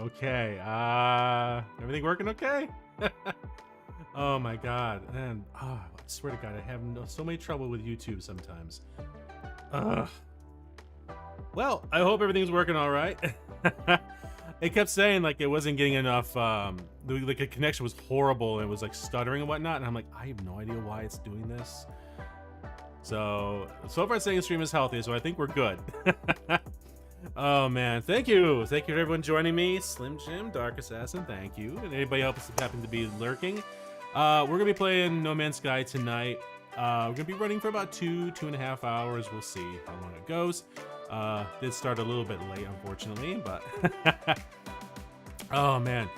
Okay. Everything working okay? Oh my god. And I swear to God, I have so many trouble with YouTube sometimes. Ugh. Well, I hope everything's working all right. It kept saying like it wasn't getting enough. Like the connection was horrible and it was like stuttering and whatnot. And I'm like, I have no idea why it's doing this. So far it's saying the stream is healthy, so I think we're good. Oh man, thank you to everyone joining me. Slim Jim, Dark Assassin, thank you, and anybody else that happen to be lurking. We're gonna be playing No Man's Sky tonight. We're gonna be running for about 2.5 hours. We'll see how long it goes. Did start a little bit late, unfortunately, but oh man,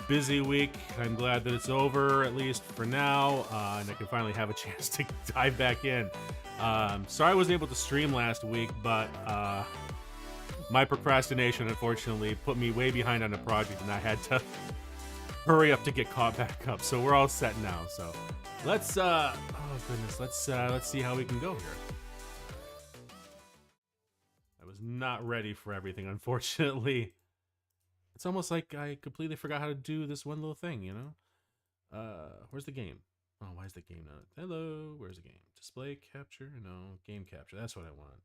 busy week. I'm glad that it's over, at least for now, and I can finally have a chance to dive back in. Sorry I wasn't able to stream last week, but my procrastination unfortunately put me way behind on a project, and I had to hurry up to get caught back up. So we're all set now. So let's oh goodness, let's see how we can go here. I was not ready for everything, unfortunately. It's almost like I completely forgot how to do this one little thing, you know? Where's the game? Oh, why is the game not? Hello, where's the game? Display capture? No, game capture. That's what I want.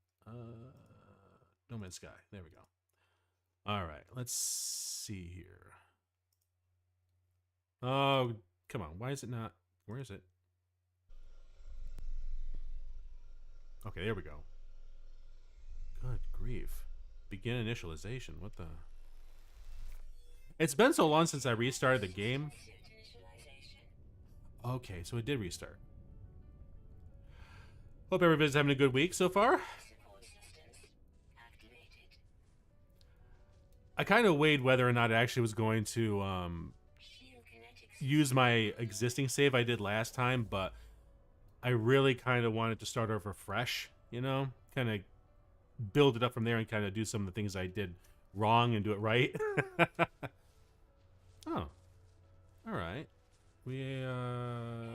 No Man's Sky. There we go. All right, let's see here. Oh, come on. Why is it not? Where is it? Okay, there we go. Good grief. Begin initialization. What the? It's been so long since I restarted the game. Okay, so it did restart. Hope everybody's having a good week so far. I kind of weighed whether or not it actually was going to use my existing save I did last time, but I really kind of wanted to start over fresh, you know? Kind of build it up from there and kind of do some of the things I did wrong and do it right. Oh. Alright. I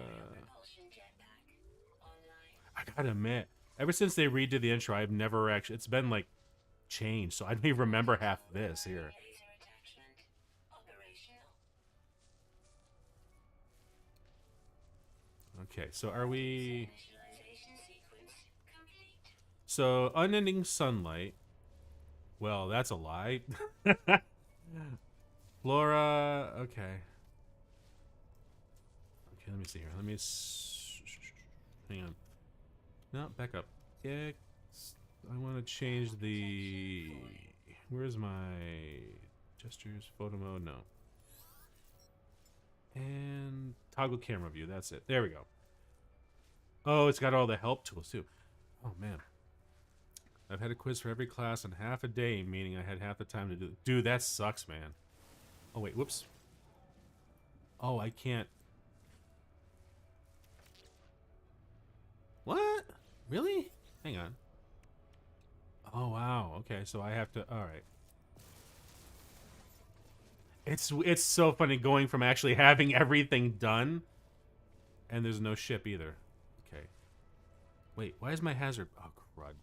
gotta admit, ever since they redid the intro, I've never actually, it's been like changed, so I don't even remember half of this here. Okay, so are we... So, unending sunlight. Well, that's a lie. Flora, okay. Okay, let me see here. Let me... Hang on. No, back up. Yeah, I want to change the... Where's my... Gestures, photo mode? No. And toggle camera view. That's it. There we go. Oh, it's got all the help tools too. Oh man. I've had a quiz for every class in half a day, meaning I had half the time to do it. Dude, that sucks, man. Oh wait, whoops. Oh, I can't. What? Really? Hang on. Oh wow. Okay, so I have to. All right. It's so funny going from actually having everything done, and there's no ship either. Okay. Wait, why is my hazard? Oh crud.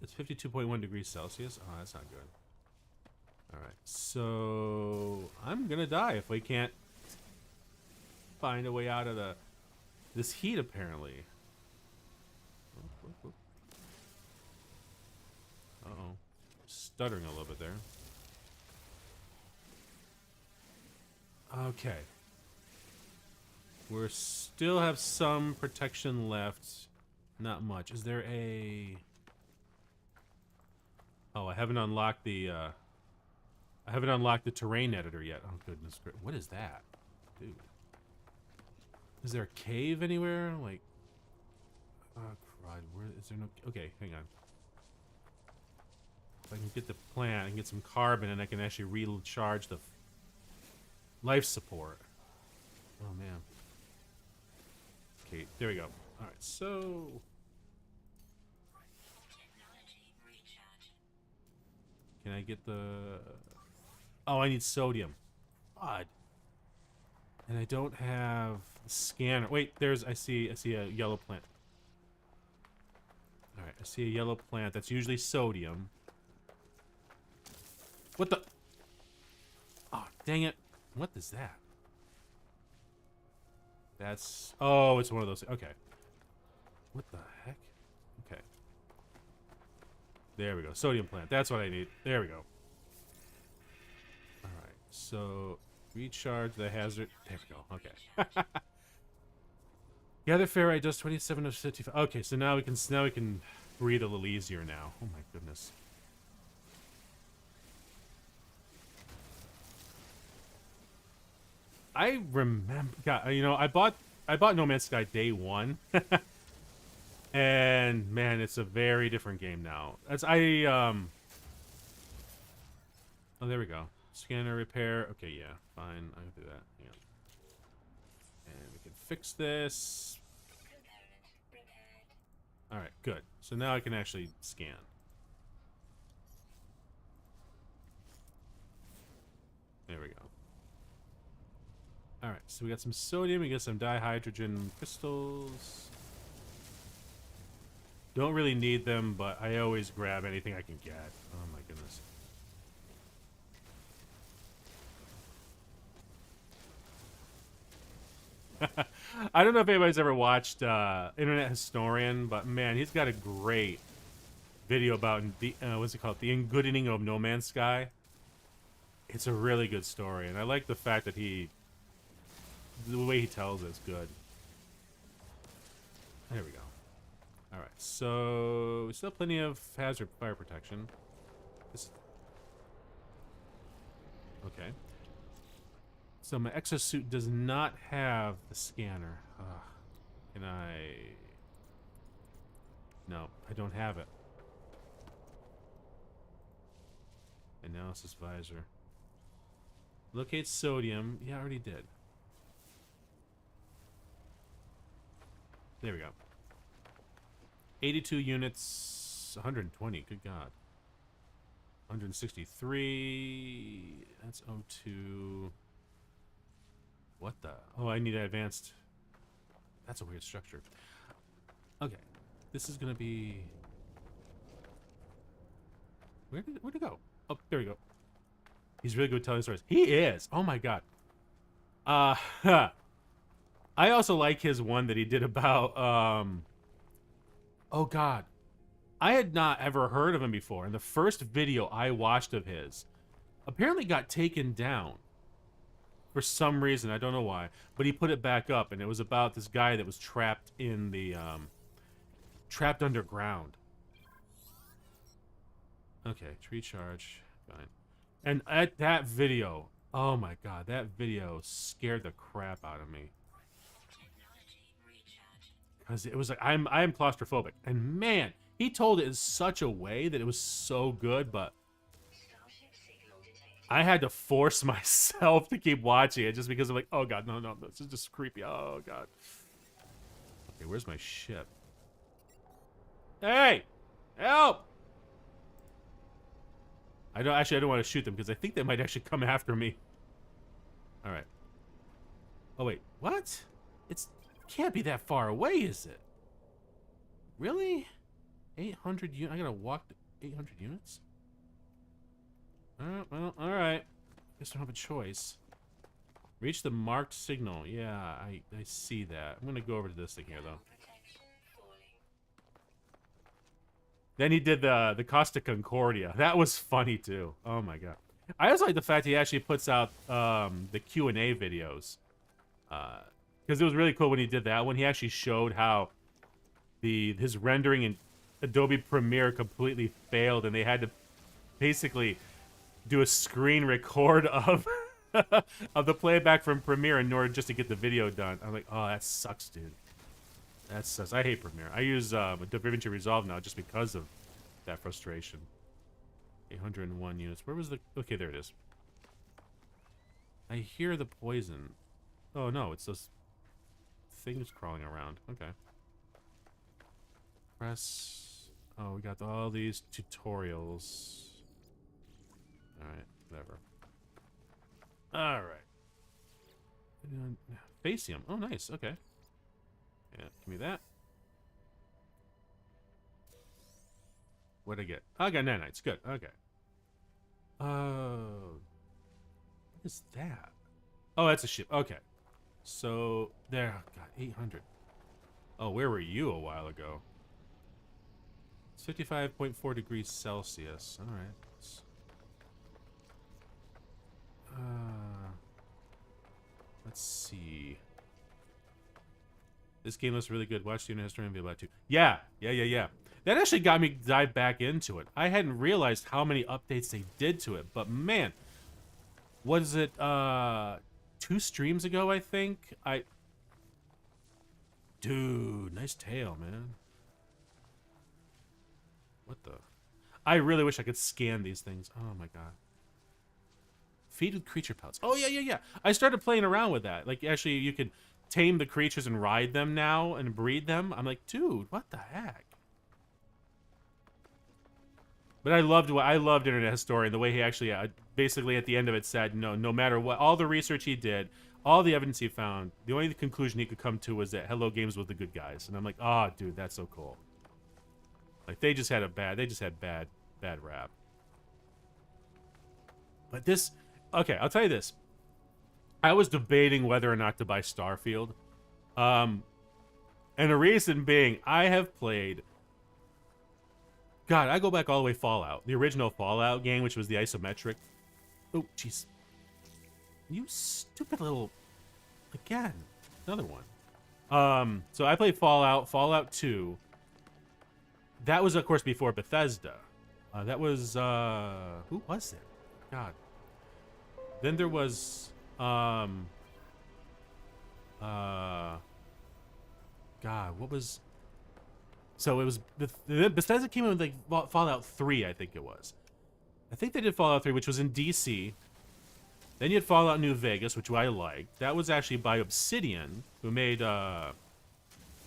It's 52.1 degrees Celsius. Oh, that's not good. All right, so I'm gonna die if we can't find a way out of this heat. Apparently. Uh-oh. Stuttering a little bit there. Okay. We still have some protection left. Not much. Is there a... Oh, I haven't unlocked the terrain editor yet. Oh, goodness. What is that? Dude. Is there a cave anywhere? Like... Oh, crud. Where is there no... Okay, hang on. If I can get the plant and get some carbon, and I can actually recharge the life support. Oh, man. Okay, there we go. Alright, so... Can I get the... Oh, I need sodium. God. And I don't have a scanner. Wait, there's... I see a yellow plant. Alright, I see a yellow plant. That's usually sodium. What the... Oh, dang it. What is that? That's... Oh, it's one of those... Okay. What the heck? Okay. There we go. Sodium plant. That's what I need. There we go. Alright. So, recharge the hazard. There we go. Okay. Gather ferrite does 27 of 55. Okay, so now we can breathe a little easier now. Oh my goodness. I remember, God, you know, I bought No Man's Sky day one, and man, it's a very different game now. Oh, there we go. Scanner repair. Okay, yeah, fine. I can do that. Yeah. And we can fix this. All right, good. So now I can actually scan. There we go. All right, so we got some sodium. We got some dihydrogen crystals. Don't really need them, but I always grab anything I can get. Oh my goodness. I don't know if anybody's ever watched Internet Historian, but man, he's got a great video about the what's it called? The Engoodening of No Man's Sky. It's a really good story, and I like the fact that the way he tells it's good. There we go. All right, so we still have plenty of hazard fire protection. Okay. So my exosuit does not have the scanner. Ugh. Can I... No, I don't have it. Analysis visor. Locate sodium. Yeah, I already did. There we go. 82 units. 120. Good God. 163. That's O2. What the? Oh, I need advanced. That's a weird structure. Okay. This is going to be... Where'd it go? Oh, there we go. He's really good at telling stories. He is. Oh, my God. I also like his one that he did about... Oh, God. I had not ever heard of him before. And the first video I watched of his apparently got taken down. For some reason, I don't know why, but he put it back up, and it was about this guy that was trapped in the, trapped underground. Okay, tree charge, fine. And at that video, oh my God, that video scared the crap out of me. Because it was like, I am claustrophobic, and man, he told it in such a way that it was so good, but I had to force myself to keep watching it just because I'm like, oh God, no, this is just creepy. Oh God. Okay, where's my ship? Hey, help! I don't want to shoot them because I think they might actually come after me. All right. Oh wait, what? It can't be that far away, is it? Really? 800 units? I gotta walk 800 units? Well, alright. Guess I don't have a choice. Reach the marked signal. Yeah, I see that. I'm gonna go over to this thing here, though. Then he did the Costa Concordia. That was funny, too. Oh, my God. I also like the fact he actually puts out the Q&A videos. Because it was really cool when he did that one. He actually showed how his rendering in Adobe Premiere completely failed, and they had to basically do a screen record of of the playback from Premiere in order just to get the video done. I'm like, oh, that sucks, dude. That sucks. I hate Premiere. I use DaVinci Resolve now just because of that frustration. 801 units. Where was the... Okay, there it is. I hear the poison. Oh, no, it's those things crawling around. Okay. Press... Oh, we got all these tutorials. Alright, whatever. Alright. Facium. Oh, nice. Okay. Yeah, give me that. What'd I get? I got nanites. Good. Okay. What is that? Oh, that's a ship. Okay. So, there. Oh, God, 800. Oh, where were you a while ago? It's 55.4 degrees Celsius. All right. Let's see. This game looks really good. Watch the history and be about to. Yeah. That actually got me dive back into it. I hadn't realized how many updates they did to it, but man, was it 2 streams ago? I think Dude, nice tail, man. What the? I really wish I could scan these things. Oh my god. Feed with creature pelts. Oh yeah. I started playing around with that. Like actually, you could tame the creatures and ride them now and breed them. I'm like, dude, what the heck? But I loved Internet Historian, the way he actually basically at the end of it said, no matter what, all the research he did, all the evidence he found, the only conclusion he could come to was that Hello Games was the good guys. And I'm like, oh, dude, that's so cool. Like they just had bad rap. But this, okay, I'll tell you this. I was debating whether or not to buy Starfield. And the reason being, I have played... God, I go back all the way Fallout. The original Fallout game, which was the isometric. Oh, jeez. You stupid little... Again. Another one. So I played Fallout 2. That was, of course, before Bethesda. That was, who was it? God. Then there was, God, what was... So it was... Bethesda came in with, like, Fallout 3, I think it was. I think they did Fallout 3, which was in DC. Then you had Fallout New Vegas, which I liked. That was actually by Obsidian, who made, I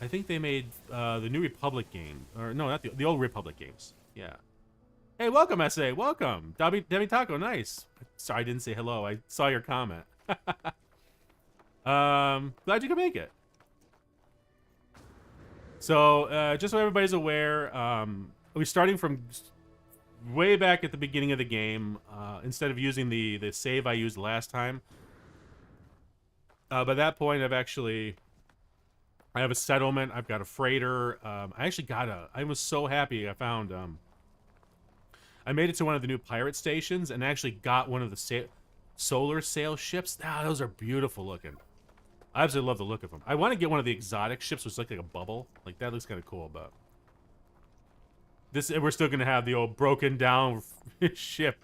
think they made, the New Republic game. Or, no, not the old Republic games. Yeah. Hey, welcome, SA. Welcome. Demi Taco, nice. Sorry, I didn't say hello. I saw your comment. Glad you could make it. So, just so everybody's aware, we're starting from way back at the beginning of the game. Instead of using the save I used last time. By that point, I have a settlement. I've got a freighter. I was so happy I found, I made it to one of the new pirate stations and actually got one of the solar sail ships. Ah, those are beautiful looking. I absolutely love the look of them. I want to get one of the exotic ships, which looks like a bubble. Like, that looks kind of cool, but... we're still going to have the old broken down ship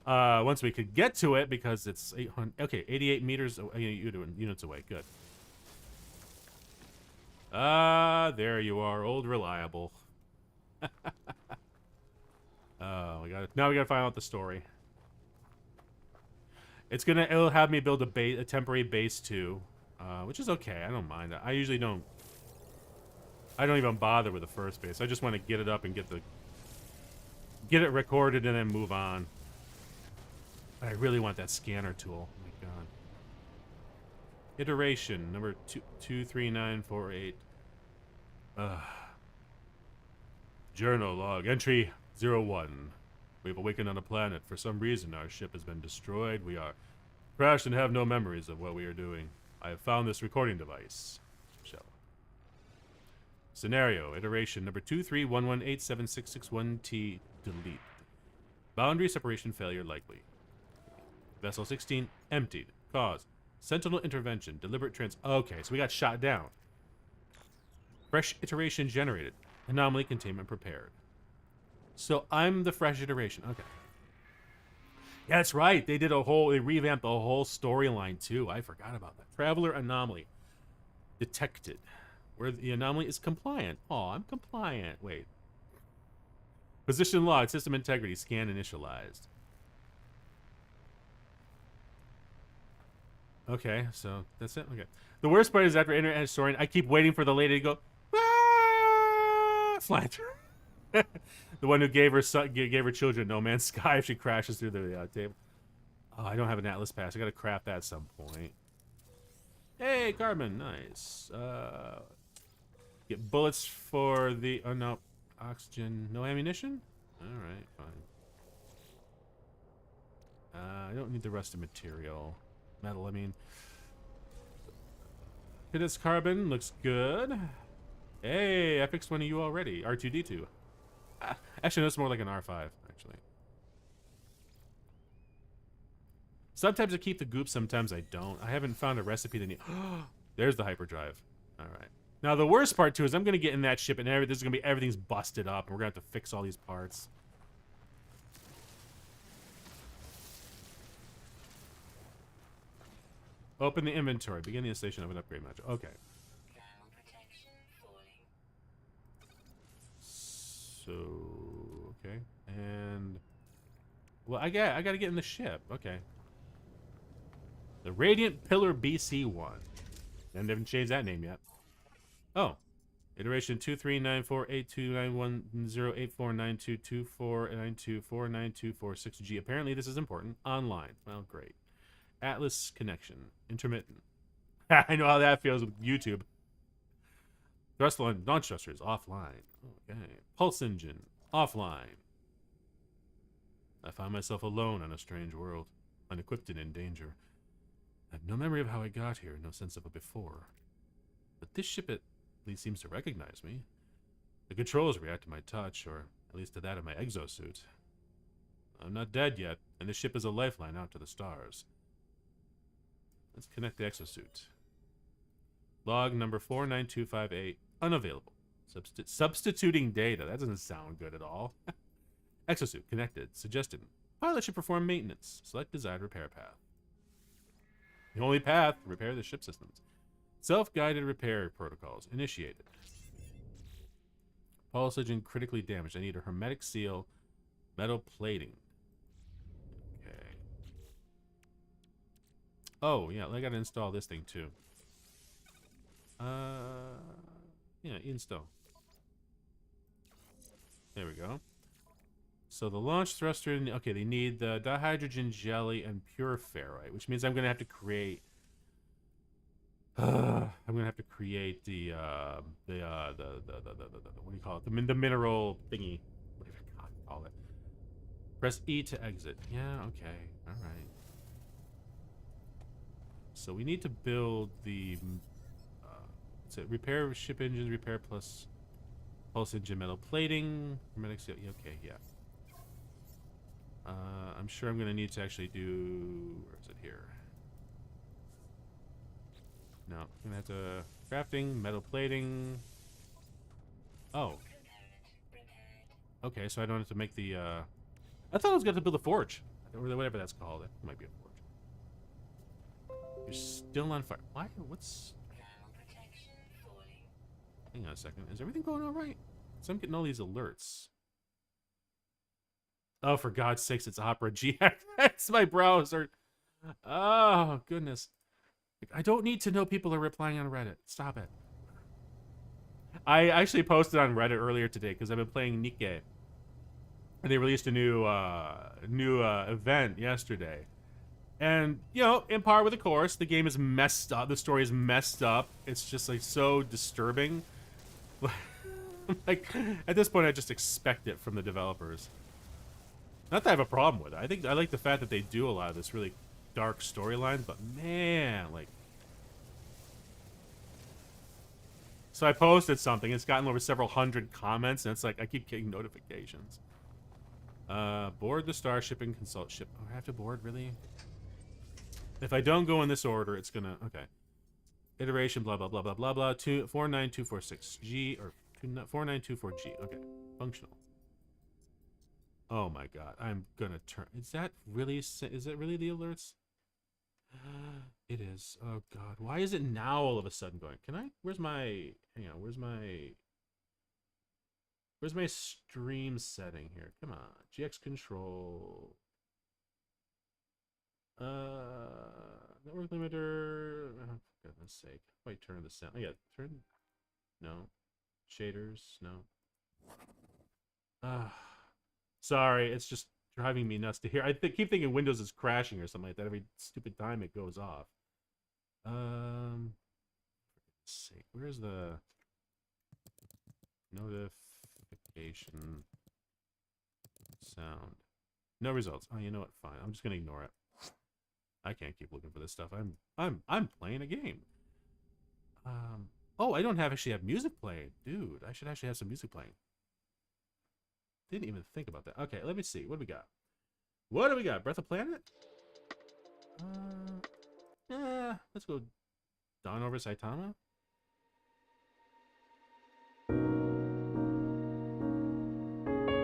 once we could get to it, because it's 800... Okay, 88 meters units away. Good. There you are, old reliable. Oh, now we gotta find out the story. It'll have me build a temporary base too, which is okay. I don't mind. I usually don't even bother with the first base. I just want to get it up and get it recorded and then move on. But I really want that scanner tool. Oh my god. Iteration number 23948. Journal log entry 01. We've awakened on a planet. For some reason, our ship has been destroyed. We are crashed and have no memories of what we are doing. I have found this recording device. Shell. Scenario, iteration number 231187661T. Delete. Boundary separation failure likely. Vessel 16 emptied. Cause sentinel intervention. Deliberate Okay, so we got shot down. Fresh iteration generated. Anomaly containment prepared. So I'm the fresh iteration. Okay. Yeah, that's right. They revamped the whole storyline too. I forgot about that. Traveler anomaly detected. Where the anomaly is compliant. Oh, I'm compliant. Wait. Position log, system integrity, scan initialized. Okay, so that's it. Okay. The worst part is after Internet Historian, I keep waiting for the lady to go, flying through. The one who gave her children No Man's Sky if she crashes through the table. Oh, I don't have an Atlas pass. I gotta craft that at some point. Hey, carbon, nice. Get bullets for the... Oh, no. Oxygen. No ammunition? Alright, fine. I don't need the rusted material. Metal, I mean. This carbon looks good. Hey, I fixed one of you already. R2D2. Actually, no, it's more like an R5, actually. Sometimes I keep the goop, sometimes I don't. I haven't found a recipe that There's the hyperdrive. All right. Now, the worst part, too, is I'm going to get in that ship and this is going to be everything's busted up. And we're going to have to fix all these parts. Open the inventory. Begin the installation of an upgrade module. Okay. So, okay. And, well, I got to get in the ship. Okay. The Radiant Pillar BC1. They haven't changed that name yet. Oh. Iteration 23948291084922492492492462G. Apparently this is important. Online. Well, great. Atlas connection. Intermittent. I know how that feels with YouTube. Thrust line. Launch thrusters. Offline. Okay. Pulse engine. Offline. I found myself alone on a strange world. Unequipped and in danger. I have no memory of how I got here. No sense of a before. But this ship at least seems to recognize me. The controls react to my touch, or at least to that of my exosuit. I'm not dead yet, and this ship is a lifeline out to the stars. Let's connect the exosuit. Log number 49258, unavailable. Substituting data. That doesn't sound good at all. Exosuit connected. Suggested. Pilot should perform maintenance. Select desired repair path. The only path, repair the ship systems. Self-guided repair protocols initiated. Pulse engine critically damaged. I need a hermetic seal, metal plating. Okay. Oh, yeah, I gotta install this thing too. Yeah, install. There we go. So the launch thruster, okay, they need the dihydrogen jelly and pure ferrite, which means I'm gonna have to create. I'm gonna have to create the what do you call it? The mineral thingy, whatever you call it. Press E to exit. Yeah, okay, all right. So we need to build the. What's it? Repair ship engines, repair plus pulse engine metal plating. Hermetic seal. Yeah, okay, yeah. I'm sure I'm gonna need to actually do. Where is it here? No, I'm gonna have to crafting, metal plating. Oh. Okay, so I don't have to make the. I thought I was gonna build a forge, or whatever that's called. It might be a forge. You're still on fire. Why? What's? Hang on a second. Is everything going all right? So I'm getting all these alerts. Oh, for God's sakes, it's Opera GX. My browser. Oh, goodness. I don't need to know people are replying on Reddit. Stop it. I actually posted on Reddit earlier today because I've been playing Nikke. And they released a new event yesterday. And, you know, in par with the course, the game is messed up. The story is messed up. It's just, like, so disturbing. Like, at this point, I just expect it from the developers. Not that I have a problem with it. I like the fact that they do a lot of this really dark storyline, but man, like. So I posted something. It's gotten over several hundred comments, and it's like I keep getting notifications. Board the starship and consult ship. Oh, I have to board, really? If I don't go in this order, it's gonna. Okay. Iteration, blah, blah, blah, blah, blah, blah. 49246G, or 4924G. Okay. Functional. Oh my god. I'm gonna turn. Is that really. Is it really the alerts? It is. Oh god. Why is it now all of a sudden going? Can I? Where's my. Hang on. Where's my stream setting here? Come on. GX control. Network limiter. Oh, for goodness sake. Wait, turn the sound. Oh, yeah, turn. No. Shaders. No. Sorry, it's just driving me nuts to hear. I keep thinking Windows is crashing or something like that every stupid time it goes off. For goodness sake, where's the notification sound? No results. Oh, you know what? Fine. I'm just gonna ignore it. I can't keep looking for this stuff. I'm playing a game. Oh, I don't actually have music playing. Dude, I should actually have some music playing. Didn't even think about that. Okay, let me see. What do we got? What do we got? Breath of Planet? Yeah, let's go Dawn over Saitama.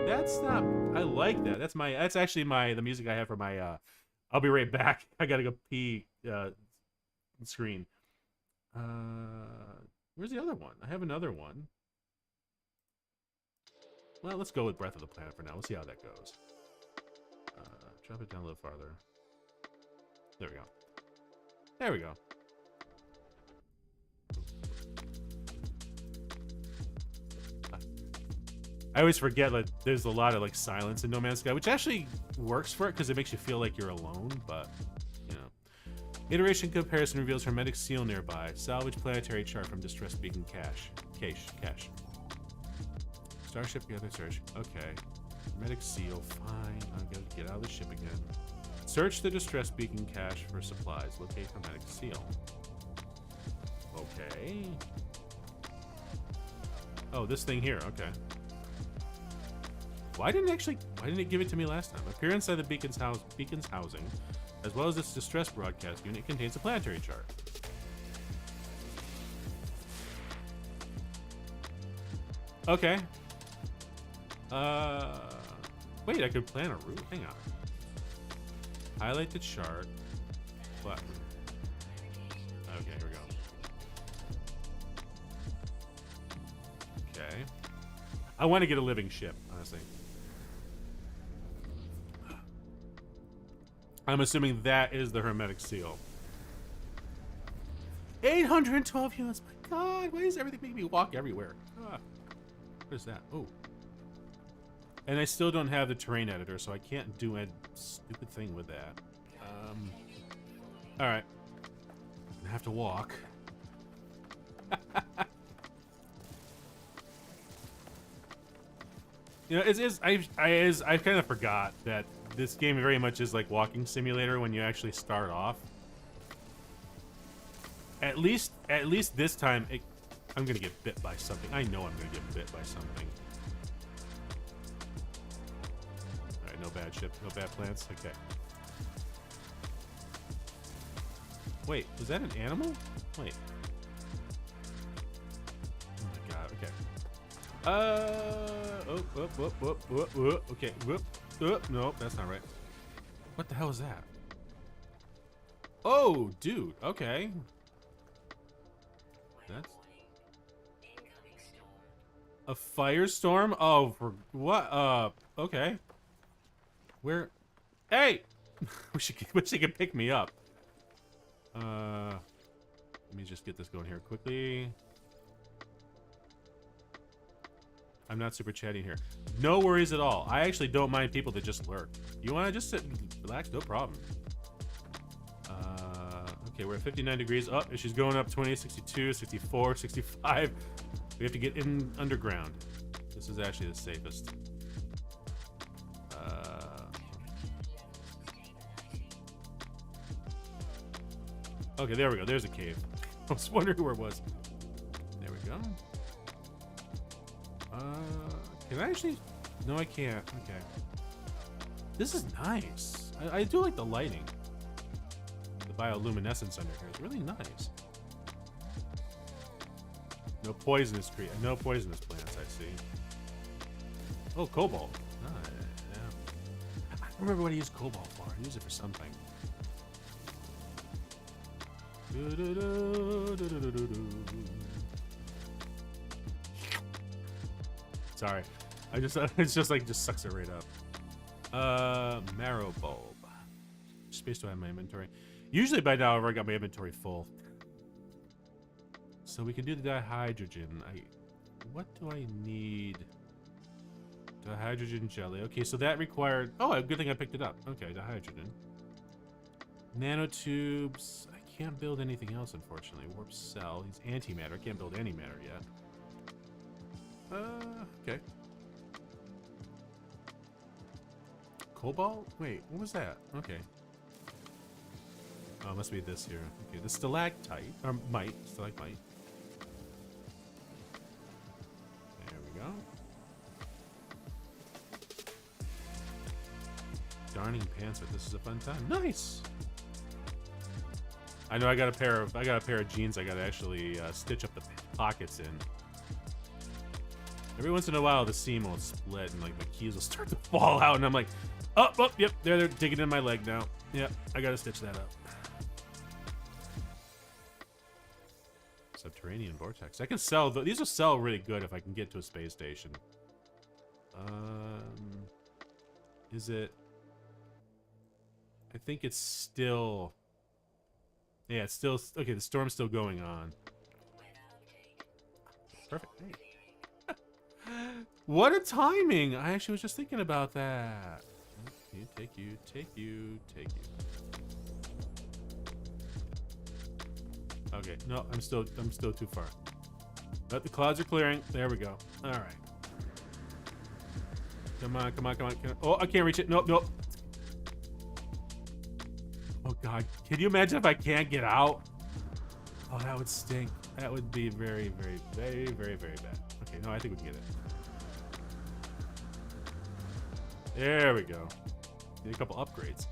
That's not, I like that. That's actually the music I have for my I'll be right back. I gotta go pee screen. Where's the other one? I have another one. Well, let's go with Breath of the Planet for now. We'll see how that goes. Drop it down a little farther. There we go. There we go. I always forget that there's a lot of like silence in No Man's Sky, which actually works for it because it makes you feel like you're alone, but you know. Iteration comparison reveals hermetic seal nearby. Salvage planetary chart from distressed beacon cache. Starship gather search. Okay. Hermetic seal, fine. I'm gonna get out of the ship again. Search the distressed beacon cache for supplies. Locate hermetic seal. Okay. Oh, this thing here, okay. Why didn't it give it to me last time? Appear inside the beacon's housing, as well as its distress broadcast unit contains a planetary chart. Okay. Wait, I could plan a route. Hang on. Highlight the chart. Button. Okay, here we go. Okay. I want to get a living ship, honestly. I'm assuming that is the hermetic seal. 812 units. My God, why does everything make me walk everywhere? Ah. What is that? Oh. And I still don't have the terrain editor, so I can't do a stupid thing with that. All right. I have to walk. You know, I kind of forgot that this game very much is like walking simulator when you actually start off. At least this time, I'm gonna get bit by something. I know I'm gonna get bit by something. All right, no bad ship, no bad plants. Okay. Wait, was that an animal? Wait. Oh my God. Okay. Okay. Nope, that's not right. What the hell is that? Oh, dude. Okay. That's a firestorm. Oh, for what? Okay. Where? Hey! wish she could pick me up. Let me just get this going here quickly. I'm not super chatty here. No worries at all. I actually don't mind people that just lurk. You want to just sit and relax? No problem. Okay, we're at 59 degrees. Oh, she's going up 20, 62, 64, 65. We have to get in underground. This is actually the safest. Okay, there we go. There's a cave. I was wondering where it was. There we go. Can I actually? No, I can't. Okay. This is nice. I do like the lighting. The bioluminescence under here is really nice. No poisonous plants, I see. Oh, cobalt. Yeah. I don't remember what I used cobalt for. I used it for something. Sorry. It's just like, just sucks it right up. Marrow bulb. Space do I have in my inventory? Usually by now I've already got my inventory full. So we can do the dihydrogen. What do I need? Dihydrogen jelly. Okay, so that required... Oh, good thing I picked it up. Okay, dihydrogen. Nanotubes. I can't build anything else, unfortunately. Warp cell. He's antimatter. I can't build any matter yet. Okay. cobalt? Wait, what was that? Okay. Oh, it must be this here. Okay, the stalactite, or stalagmite. There we go. Darning pants, this is a fun time. Nice. I know I got a pair of jeans I gotta actually stitch up the pockets in. Every once in a while the seam will split and like the keys will start to fall out and I'm like, oh, yep, they're digging in my leg now. Yep, I gotta stitch that up. Subterranean vortex. I can sell these will sell really good if I can get to a space station. Is it? I think it's still. Yeah, it's still okay. The storm's still going on. Perfect. Hey. What a timing! I actually was just thinking about that. Take you. Okay, no, I'm still too far. But the clouds are clearing. There we go. All right. Come on. Oh, I can't reach it. Nope. Oh God, can you imagine if I can't get out? Oh, that would stink. That would be very bad. Okay, no, I think we can get it. There we go. Need a couple upgrades.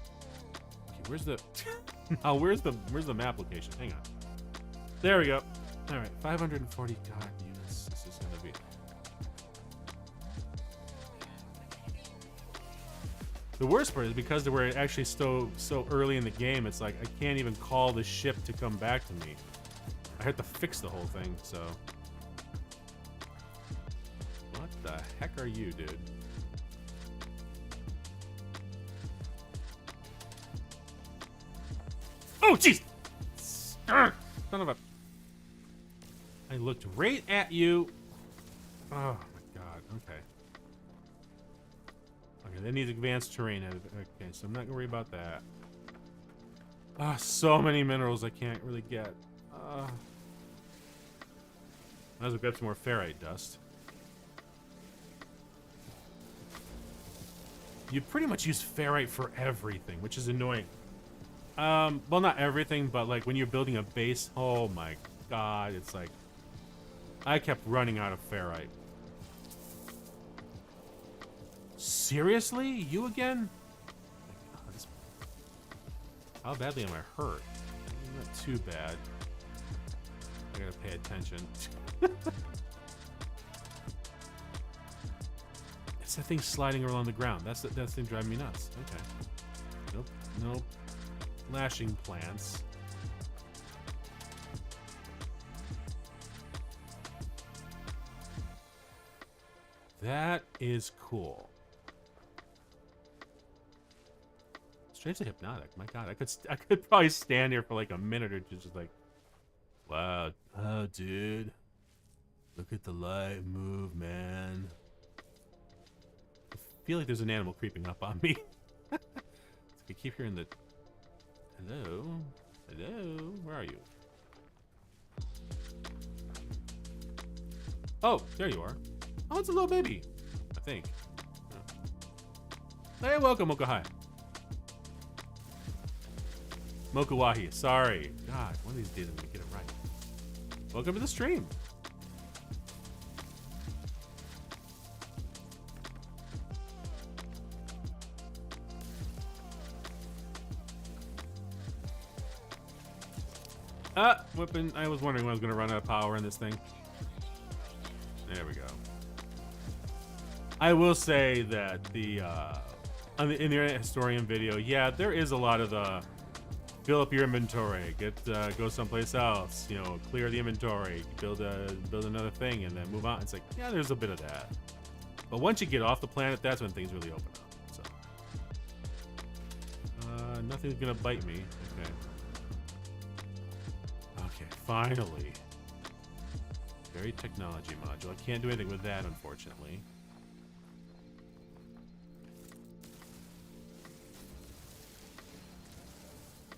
Okay, where's the? Now, where's the map location? Hang on. There we go. All right, 540 God units. This is gonna be. The worst part is because we're actually so early in the game. It's like I can't even call the ship to come back to me. I have to fix the whole thing. So, what the heck are you, dude? Oh, jeez! Son of a. I looked right at you. Oh my God. Okay. Okay, that needs advanced terrain. Okay, so I'm not gonna worry about that. Ah, so many minerals I can't really get. Might as well grab some more ferrite dust. You pretty much use ferrite for everything, which is annoying. Well, not everything, but like when you're building a base, oh my God, it's like I kept running out of ferrite. Seriously? You again? How badly am I hurt? Not too bad. I gotta pay attention. It's that thing sliding around the ground. That's the thing driving me nuts. Okay. Nope. Lashing plants. That is cool. Strangely hypnotic. My God, I could probably stand here for like a minute or two, just like, wow, oh, dude, look at the light move, man. I feel like there's an animal creeping up on me. I keep hearing the. Hello, where are you? Oh, there you are. Oh, it's a little baby, I think. Oh. Hey, welcome, Mokuhai. Mokuwahi, sorry. God, one of these days I'm gonna get it right. Welcome to the stream. Whipping. I was wondering when I was gonna run out of power in this thing. There we go. I will say that in the Internet Historian video, yeah, there is a lot of the fill up your inventory, go someplace else, you know, clear the inventory, build another thing, and then move on. It's like, yeah, there's a bit of that. But once you get off the planet, that's when things really open up. So, nothing's gonna bite me. Okay. Okay, finally. Very technology module. I can't do anything with that, unfortunately.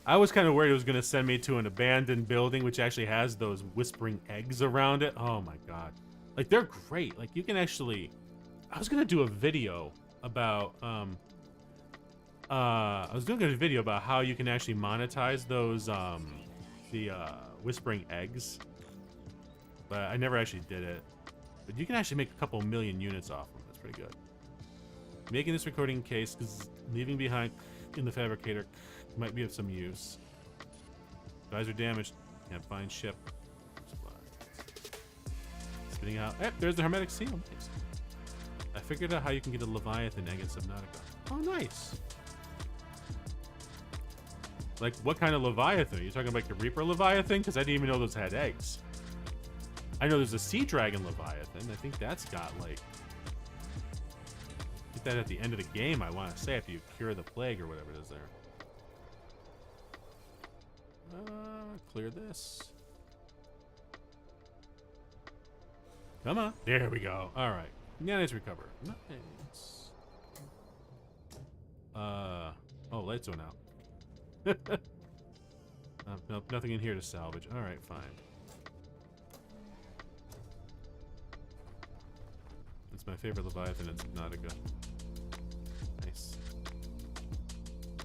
I was kind of worried it was going to send me to an abandoned building, which actually has those whispering eggs around it. Oh my God. Like, they're great. Like, you can actually... I was going to do a video about I was doing a video about how you can actually monetize those the whispering eggs, but I never actually did it. But you can actually make a couple million units off them. That's pretty good. Making this recording case because leaving behind in the fabricator might be of some use. Visor damaged. Can't find ship. Spitting out. Hey, there's the hermetic seal. Nice. I figured out how you can get a Leviathan egg in Subnautica. Oh, nice. Like, what kind of Leviathan? Are you talking about the Reaper Leviathan? Because I didn't even know those had eggs. I know there's a Sea Dragon Leviathan. I think that's got, like... Get that at the end of the game, I want to say, after you cure the plague or whatever it is there. Clear this. Come on. There we go. All right. Yeah, let's recover. Nice. Oh, lights went out. Nope, nothing in here to salvage. All right, fine. It's my favorite Leviathan in Subnautica. Nice.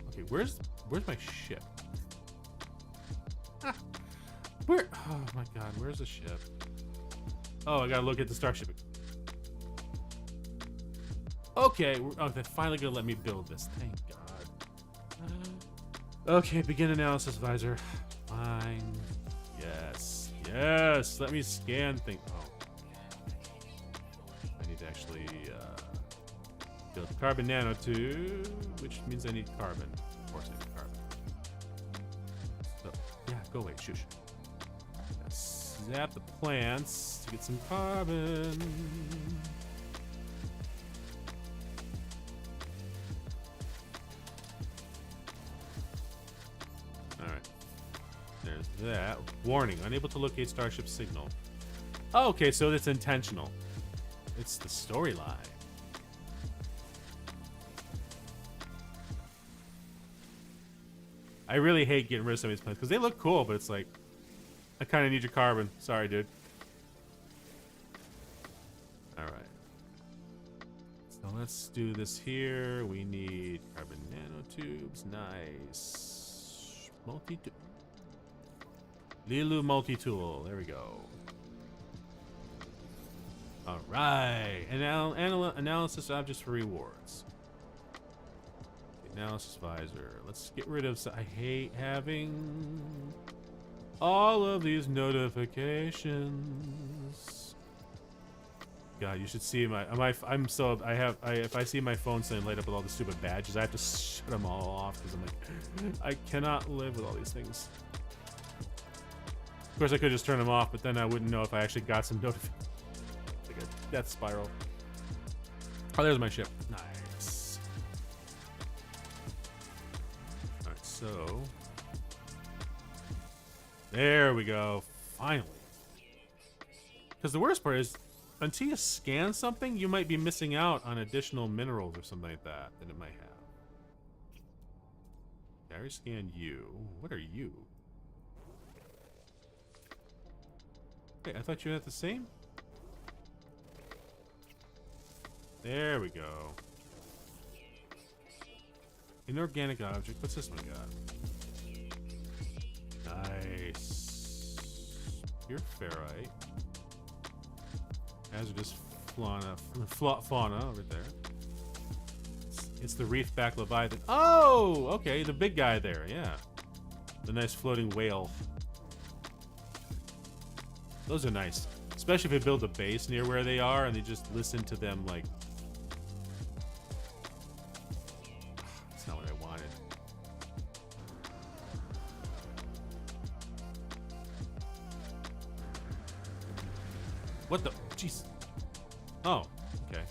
Okay, where's my ship? Ah, where? Oh my God, where's the ship? Oh, I gotta look at the starship. Okay, oh, they're finally gonna let me build this. Thank God. Okay, begin analysis visor. Fine. Yes. Yes. Let me scan things. Oh. I need to actually build carbon nanotube, which means I need carbon. Of course I need carbon. So, yeah, go away. Shush. Zap the plants to get some carbon. Alright. There's that. Warning, unable to locate starship signal. Oh, okay, so it's intentional. It's the storyline. I really hate getting rid of some of these plants because they look cool, but it's like, I kind of need your carbon. Sorry, dude. Alright. So let's do this here. We need carbon nanotubes. Nice. Multi-tool. Lilu multi-tool. There we go. Alright. Analysis objects for rewards. Analysis visor. Let's get rid of... I hate having... all of these notifications. God, you should see if I see my phone saying light up with all the stupid badges, I have to shut them all off because I'm like, I cannot live with all these things. Of course, I could just turn them off, but then I wouldn't know if I actually got some notifications. Like a death spiral. Oh, there's my ship. Nice. All right, so. There we go. Finally. Because the worst part is, until you scan something, you might be missing out on additional minerals or something like that it might have. Carry scan you. What are you? Wait, I thought you had the same? There we go. Inorganic object. What's this one got? Nice. Pure ferrite. Hazardous fauna over there. It's the reef-back Leviathan. Oh, okay, the big guy there, yeah. The nice floating whale. Those are nice. Especially if you build a base near where they are and they just listen to them like... That's not what I wanted. What the? Jeez. Oh, okay.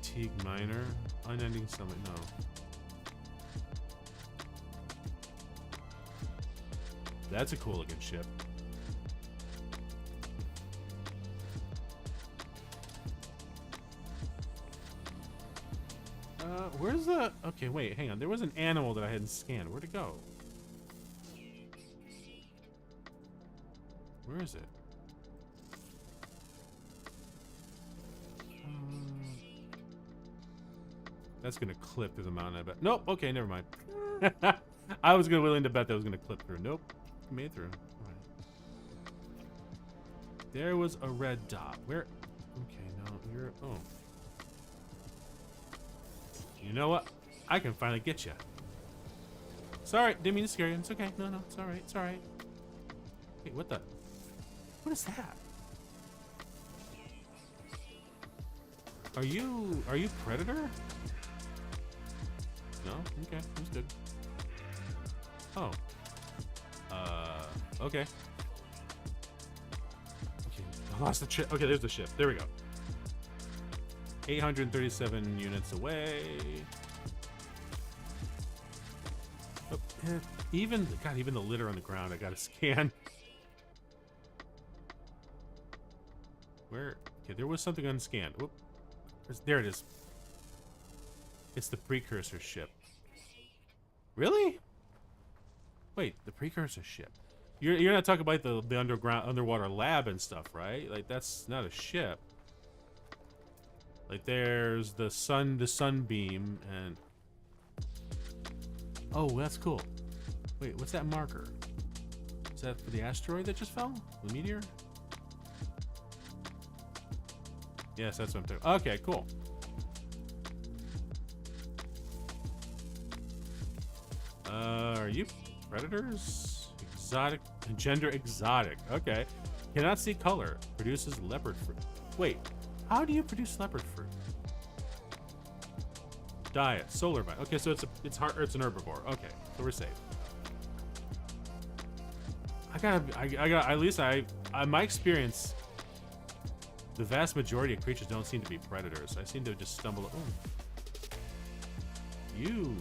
Teague Miner. Unending Summit. No. That's a cool looking ship. Where's the... Okay, wait, hang on. There was an animal that I hadn't scanned. Where'd it go? Where is it? That's gonna clip through the mountain, I bet. Nope, okay, never mind. I was willing to bet that was gonna clip through. Nope. Made it through. Alright. There was a red dot. Where? Okay, no, you're. Oh. You know what? I can finally get you. Sorry, didn't mean to scare you. It's okay. No, it's alright. It's alright. Wait, what the? What is that? Are you Predator? No? Okay, that's good. Oh. Okay. Okay, I lost the ship. Okay, there's the ship. There we go. 837 units away. Oh, even the litter on the ground I gotta scan. Where? Okay, there was something unscanned. Whoop. There it is. It's the precursor ship. Really? Wait, the precursor ship. You're not talking about the underwater lab and stuff, right? Like that's not a ship. Like there's the sunbeam and oh, that's cool. Wait, what's that marker? Is that for the asteroid that just fell? The meteor? Yes, that's what I'm talking. Okay, cool. Are you predators? Exotic, gender exotic. Okay. Cannot see color. Produces leopard fruit. Wait, how do you produce leopard fruit? Diet, solar vine. Okay, so it's an herbivore. Okay, so we're safe. At least my experience, the vast majority of creatures don't seem to be predators. I seem to just stumble. Oh. You.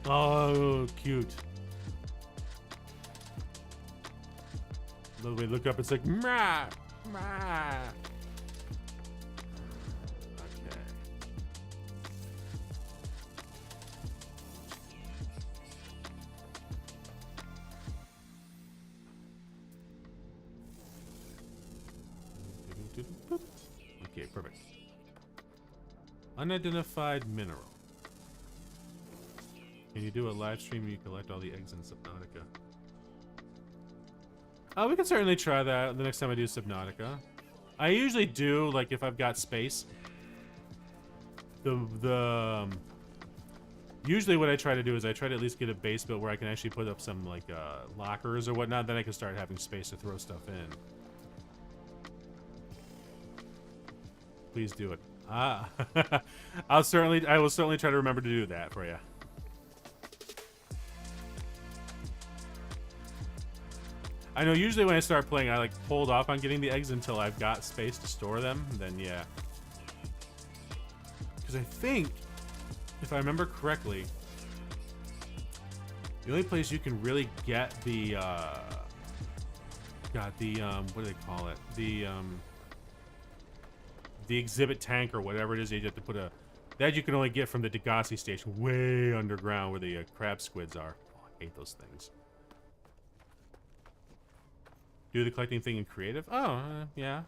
Oh, cute. The way look up, it's like, mah, mah. Okay. Okay, perfect. Unidentified mineral. Can you do a live stream where you collect all the eggs in Subnautica? We can certainly try that the next time I do Subnautica. I usually do, like, if I've got space. Usually what I try to do is I try to at least get a base built where I can actually put up some, like, lockers or whatnot. Then I can start having space to throw stuff in. Please do it. Ah. I will certainly try to remember to do that for you. I know usually when I start playing, I like hold off on getting the eggs until I've got space to store them. Then yeah, because I think, if I remember correctly, the only place you can really get the what do they call it? The exhibit tank or whatever it is, you have to put that you can only get from the Degassi station way underground where the crab squids are. Oh, I hate those things. Do the collecting thing in creative? Oh, yeah.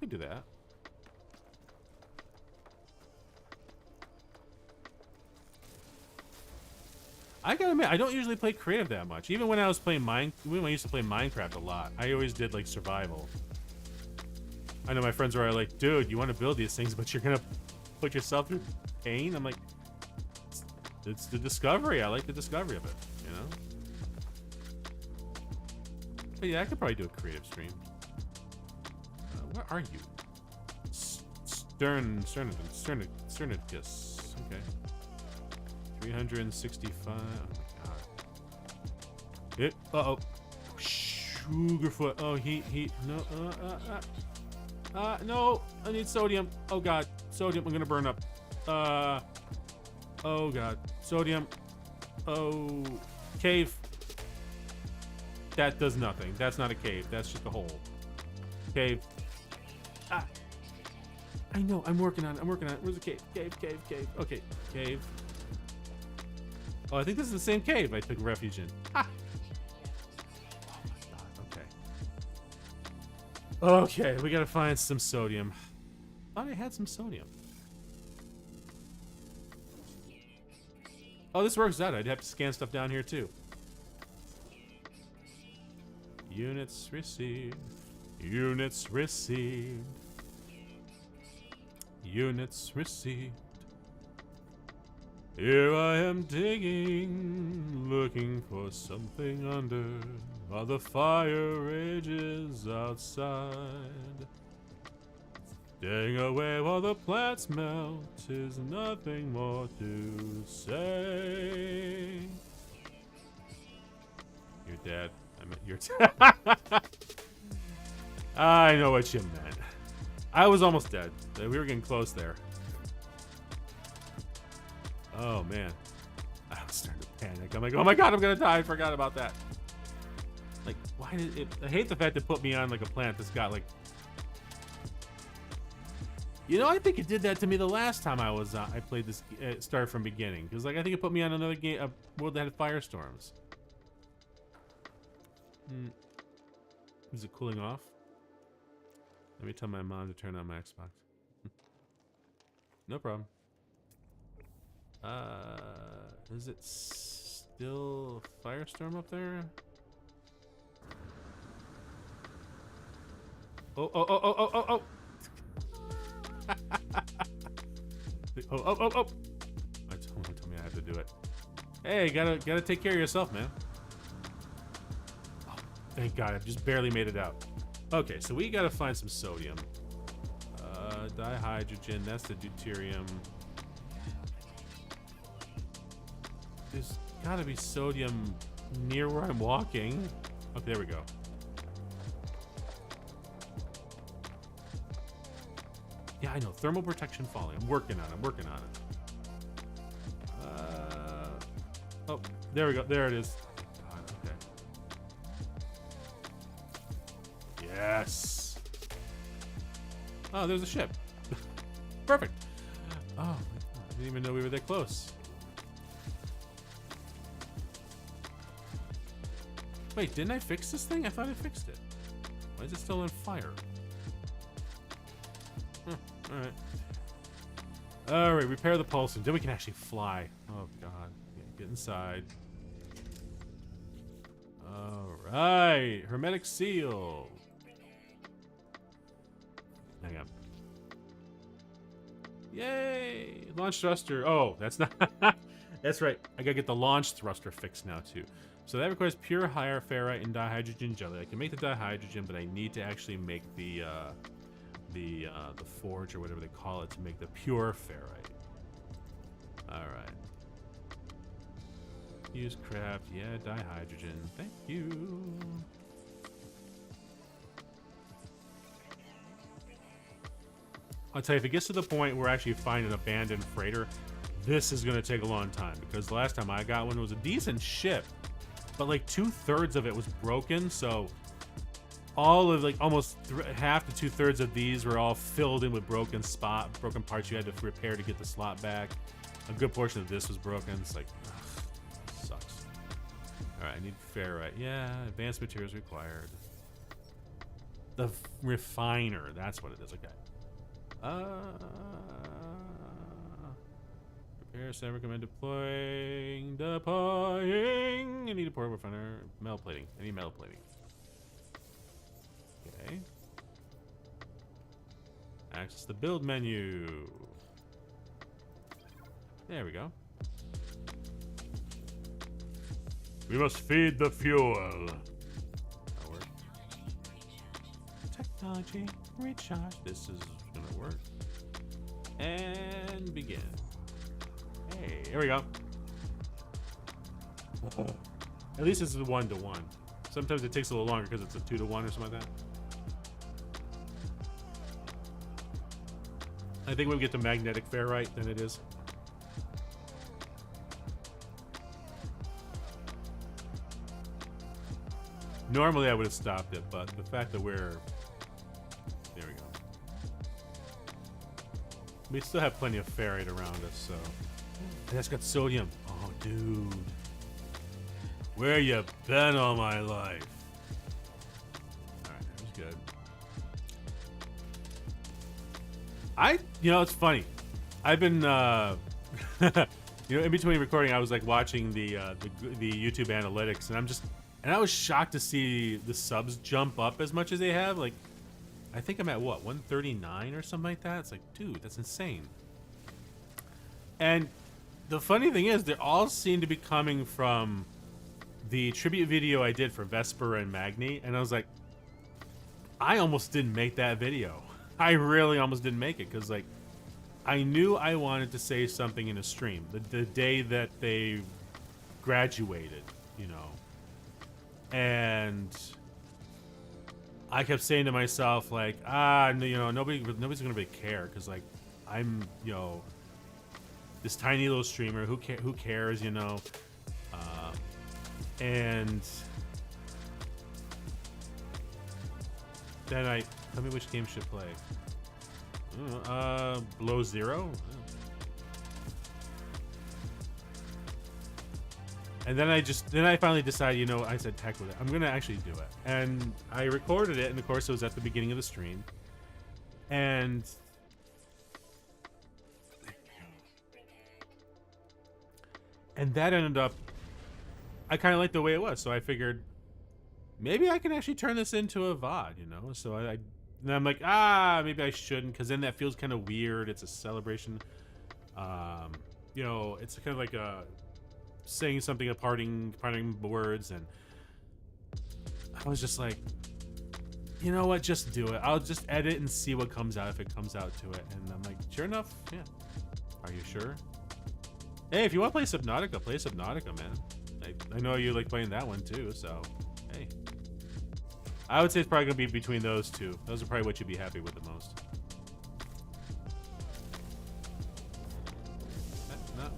We can do that. I gotta admit, I don't usually play creative that much. Even when I was playing when I used to play Minecraft a lot, I always did like survival. I know my friends were like, dude, you want to build these things, but you're gonna put yourself through pain? I'm like, it's the discovery. I like the discovery of it, you know? But yeah, I could probably do a creative stream. Where are you? Sternicus. Okay. 365. Oh my god. Uh-oh. Sugarfoot. Oh, heat. No, no. I need sodium. Oh god. Sodium. I'm gonna burn up. Oh god. Sodium. Oh. Cave. That does nothing. That's not a cave. That's just a hole. Cave. Ah. I know. I'm working on it. Where's the cave? Cave. Okay. Cave. Oh, I think this is the same cave I took refuge in. Ah. Oh my god. Okay. Okay. We gotta find some sodium. Thought I had some sodium. Oh, this works out. I'd have to scan stuff down here too. Units received. Units received. Units received. Here I am digging, looking for something under, while the fire rages outside. Staying away while the plants melt is nothing more to say. You're dead. I meant you're dead. I know what you meant. I was almost dead. We were getting close there. Oh, man. I was starting to panic. I'm like, oh my god, I'm gonna die. I forgot about that. Like, why did it... I hate the fact it put me on, like, a plant that's got, like... You know, I think it did that to me the last time I was... I played this... Start from beginning. Because, like, I think it put me on another game... A world that had firestorms. Is it cooling off? Let me tell my mom to turn on my Xbox. No problem. Is it still firestorm up there? Oh, oh, oh, oh, oh, oh, oh. Oh, oh, oh, oh. Told me I have to do it. Hey, gotta take care of yourself, man. Oh, thank God, I just barely made it out. Okay, so we gotta find some sodium. Dihydrogen, that's the deuterium. There's gotta be sodium near where I'm walking. Okay, there we go. Yeah, I know. Thermal protection falling. I'm working on it. I'm working on it. Oh, there we go. There it is. God, okay. Yes. Oh, there's a ship. Perfect. Oh, my God. I didn't even know we were that close. Wait, didn't I fix this thing? I thought I fixed it. Why is it still on fire? Alright. Alright, repair the pulse, and then we can actually fly. Oh, God. Yeah, get inside. Alright. Hermetic seal. Hang on. Yay! Launch thruster. Oh, that's not... That's right. I gotta get the launch thruster fixed now, too. So that requires pure higher ferrite and dihydrogen jelly. I can make the dihydrogen, but I need to actually make the forge or whatever they call it to make the pure ferrite. All right. Use craft. Yeah, dihydrogen. Thank you. I'll tell you, if it gets to the point where I actually find an abandoned freighter, this is going to take a long time, because the last time I got one, it was a decent ship, but like 2/3 of it was broken. So all of like almost half to 2/3 of these were all filled in with broken parts you had to repair to get the slot back. A good portion of this was broken. It's like, ugh, sucks. All right, I need ferrite. Yeah, advanced materials required. The refiner, that's what it is. Okay. Repair set recommend deploying. I need a port refiner. Metal plating. I need metal plating. Okay. Access the build menu. There we go. We must feed the fuel. That'll work. Technology recharge. This is gonna work. And begin. Hey, here we go. At least it's a 1-to-1. Sometimes it takes a little longer because it's a 2-to-1 or something like that. I think when we get to magnetic ferrite, then it is. Normally I would have stopped it, but the fact that we're... There we go. We still have plenty of ferrite around us, so... And that's got sodium. Oh, dude. Where you been all my life? Alright, that was good. You know, it's funny. I've been, You know, in between recording, I was like watching the YouTube analytics, and I was shocked to see the subs jump up as much as they have. Like, I think I'm at what, 139 or something like that. It's like, dude, that's insane. And the funny thing is, they all seem to be coming from the tribute video I did for Vesper and Magni, and I was like, I almost didn't make that video. I really almost didn't make it, because like, I knew I wanted to say something in a stream the day that they graduated, you know, and I kept saying to myself like, you know, nobody's gonna really care, because like, I'm, you know, this tiny little streamer, who cares, you know, and then tell me which game should play. Below Zero. And then I finally decided, you know, I said, heck with it. I'm gonna actually do it. And I recorded it, and of course it was at the beginning of the stream. And that ended up, I kind of liked the way it was, so I figured maybe I can actually turn this into a VOD, you know? So and I'm like, maybe I shouldn't, because then that feels kind of weird. It's a celebration. You know, it's kind of like saying something, a parting words, and I was just like, you know what, just do it. I'll just edit and see what comes out, if it comes out to it. And I'm like, sure enough, yeah. Are you sure? Hey, if you want to play Subnautica, man. I know you like playing that one too, so hey. I would say it's probably going to be between those two. Those are probably what you'd be happy with the most. No? Okay.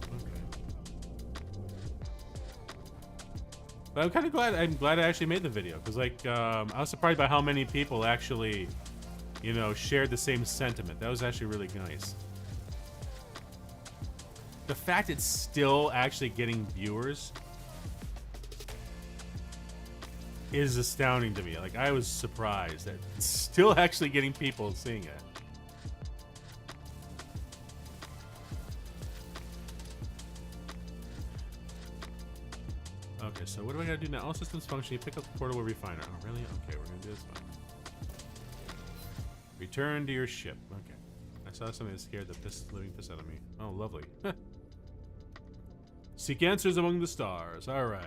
But I'm kind of glad. I'm glad I actually made the video, because like I was surprised by how many people actually, you know, shared the same sentiment. That was actually really nice. The fact it's still actually getting viewers is astounding to me. Like, I was surprised that it's still actually getting people seeing it. Okay, so what do I gotta do now? All systems functioning. Pick up the portable refiner. Oh, really? Okay, we're gonna do this one. Return to your ship. Okay. I saw something that scared the living piss out of me. Oh, lovely. Seek answers among the stars. All right.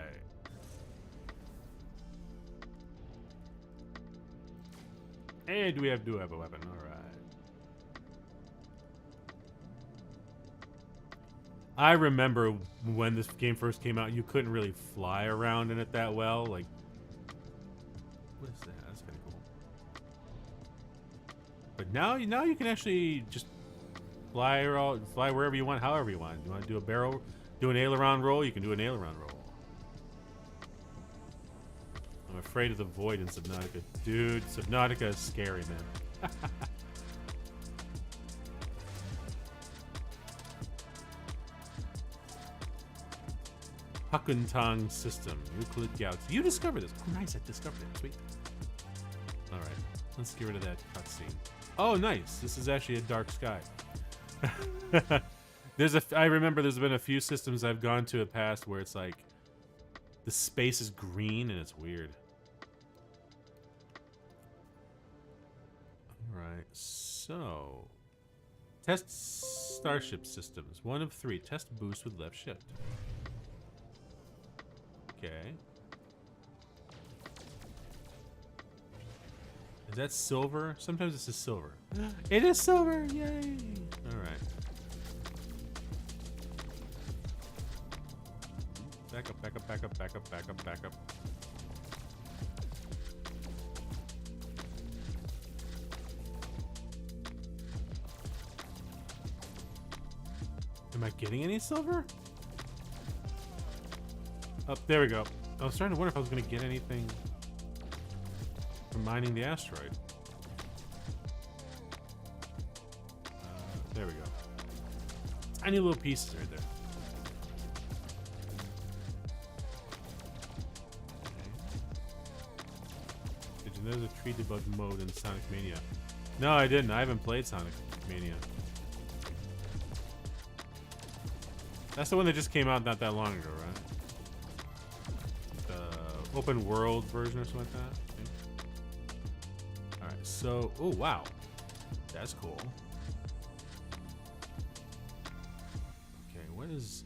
And we do have a weapon. All right. I remember when this game first came out, you couldn't really fly around in it that well. Like, what is that? That's kind of cool. But now you can actually just fly wherever you want, however you want. You want to do a barrel, do an aileron roll, you can do an aileron roll. I'm afraid of the void in Subnautica. Dude, Subnautica is scary, man. Hakuntang system. Euclid Galaxy. You discovered this. Oh, nice. I discovered it. Sweet. Alright. Let's get rid of that cutscene. Oh, nice. This is actually a dark sky. I remember there's been a few systems I've gone to in the past where it's like the space is green and it's weird. Alright, so test starship systems. 1 of 3. Test boost with left shift. Okay. Is that silver? Sometimes this is silver. It is silver! Yay! Alright. Back up, back up, back up, back up, back up, back up. Am I getting any silver? Oh, there we go. I was starting to wonder if I was going to get anything from mining the asteroid. There we go. Tiny little pieces right there. Okay. Did you know there's a tree debug mode in Sonic Mania? No, I didn't. I haven't played Sonic Mania. That's the one that just came out not that long ago, right? The open world version or something like that. I think. All right, so oh wow, that's cool. Okay, what is?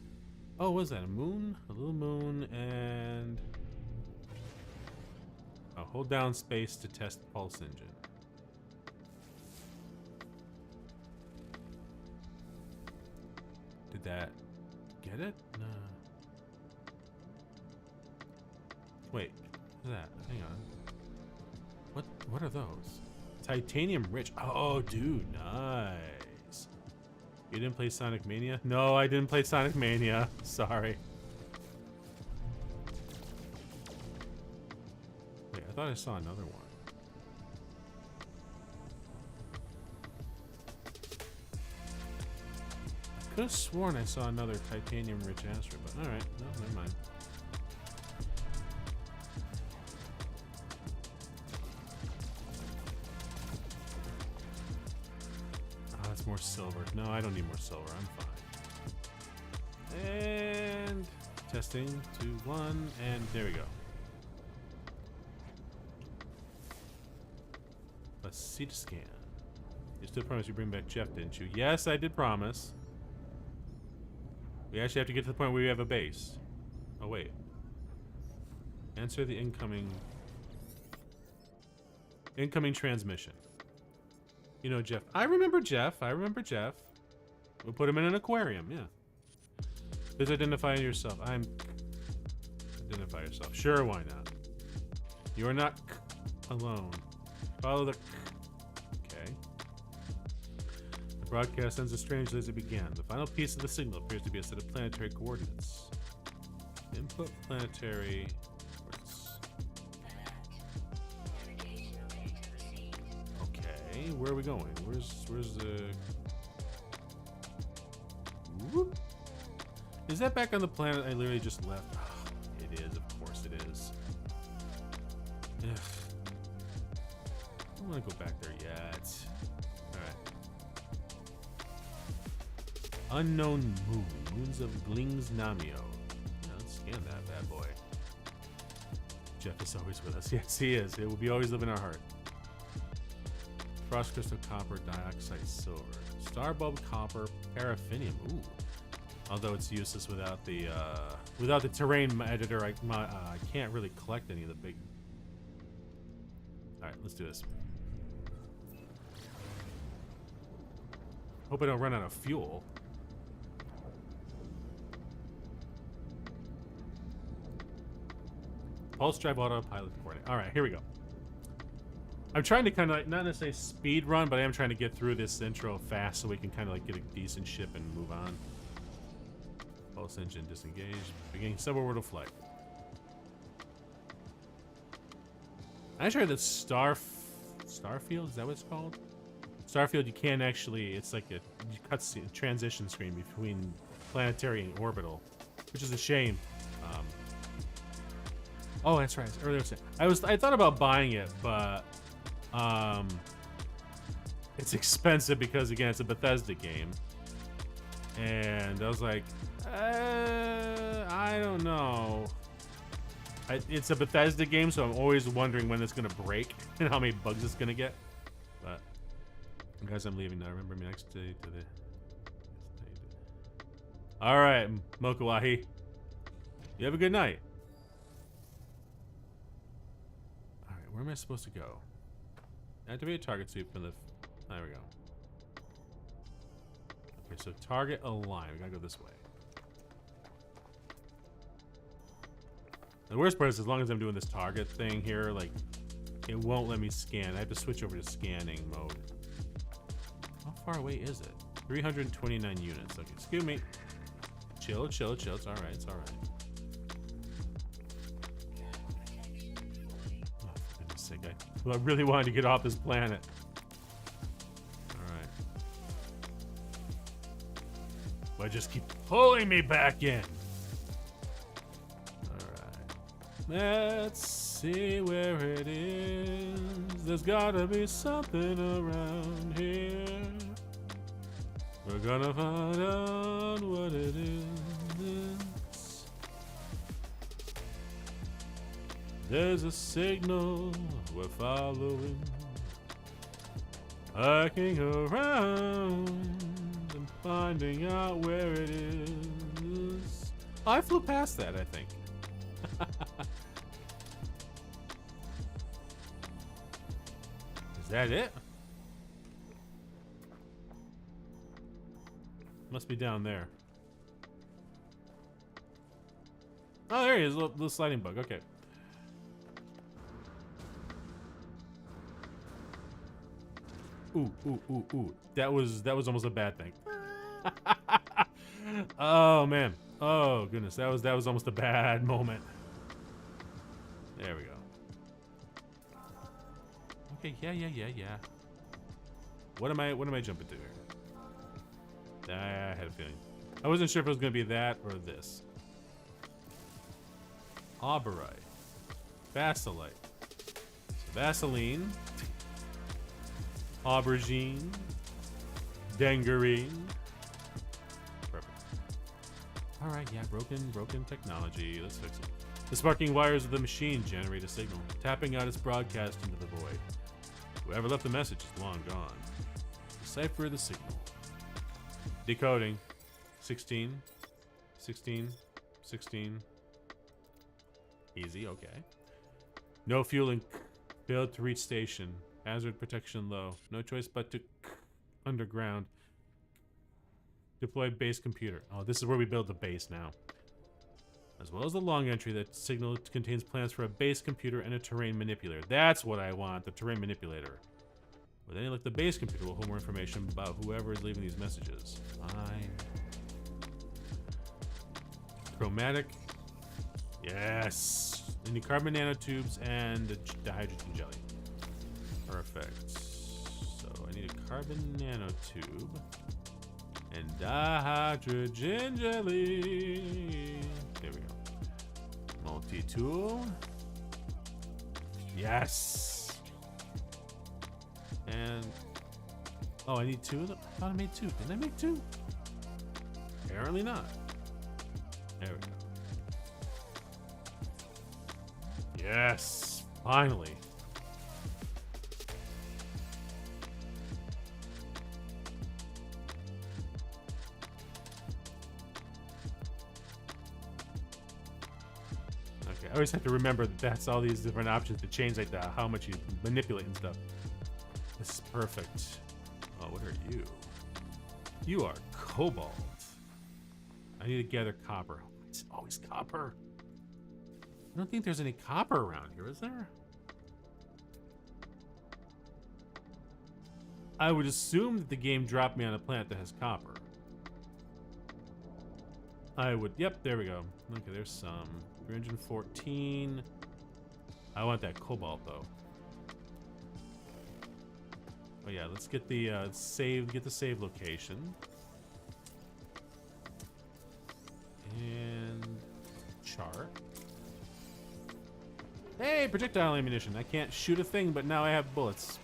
Oh, what is that? A moon? A little moon and. Oh, hold down space to test pulse engine. Did that get it? No. Wait, what's that? Hang on. What are those? Titanium rich. Oh, dude, nice. You didn't play Sonic Mania? No, I didn't play Sonic Mania. Sorry. Wait, I thought I saw another one. I could have sworn I saw another titanium rich asteroid, but alright, no, never mind. Oh, that's more silver. No, I don't need more silver, I'm fine. And testing, 2, 1, and there we go. Let's see the scan. You still promised you bring back Jeff, didn't you? Yes, I did promise. We actually have to get to the point where we have a base. Oh, wait. Answer the incoming transmission. You know Jeff. I remember Jeff. We'll put him in an aquarium, yeah. Please identify yourself. Identify yourself. Sure, why not? You are not alone. Follow the... Okay. The broadcast ends as strangely as it began. The final piece of the signal appears to be a set of planetary coordinates. Input planetary coordinates. Okay, where are we going? Where's the... Whoop. Is that back on the planet I literally just left? Oh, it is, of course it is. Ugh. I don't want to go back there yet. Alright. Unknown moon. Moons of Gling's Namio. Now, let's scan that bad boy. Jeff is always with us. Yes, he is. It will be always live in our heart. Frost crystal copper dioxide silver. Starbulb copper paraffinium. Ooh. Although it's useless without the terrain editor, I can't really collect any of the big... Alright, let's do this. Hope I don't run out of fuel. Pulse drive autopilot coordinate. Alright, here we go. I'm trying to kind of, like, not necessarily speed run, but I am trying to get through this intro fast so we can kind of like get a decent ship and move on. Pulse engine disengaged. Beginning suborbital flight. I tried the Starfield, is that what it's called? Starfield, you can't actually, it's like a cutscene, transition screen between planetary and orbital, which is a shame. Oh, that's right. Earlier, I thought about buying it, but it's expensive because again, it's a Bethesda game, and I was like, I don't know. It's a Bethesda game, so I'm always wondering when it's gonna break and how many bugs it's gonna get. But guys, I'm leaving now. Remember me next day to the. All right, Mokuwahi. You have a good night. All right, where am I supposed to go? Activate target sweep from the. There we go. Okay, so target align. We gotta go this way. The worst part is, as long as I'm doing this target thing here, like, it won't let me scan. I have to switch over to scanning mode. How far away is it? 329 units. Okay, excuse me. Chill, chill, chill. It's all right. It's all right. Oh, for goodness sake, I really wanted to get off this planet. All right. But just keep pulling me back in. Let's see where it is. There's gotta be something around here. We're gonna find out what it is. distance. There's a signal we're following, hiking around and finding out where it is. Oh, I flew past that, I think. Is that it? Must be down there. Oh, there he is, little sliding bug. Okay. Ooh, ooh, ooh, ooh. That was almost a bad thing. Oh man. Oh goodness. That was almost a bad moment. There we go. Okay, yeah. What am I jumping to here? I had a feeling. I wasn't sure if it was gonna be that or this. Auberite. Vaseline. Vaseline. Aubergine. Dangerine. Perfect. Alright, yeah, broken technology. Let's fix it. The sparking wires of the machine generate a signal, tapping out its broadcast into the void. Whoever left the message is long gone. Decipher the signal. Decoding. 16. Easy, okay. No fueling. Failed to reach station. Hazard protection low. No choice but to underground. Deploy base computer. Oh, this is where we build the base now. As well as the long entry, that signal contains plans for a base computer and a terrain manipulator. That's what I want, the terrain manipulator. With any luck, the base computer will hold more information about whoever is leaving these messages. Fine. Chromatic. Yes. Any carbon nanotubes and the hydrogen jelly. Perfect. So I need a carbon nanotube and hydrogen jelly. There we go. Multi-tool. Yes. And oh, I need two of them. I thought I made two. Didn't I make two? Apparently not. There we go. Yes, finally. Okay, I always have to remember that that's all these different options to change like that, how much you manipulate and stuff. This is perfect. Oh, what are you? You are cobalt. I need to gather copper. It's always copper. I don't think there's any copper around here, is there? I would assume that the game dropped me on a planet that has copper. I would, yep, there we go. Okay, there's some. 314. I want that cobalt though. Oh yeah, let's get the get the save location. And chart. Hey, projectile ammunition. I can't shoot a thing, but now I have bullets.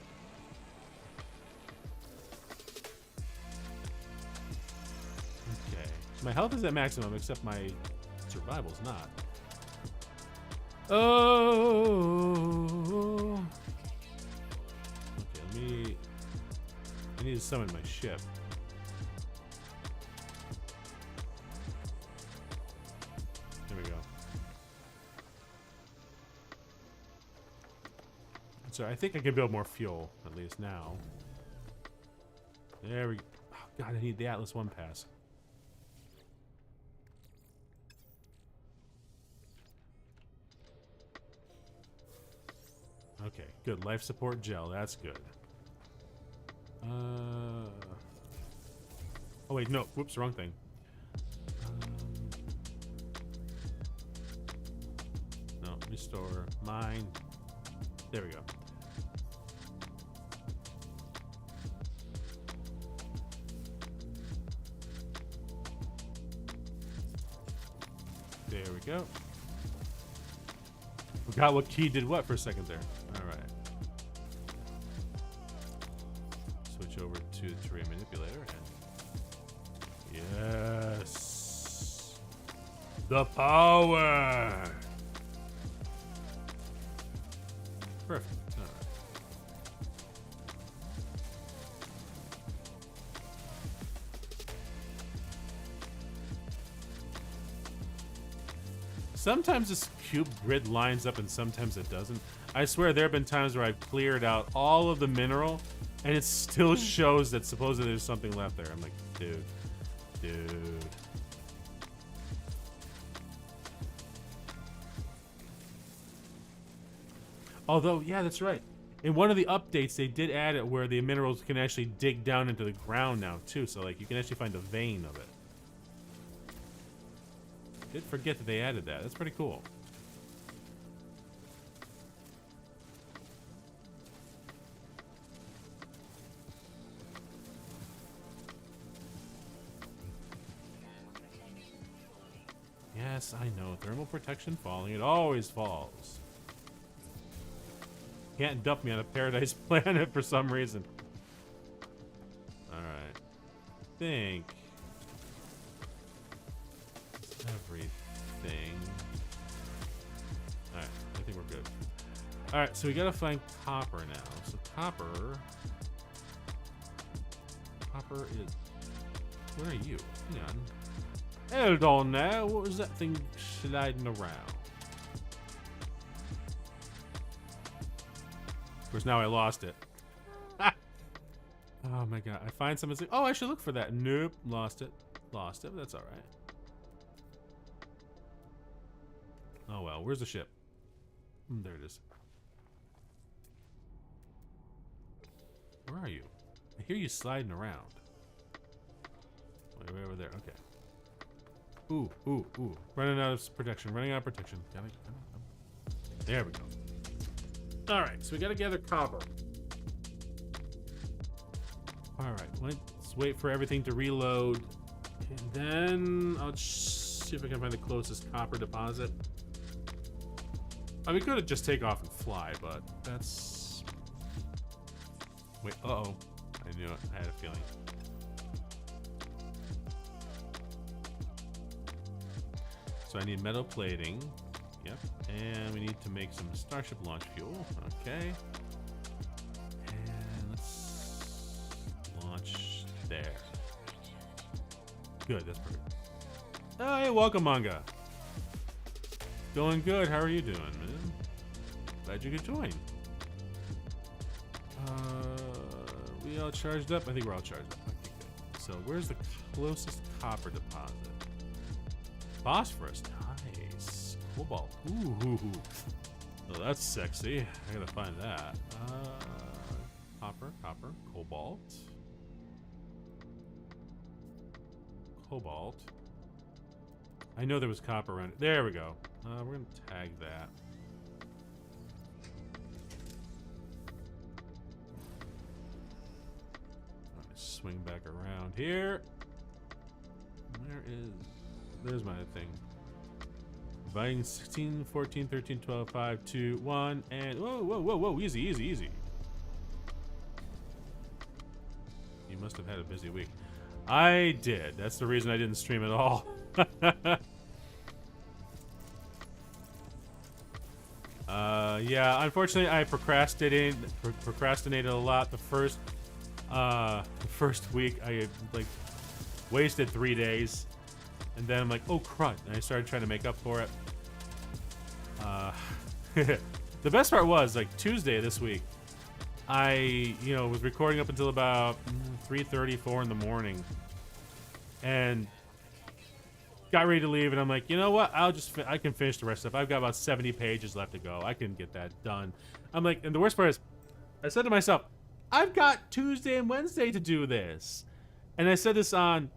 Okay. My health is at maximum, except my survival's not. Oh. Okay, I need to summon my ship. There we go. So I think I can build more fuel, at least now. There we go. Oh, God, I need the Atlas 1 pass. Okay, good. Life support gel, that's good. Oh wait, no. Whoops, wrong thing. No, restore. Mine. There we go. There we go. Forgot what key did what for a second there. Alright. Switch over to the terrain manipulator and yes. The power. Perfect. All right. Sometimes this cube grid lines up and sometimes it doesn't. I swear there have been times where I've cleared out all of the mineral and it still shows that supposedly there's something left there. I'm like, dude. Although, yeah, that's right. In one of the updates, they did add it where the minerals can actually dig down into the ground now, too. So, like, you can actually find a vein of it. Did forget that they added that. That's pretty cool. Yes, I know. Thermal protection falling. It always falls. Can't dump me on a paradise planet for some reason. Alright. Think. Everything. Alright, I think we're good. Alright, so we gotta find copper now. So copper is... Where are you? Hang on. Hold on now. What was that thing sliding around? Of course, now I lost it. Oh my god. I find something. Oh, I should look for that. Nope. Lost it. Lost it, but that's alright. Oh well. Where's the ship? There it is. Where are you? I hear you sliding around. Way over there. Okay. Ooh. Running out of protection. Running out of protection. Got it. There we go. Alright, so we gotta gather copper. Alright, let's wait for everything to reload. And then I'll see if I can find the closest copper deposit. I mean, we could just take off and fly, but that's... Wait, uh-oh. I knew it. I had a feeling. So I need metal plating. Yep. And we need to make some Starship launch fuel. Okay. And let's launch there. Good, that's perfect. Oh, hey, welcome, Manga. Going good. How are you doing, man? Glad you could join. We all charged up? I think we're all charged up. Okay, good. So where's the closest copper deposit? Phosphorus. Nice. Cobalt. Ooh. Oh, that's sexy. I gotta find that. Copper. Cobalt. I know there was copper around it. There we go. We're gonna tag that. Swing back around here. There's my thing. Dividing 16, 14, 13, 12, 5, 2, 1, and whoa, easy. You must have had a busy week. I did. That's the reason I didn't stream at all. Yeah, unfortunately I procrastinated a lot. The first week I like wasted 3 days, and then I'm like, oh crud, and I started trying to make up for it. The best part was like Tuesday this week I was recording up until about 3:30, 4 in the morning, and got ready to leave, and I'm like, you know what, I can finish the rest of it. I've got about 70 pages left to go. I can get that done. I'm like, and the worst part is I said to myself, I've got Tuesday and Wednesday to do this. And I said this on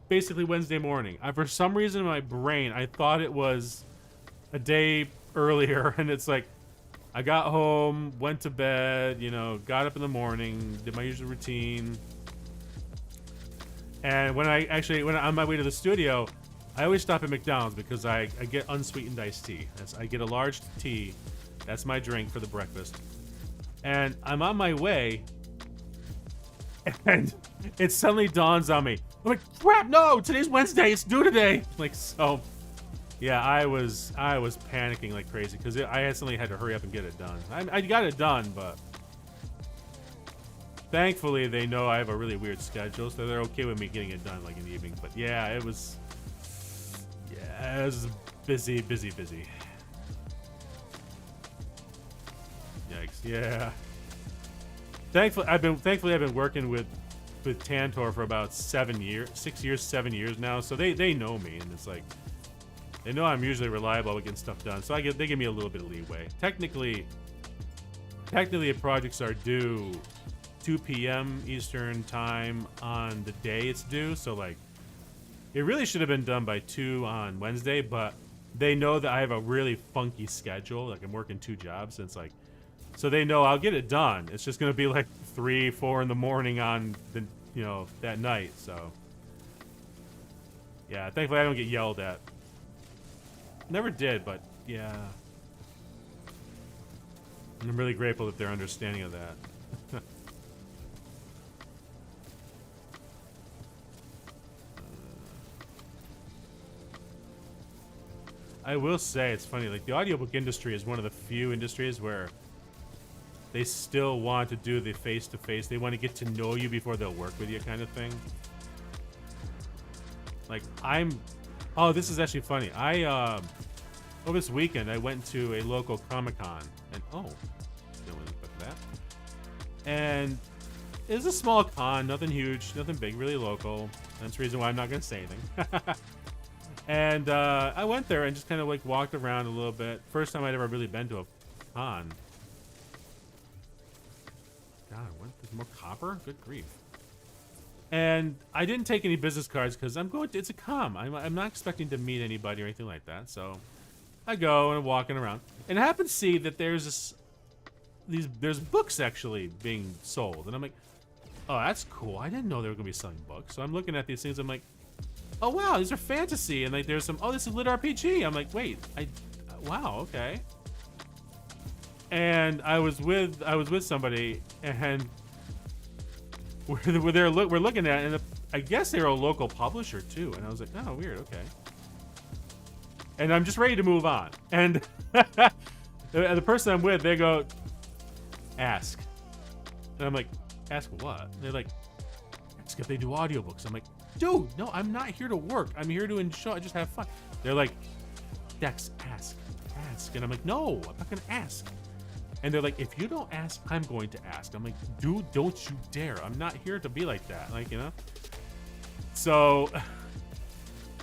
basically Wednesday morning. For some reason in my brain, I thought it was a day earlier. And it's like, I got home, went to bed, got up in the morning, did my usual routine. And when I'm on my way to the studio, I always stop at McDonald's because I get unsweetened iced tea. I get a large tea. That's my drink for the breakfast. And I'm on my way, and it suddenly dawns on me. I'm like, crap, no, today's Wednesday, it's due today. Like, so, Yeah, I was panicking like crazy because I instantly had to hurry up and get it done. I got it done, but thankfully they know I have a really weird schedule, so they're okay with me getting it done like in the evening. But yeah, it was busy. Yikes! Yeah. Thankfully, I've been working with Tantor for about 7 years now, so they know me, and it's like they know I'm usually reliable at getting stuff done. So they give me a little bit of leeway. Technically, projects are due 2 p.m. Eastern time on the day it's due. So like, it really should have been done by 2 on Wednesday, but they know that I have a really funky schedule. Like I'm working 2 jobs, and it's like, so they know I'll get it done. It's just gonna be like 3, 4 in the morning on the that night. So yeah, thankfully I don't get yelled at. Never did, but yeah. I'm really grateful that they're understanding of that. I will say, it's funny, like the audiobook industry is one of the few industries where they still want to do the face-to-face. They want to get to know you before they'll work with you kind of thing. Like oh, this is actually funny. Over this weekend, I went to a local Comic-Con, and didn't really expect that. And it was a small con, nothing huge, nothing big, really local. That's the reason why I'm not going to say anything. And I went there and just kind of like walked around a little bit. First time I'd ever really been to a con. God, what? There's more copper? Good grief. And I didn't take any business cards because it's a con. I'm not expecting to meet anybody or anything like that. So I go and I'm walking around, and I happen to see that there's books actually being sold, and I'm like, oh, that's cool. I didn't know they were gonna be selling books. So I'm looking at these things. I'm like, oh wow, these are fantasy, and like there's some. Oh, this is lit RPG. I'm like, wait, wow, okay. And I was with somebody, and we're looking at it, and I guess they're a local publisher too. And I was like, oh, weird, okay. And I'm just ready to move on. And the person I'm with, they go, ask. And I'm like, ask what? And they're like, ask if they do audiobooks. I'm like, dude, no, I'm not here to work. I'm here to enjoy, just have fun. They're like, Dex, ask. And I'm like, no, I'm not going to ask. And they're like, if you don't ask, I'm going to ask. I'm like, dude, don't you dare. I'm not here to be like that. Like, So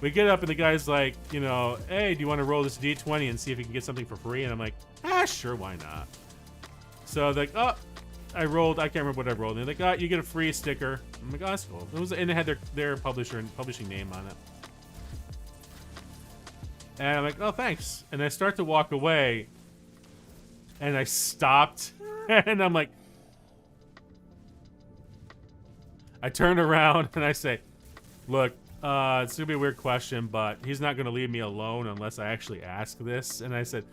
we get up and the guy's like, hey, do you want to roll this D20 and see if you can get something for free? And I'm like, sure, why not? So they're like, oh, I rolled. I can't remember what I rolled. And they're like, oh, you get a free sticker. I'm like, oh, that's cool. And it had their publisher and publishing name on it. And I'm like, oh, thanks. And I start to walk away. And I stopped. And I'm like, I turned around and I say, look, it's going to be a weird question, but he's not going to leave me alone unless I actually ask this. And I said,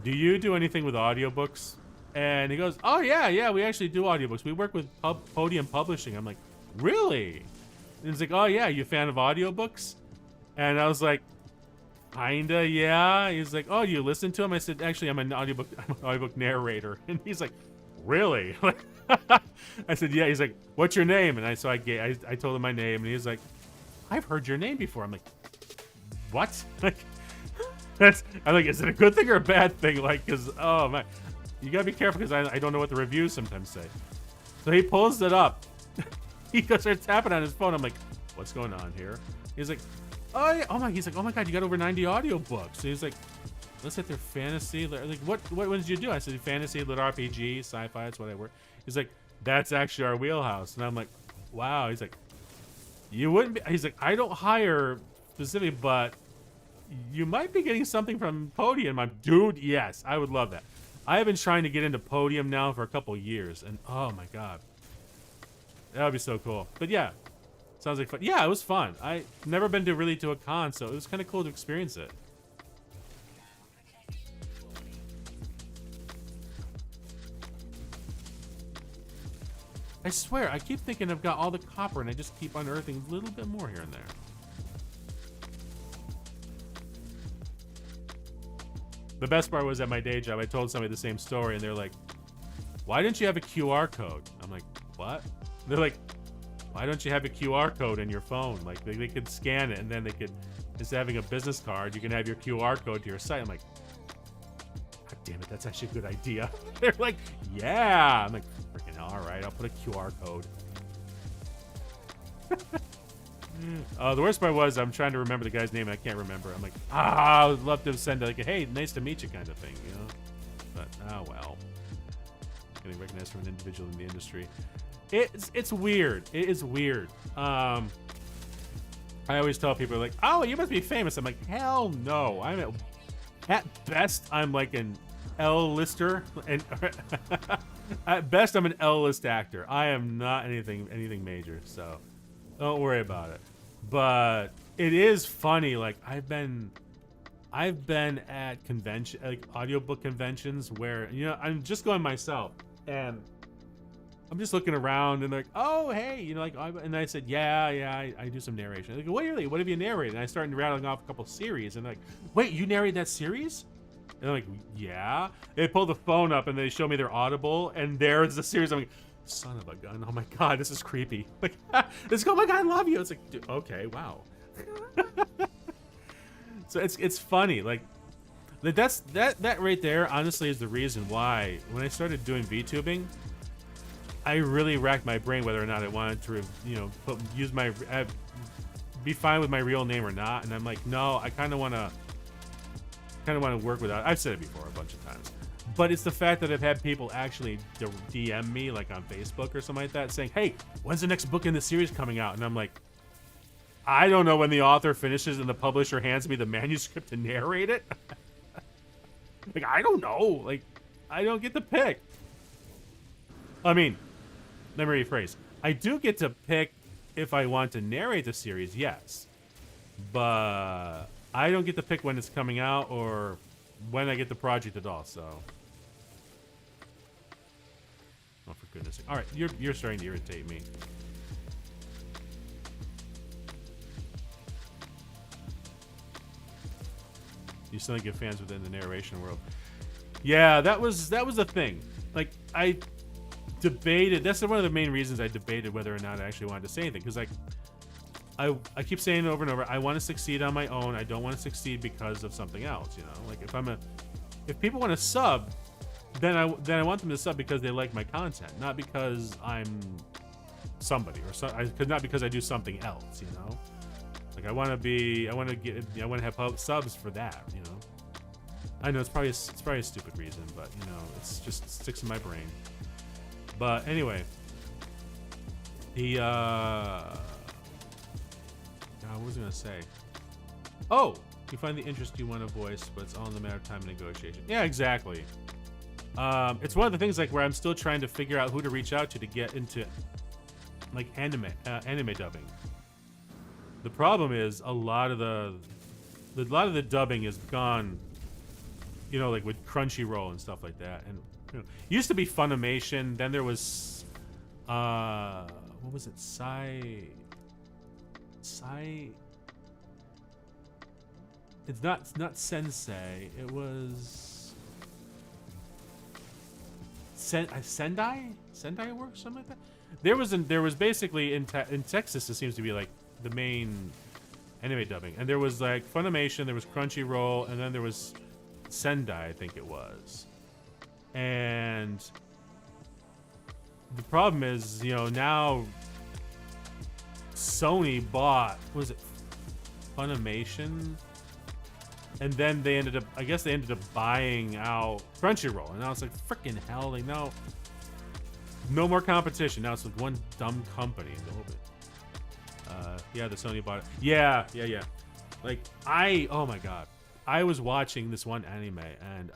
do you do anything with audiobooks? And he goes, oh, yeah, we actually do audiobooks. We work with Podium Publishing. I'm like, really? And he's like, oh, yeah, you a fan of audiobooks? And I was like, kinda, yeah. He's like, oh, you listen to him? I said, actually, I'm an audiobook narrator. And he's like, really? I said, yeah. He's like, what's your name? And I told him my name, and he's like, I've heard your name before. I'm like, what? Like, I'm like, is it a good thing or a bad thing? Like, because, oh my, you gotta be careful because I don't know what the reviews sometimes say. So he pulls it up. He starts tapping on his phone. I'm like, what's going on here? He's like, oh, yeah. He's like, oh my God, you got over 90 audiobooks. So he's like, let's hit their fantasy. Like, what ones did you do? I said, fantasy, lit RPG, sci-fi, that's what I work. He's like, that's actually our wheelhouse. And I'm like, wow. He's like, you wouldn't be. He's like, I don't hire specifically, but you might be getting something from Podium. I'm, dude, yes, I would love that. I have been trying to get into Podium now for a couple years, and oh my God, that would be so cool. But yeah, sounds like fun. Yeah, it was fun. I never been to a con, so it was kind of cool to experience it. I swear, I keep thinking I've got all the copper, and I just keep unearthing a little bit more here and there. The best part was at my day job, I told somebody the same story, and they're like, "Why didn't you have a QR code?" I'm like, "What?" They're like, "Why don't you have a QR code in your phone? Like they could scan it, and then they could, instead of having a business card, you can have your QR code to your site." I'm like, "God damn it, that's actually a good idea." They're like, "Yeah." I'm like, "Freaking all right, I'll put a QR code." The worst part was I'm trying to remember the guy's name and I can't remember. I'm like, I would love to send like a "hey, nice to meet you" kind of thing, you know? But oh well. Getting recognized from an individual in the industry. It's weird. It is weird. I always tell people like, "Oh, you must be famous." I'm like, hell no. At best I'm like an L-lister, and at best I'm an L-list actor. I am not anything major, so don't worry about it. But it is funny. Like I've been at convention, like audiobook conventions, where I'm just going myself, and I'm just looking around, and they're like, "Oh, hey," like, and I said, "Yeah, I do some narration." They go, What have you narrated?" And I started rattling off a couple series, and they're like, "Wait, you narrate that series?" And I'm like, "Yeah." They pull the phone up and they show me their Audible, and there's the series. I'm like, son of a gun! Oh my god, this is creepy. Like, it's oh my god, I love you. It's like, dude, okay, wow. So it's funny, like that right there. Honestly, is the reason why when I started doing VTubing, I really racked my brain whether or not I wanted to, be fine with my real name or not. And I'm like, no, I kind of want to work without. I've said it before a bunch of times. But it's the fact that I've had people actually DM me, like on Facebook or something like that, saying, "Hey, when's the next book in the series coming out?" And I'm like, I don't know when the author finishes and the publisher hands me the manuscript to narrate it. Like, I don't know. Like, I don't get to pick. I mean, let me rephrase. I do get to pick if I want to narrate the series, yes. But I don't get to pick when it's coming out or when I get the project at all, so. Oh, for goodness sake. All right, you're starting to irritate me. You still get fans within the narration world. Yeah, that was the thing. Like, I debated. That's one of the main reasons I debated whether or not I actually wanted to say anything. Because, like, I keep saying it over and over, I want to succeed on my own. I don't want to succeed because of something else, you know? Like, if people want to sub, then I want them to sub because they like my content, not because I'm somebody, or not because I do something else, you know? Like, I want to have subs for that, you know? I know it's probably a stupid reason, but, you know, it's just sticks in my brain. But anyway, what was I gonna say? Oh, you find the interest you want to voice, but it's all in the matter of time and negotiation. Yeah, exactly. It's one of the things, like, where I'm still trying to figure out who to reach out to get into, like, anime dubbing. The problem is a lot of the dubbing is gone, you know, like with Crunchyroll and stuff like that. And you know, it used to be Funimation, then there was what was it? It's not Sensei. It was Sendai Works, something like that. There was basically in Texas, it seems to be like the main anime dubbing, and there was like Funimation, there was Crunchyroll, and then there was Sendai, I think it was. And the problem is, you know, now Sony bought, what was it, Funimation, and then they ended up buying out Crunchyroll, and now it's like, freaking hell, like, no more competition. Now it's like one dumb company in the whole bit. Yeah, the Sony bought it. Yeah. Like, oh my god, I was watching this one anime, and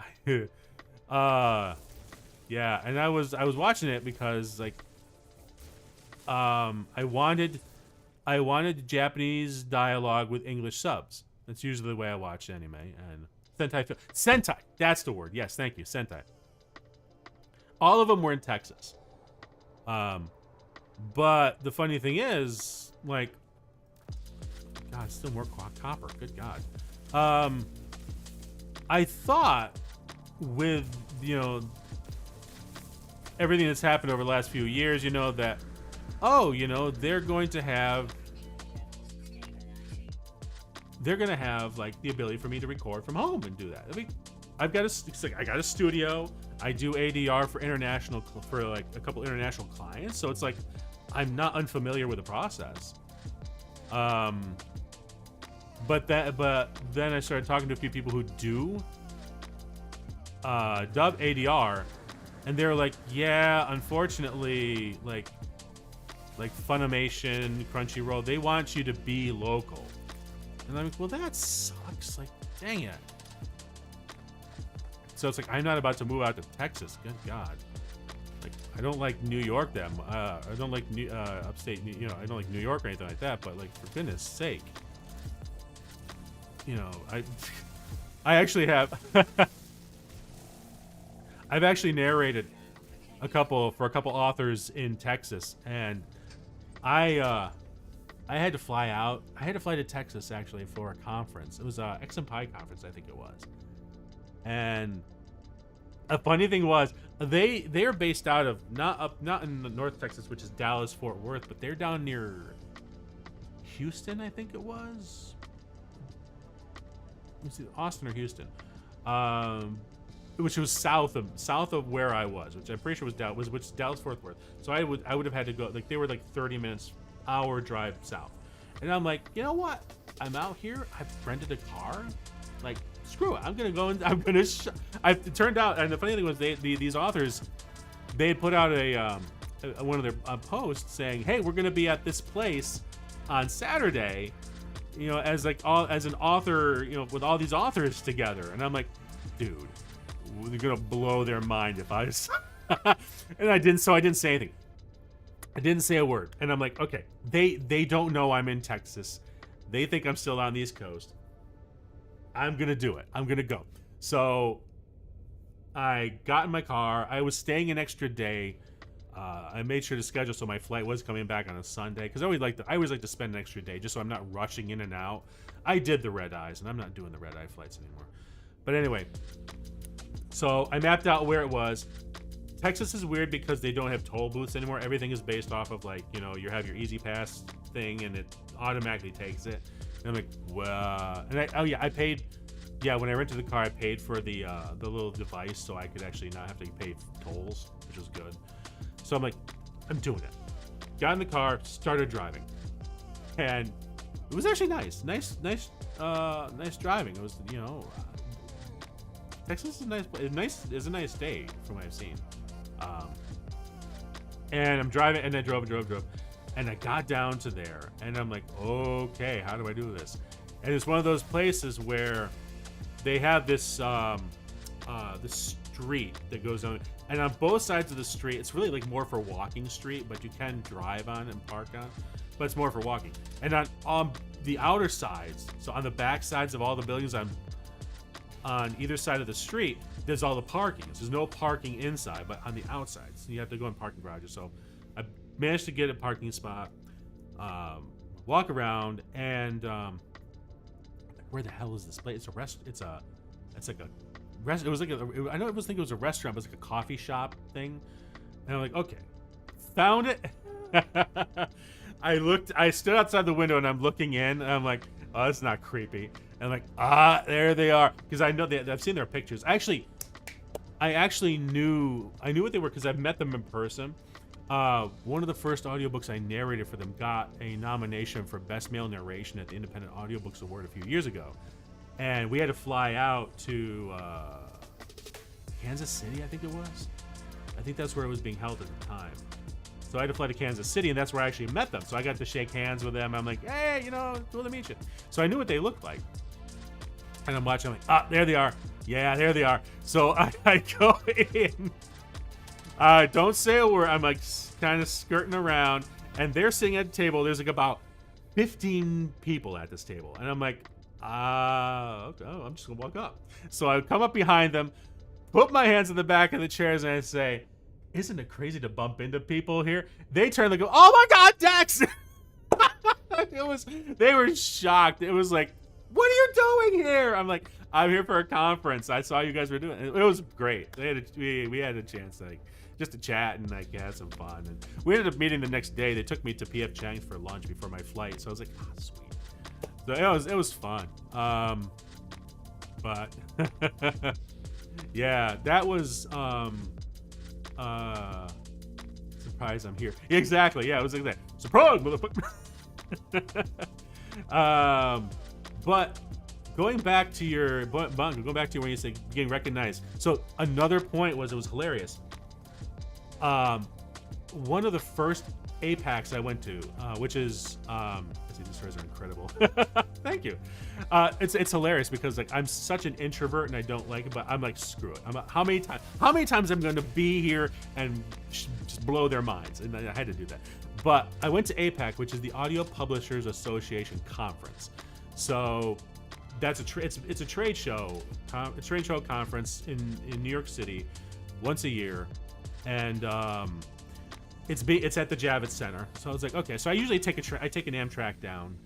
yeah, and I was watching it because, like, I wanted Japanese dialogue with English subs. That's usually the way I watch anime. And Sentai, that's the word. Yes, thank you, Sentai. All of them were in Texas. But the funny thing is, like, God, still more copper. Good God. I thought with, everything that's happened over the last few years, that, they're going to have like the ability for me to record from home and do that. I mean, I got a studio. I do ADR for like a couple international clients. So it's like, I'm not unfamiliar with the process. But then I started talking to a few people who do dub ADR, and they're like, yeah, unfortunately, like Funimation, Crunchyroll, they want you to be local. And I'm like, well, that sucks. Like, dang it. So it's like, I'm not about to move out to Texas. Good God. Like, I don't like New York I don't like upstate, I don't like New York or anything like that, but like, for goodness sake. I actually have I've actually narrated for a couple authors in Texas, and I had to fly out. I had to fly to Texas actually for a conference. It was a XMPI conference, I think it was. And a funny thing was, they are based out of not in the North Texas, which is Dallas, Fort Worth, but they're down near Houston, I think it was. Let's see, Austin or Houston, which was south of where I was, which I'm pretty sure was Dallas Fort Worth. So I would have had to go, like, they were like 30 minutes, hour drive south. And I'm like, you know what? I'm out here. I've rented a car. Like, screw it. I'm gonna go and it turned out, and the funny thing was, these authors, they had put out one of their posts saying, hey, we're gonna be at this place on Saturday, as an author, with all these authors together. And I'm like, dude, they're gonna blow their mind if I and I didn't say anything. I didn't say a word. And I'm like, okay, they don't know I'm in Texas. They think I'm still on the East Coast. I'm gonna do it. I'm gonna go. So I got in my car. I was staying an extra day. I made sure to schedule so my flight was coming back on a Sunday, because I always like to spend an extra day just so I'm not rushing in and out. I did the red eyes, and I'm not doing the red eye flights anymore. But anyway, so I mapped out where it was. Texas is weird because they don't have toll booths anymore. Everything is based off of, like, you have your Easy Pass thing, and it automatically takes it. And I'm like, well, and I paid. Yeah, when I rented the car, I paid for the little device so I could actually not have to pay tolls, which was good. So I'm like, I'm doing it. Got in the car, started driving, and it was actually nice driving. It was, Texas is a nice place. It's a nice state from what I've seen. And I'm driving, and I drove, and I got down to there, and I'm like, okay, how do I do this? And it's one of those places where they have this this street that goes on, and on both sides of the street, it's really like more for walking street, but you can drive on and park on, but it's more for walking. And on the outer sides, so on the back sides of all the buildings on either side of the street, there's all the parking. So there's no parking inside, but on the outside, so you have to go in parking garages. So I managed to get a parking spot, walk around, and where the hell is this place? It's a rest. It's like a rest. It was like I know I was thinking it was a restaurant, but it's like a coffee shop thing. And I'm like, okay, found it. I stood outside the window and I'm looking in, and I'm like, oh, that's not creepy. And I'm like, there they are, because I know I've seen their pictures. I actually knew what they were because I've met them in person. One of the first audiobooks I narrated for them got a nomination for Best Male Narration at the Independent Audiobooks Award a few years ago. And we had to fly out to Kansas City, I think it was. I think that's where it was being held at the time. So I had to fly to Kansas City, and that's where I actually met them. So I got to shake hands with them. I'm like, hey, cool to meet you. So I knew what they looked like. And I'm watching, I'm like, there they are. Yeah, there they are. So I go in. Don't say a word. I'm like kind of skirting around, and they're sitting at a table. There's like about 15 people at this table, and I'm like, okay, I'm just gonna walk up. So I come up behind them, put my hands in the back of the chairs, and I say, isn't it crazy to bump into people here? They turn and go, oh my God, Dex! They were shocked. It was like, what are you doing here? I'm like, I'm here for a conference. I saw you guys were doing it. It was great. We had a chance like just to chat and like had some fun. And we ended up meeting the next day. They took me to PF Chang's for lunch before my flight. So I was like, ah, sweet. So it was fun. But yeah, that was surprise I'm here. Exactly. Yeah, it was like that. Surprise, motherfucker. But going back to your Bunker, going back to when you say getting recognized. So another point was, it was hilarious. One of the first APACs I went to, which is these stories are incredible. Thank you. It's hilarious because like I'm such an introvert and I don't like it, but I'm like, screw it. How many times I'm going to be here and just blow their minds, and I had to do that. But I went to APAC, which is the Audio Publishers Association conference. So that's it's a trade show, conference in New York City once a year, and it's at the Javits Center. So I was like, okay. So I usually take an Amtrak down,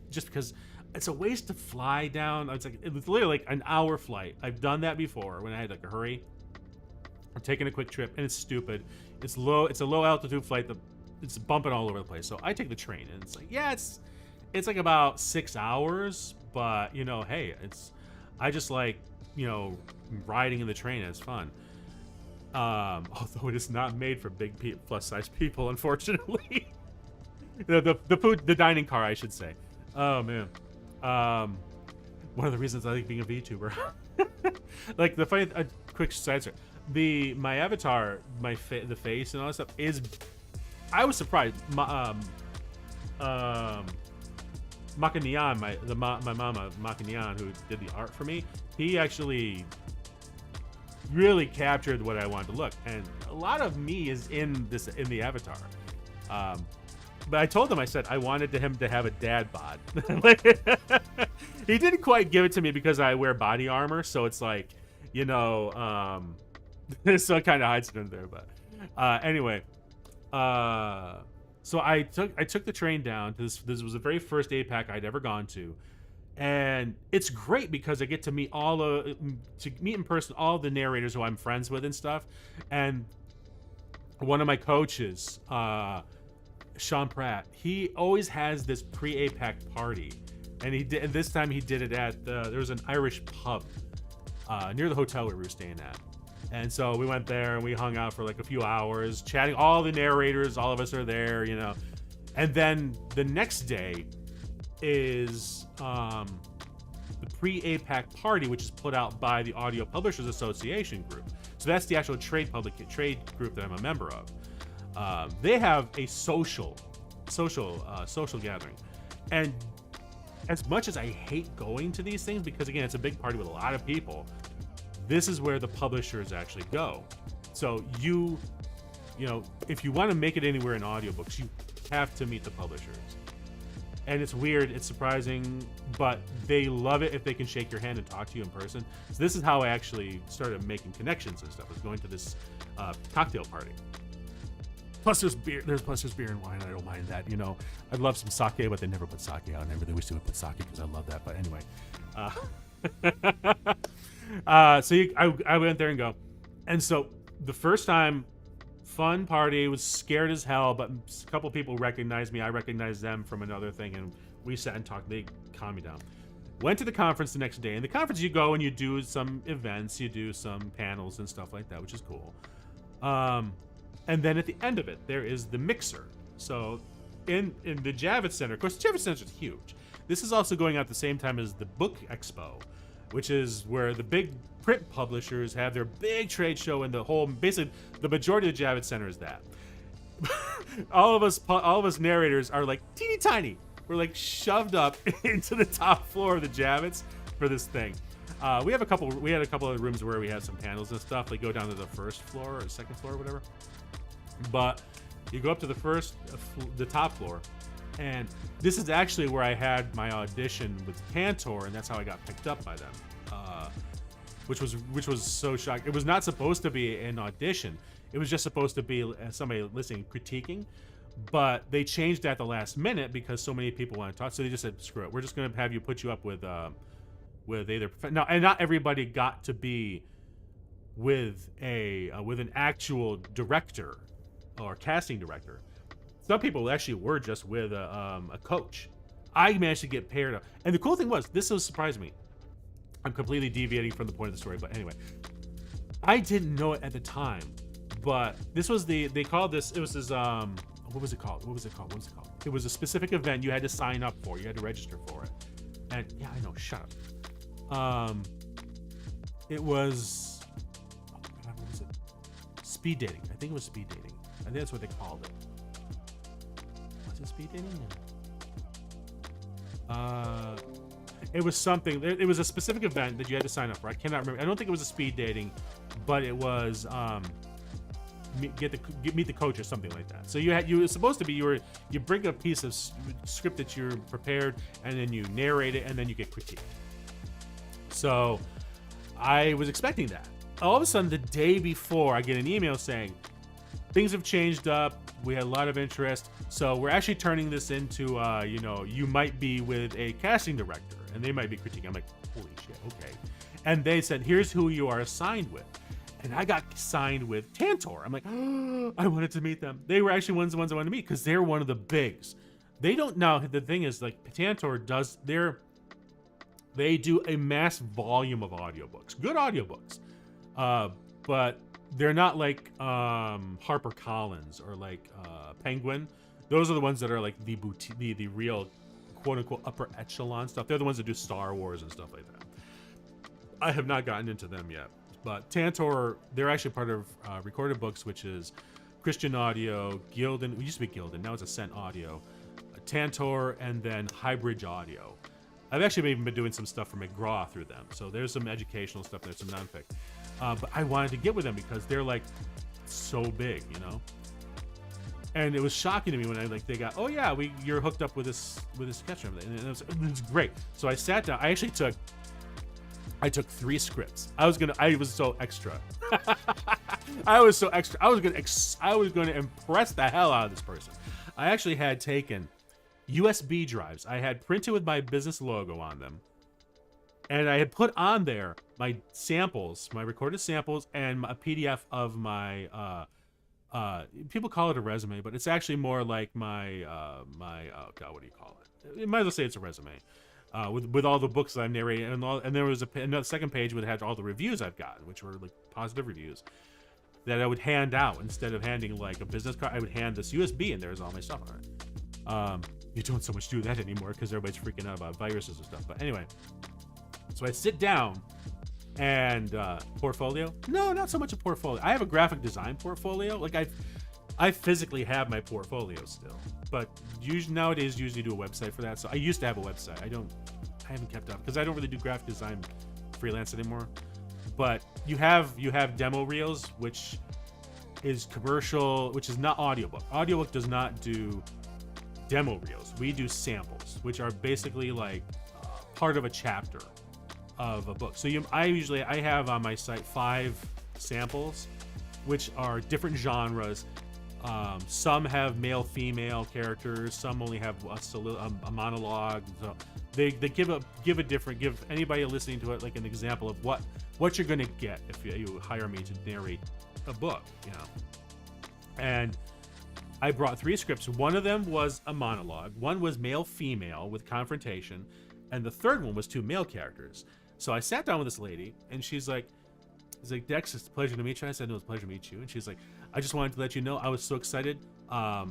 just because it's a waste to fly down. It's literally like an hour flight. I've done that before when I had like a hurry. I'm taking a quick trip, and it's stupid. It's a low altitude flight. It's bumping all over the place. So I take the train, and it's like, yeah, it's like about 6 hours, but you know, hey, I just like, you know, riding in the train. It's fun. Although it is not made for big plus size people, unfortunately. the dining car, I should say. Oh man. One of the reasons I like being a VTuber. Like the funny, quick side story. My avatar, the face and all that stuff is. I was surprised. Makanian, my mama Makanian, who did the art for me, he actually really captured what I wanted to look, and a lot of me is in the avatar. But I told him, I said I wanted him to have a dad bod. He didn't quite give it to me because I wear body armor, so it's like, you know, so it kind of hides it in there. But anyway. So I took the train down. This was the very first APAC I'd ever gone to, and it's great because I get to meet in person all the narrators who I'm friends with and stuff. And one of my coaches, Sean Pratt, he always has this pre-APAC party, and this time he did it at there was an Irish pub near the hotel where we were staying at. And so we went there and we hung out for like a few hours, chatting. All the narrators, all of us are there, you know. And then the next day is the pre-APAC party, which is put out by the Audio Publishers Association group. So that's the actual trade group that I'm a member of. They have a social gathering, and as much as I hate going to these things, because again, it's a big party with a lot of people, this is where the publishers actually go. So you know, if you want to make it anywhere in audiobooks, you have to meet the publishers. And it's weird, it's surprising, but they love it if they can shake your hand and talk to you in person. So this is how I actually started making connections and stuff, was going to this cocktail party. Plus there's beer and wine. I don't mind that, you know. I'd love some sake, but they never put sake out. I really wish they would put sake because I love that. But anyway, I went there and go, and so the first time, fun party, was scared as hell, but a couple people recognized me. I recognized them from another thing, and we sat and talked. They calmed me down. Went to the conference the next day. In the conference, you go and you do some events, you do some panels and stuff like that, which is cool. And then at the end of it, there is the mixer. So in the Javits Center, of course, the Javits Center is huge. This is also going out at the same time as the Book Expo, which is where the big print publishers have their big trade show, and basically the majority of the Javits Center is that. all of us narrators are like teeny tiny. We're like shoved up into the top floor of the Javits for this thing. We had a couple of rooms where we had some panels and stuff. They go down to the first floor or second floor or whatever. But you go up to the top floor, and this is actually where I had my audition with Cantor, and that's how I got picked up by them, which was so shocking. It was not supposed to be an audition. It was just supposed to be somebody listening, critiquing. but they changed that at the last minute because so many people want to talk. So they just said, screw it. We're just going to have you put you up with either no, and not everybody got to be with an actual director or casting director. Some people actually were just with a coach. I managed to get paired up, and the cool thing was, this was surprised me. I'm completely deviating from the point of the story, but anyway, I didn't know it at the time, but this was they called this. It was this what was it called? It was a specific event you had to sign up for. You had to register for it, and yeah, I know. Shut up. It was, oh my God, what was it? Speed dating. I think it was speed dating. I think that's what they called it. Was it speed dating? It was something. It was a specific event that you had to sign up for. I cannot remember. I don't think it was a speed dating, but it was meet the coach or something like that. So you were supposed to be you bring a piece of script that you're prepared, and then you narrate it, and then you get critiqued. So I was expecting that. All of a sudden, the day before, I get an email saying things have changed up. We had a lot of interest, so we're actually turning this into you might be with a casting director, and they might be critiquing. I'm like, holy shit, okay. And they said, here's who you are assigned with. And I got signed with Tantor. I'm like, oh, I wanted to meet them. They were actually the ones I wanted to meet because they're one of the bigs. They don't know. The thing is, like, Tantor does they do a mass volume of audiobooks, good audiobooks, but they're not like HarperCollins or like Penguin. Those are the ones that are like the boutique, the real quote unquote upper echelon stuff. They're the ones that do Star Wars and stuff like that. I have not gotten into them yet. But Tantor, they're actually part of Recorded Books, which is Christian Audio, Gildan. We used to be Gildan, now it's Ascent Audio, Tantor, and then Highbridge Audio. I've actually even been doing some stuff for McGraw through them. So there's some educational stuff, there's some nonfic. But I wanted to get with them because they're like so big, you know. And it was shocking to me when they got, oh yeah, you're hooked up with this sketch and everything. And it was great. So I sat down. I actually took 3 scripts. I was so extra. I was so extra. I was going to impress the hell out of this person. I actually had taken USB drives. I had printed with my business logo on them. And I had put on there my samples, my recorded samples, and a PDF of my, people call it a resume, but it's actually more like my, oh God, what do you call it? You might as well say it's a resume. With all the books that I'm narrating, and there was another second page that had all the reviews I've gotten, which were like positive reviews that I would hand out instead of handing like a business card. I would hand this USB, and there's all my stuff on it. You don't so much do that anymore because everybody's freaking out about viruses and stuff. But anyway, so I sit down and portfolio. No, not so much a portfolio. I have a graphic design portfolio. Like I physically have my portfolio still, but nowadays usually do a website for that. So I used to have a website. I haven't kept up because I don't really do graphic design freelance anymore. But you have demo reels, which is commercial, which is not audiobook. Audiobook does not do demo reels. We do samples, which are basically like part of a chapter of a book. So I have on my site 5 samples, which are different genres. Some have male female characters, some only have a monologue. So they give anybody listening to it like an example of what you're gonna get if you hire me to narrate a book, you know. And I brought 3 scripts. One of them was a monologue, one was male female with confrontation, and the third one was 2 male characters. So I sat down with this lady, and she's like, Dex, it's a pleasure to meet you. I said, no, it's a pleasure to meet you. And she's like, I just wanted to let you know I was so excited. I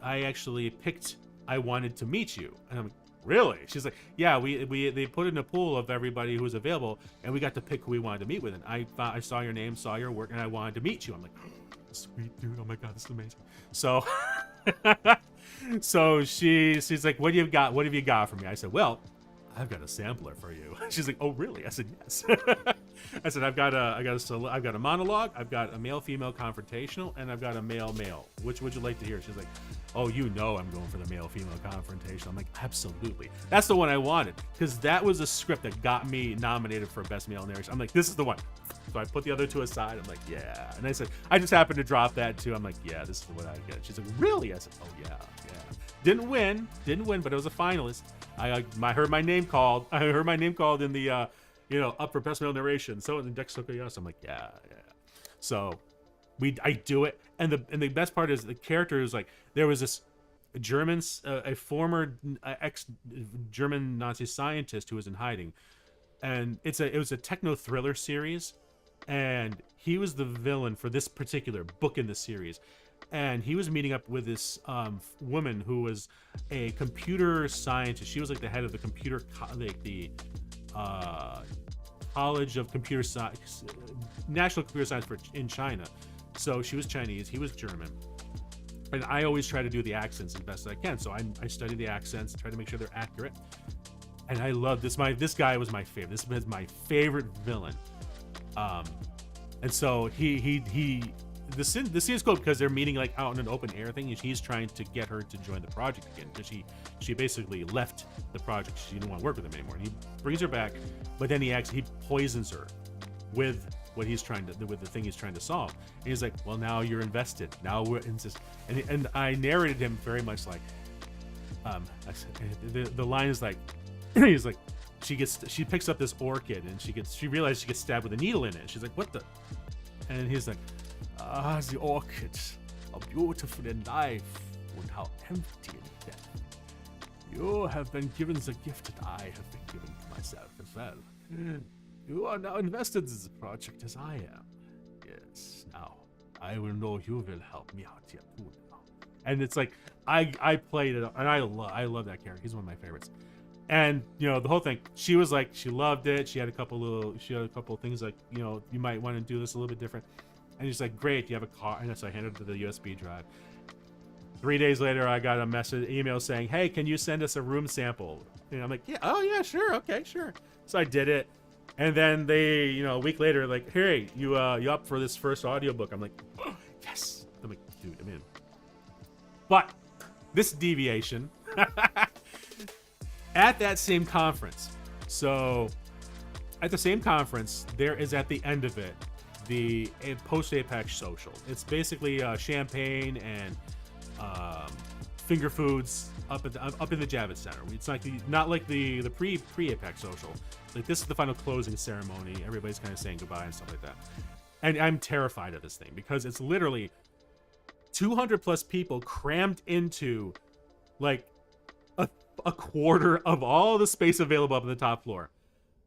actually picked, I wanted to meet you. And I'm like, really? She's like, yeah, they put in a pool of everybody who was available, and we got to pick who we wanted to meet with. And I saw your name, saw your work, and I wanted to meet you. I'm like, oh, sweet dude. Oh my God, this is amazing. So, so she's like, what do you got? What have you got for me? I said, well, I've got a sampler for you. She's like, oh really? I said, yes. I said, I've got a monologue, I've got a male-female confrontational, and I've got a male-male. Which would you like to hear? She's like, oh, you know I'm going for the male-female confrontational. I'm like, absolutely. That's the one I wanted, because that was a script that got me nominated for Best Male Narration. I'm like, this is the one. So I put the other two aside. I'm like, yeah. And I said, I just happened to drop that too. I'm like, yeah, this is what I get. She's like, really? I said, oh yeah. Didn't win, but it was a finalist. I heard my name called. I heard my name called in the up for best male narration. So in the Dex Tokoyasu, I'm like, yeah. So I do it, and the best part is the character is like, there was this German, a former ex-German Nazi scientist who was in hiding, and it was a techno thriller series, and he was the villain for this particular book in the series. And he was meeting up with this woman who was a computer scientist. She was like the head of the computer, College of Computer Science, National Computer Science in China. So she was Chinese, he was German. And I always try to do the accents as best as I can. So I study the accents, try to make sure they're accurate. And I love this. This guy was my favorite. This was my favorite villain. And so the scene is cool because they're meeting like out in an open air thing, and he's trying to get her to join the project again because she basically left the project. She didn't want to work with him anymore. And he brings her back, but then he poisons her with what he's trying to, with the thing he's trying to solve. And he's like, well, now you're invested. Now we're in this, and I narrated him very much like, the line is like, he's like, she picks up this orchid and she realizes she gets stabbed with a needle in it. She's like, what the? And he's like, the orchid, how beautiful in life, and how empty in death. You have been given the gift that I have been given to myself as well. You are now invested in this project as I am. Yes, now I will know you will help me out here too now. And it's like, I played it, and I love that character. He's one of my favorites. And the whole thing, she was like, she loved it. She had a couple things like, you might want to do this a little bit different. And he's like, great, you have a car. And so I handed her the USB drive. 3 days later, I got a email saying, hey, can you send us a room sample? And I'm like, yeah, oh yeah, sure, okay, sure. So I did it. And then they, a week later, like, hey, you up for this first audiobook? I'm like, oh, yes. I'm like, dude, I'm in. But this deviation at that same conference. So at the same conference, there is at the end of it, the post-Apex social. It's basically champagne and finger foods up in the Javits Center. It's not like the pre-Apex social. Like, this is the final closing ceremony. Everybody's kind of saying goodbye and stuff like that. And I'm terrified of this thing because it's literally 200 plus people crammed into like a quarter of all the space available up on the top floor.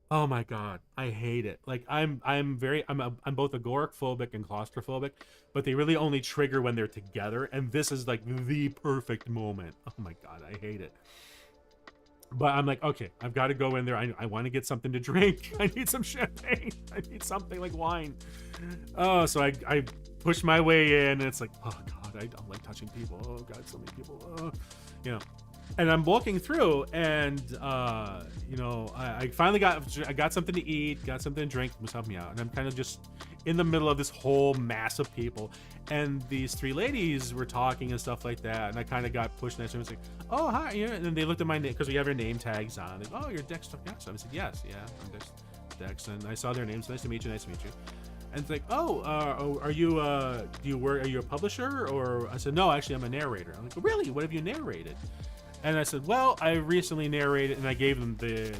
Oh my god, I hate it. Like, I'm both agoraphobic and claustrophobic, but they really only trigger when they're together, and this is like the perfect moment. Oh my god, I hate it. But I'm like, okay, I've got to go in there. I want to get something to drink. I need some champagne. I need something like wine. Oh, so I push my way in, and it's like, oh god, I don't like touching people. Oh god, so many people. And I'm walking through, and I finally got something to eat, got something to drink, was helping me out, and I'm kind of just in the middle of this whole mass of people, and these three ladies were talking and stuff like that, and I kind of got pushed next to them. It's like, oh hi, and then they looked at my name because we have our name tags on. Like, oh, you're Dex Tokoyasu. I said, yes, yeah, I'm Dex, and I saw their names. Nice to meet you. Nice to meet you. And it's like, oh, are you are you a publisher? Or I said, no, actually, I'm a narrator. I'm like, really? What have you narrated? And I said, well, I recently narrated, and I gave them the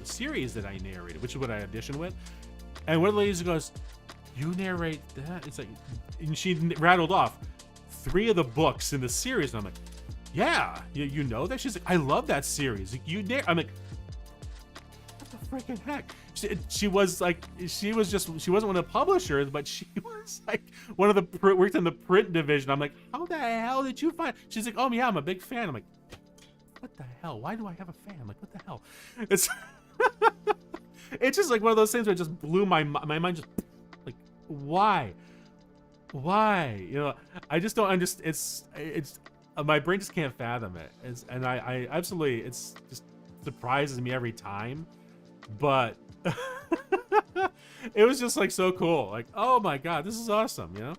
series that I narrated, which is what I auditioned with. And one of the ladies goes, you narrate that? It's like, and she rattled off 3 of the books in the series. And I'm like, yeah, you know that? She's like, I love that series. Like, I'm like, what the freaking heck? She wasn't one of the publishers, but she was like one of the worked in the print division. I'm like, how the hell did you find? She's like, oh yeah, I'm a big fan. I'm like, what the hell? Why do I have a fan? I'm like, what the hell? It's it's just like one of those things where it just blew my mind. Just like, why? I just don't understand. It's my brain just can't fathom it. And I absolutely, it's just surprises me every time. But it was just like so cool. Like, oh my god, this is awesome,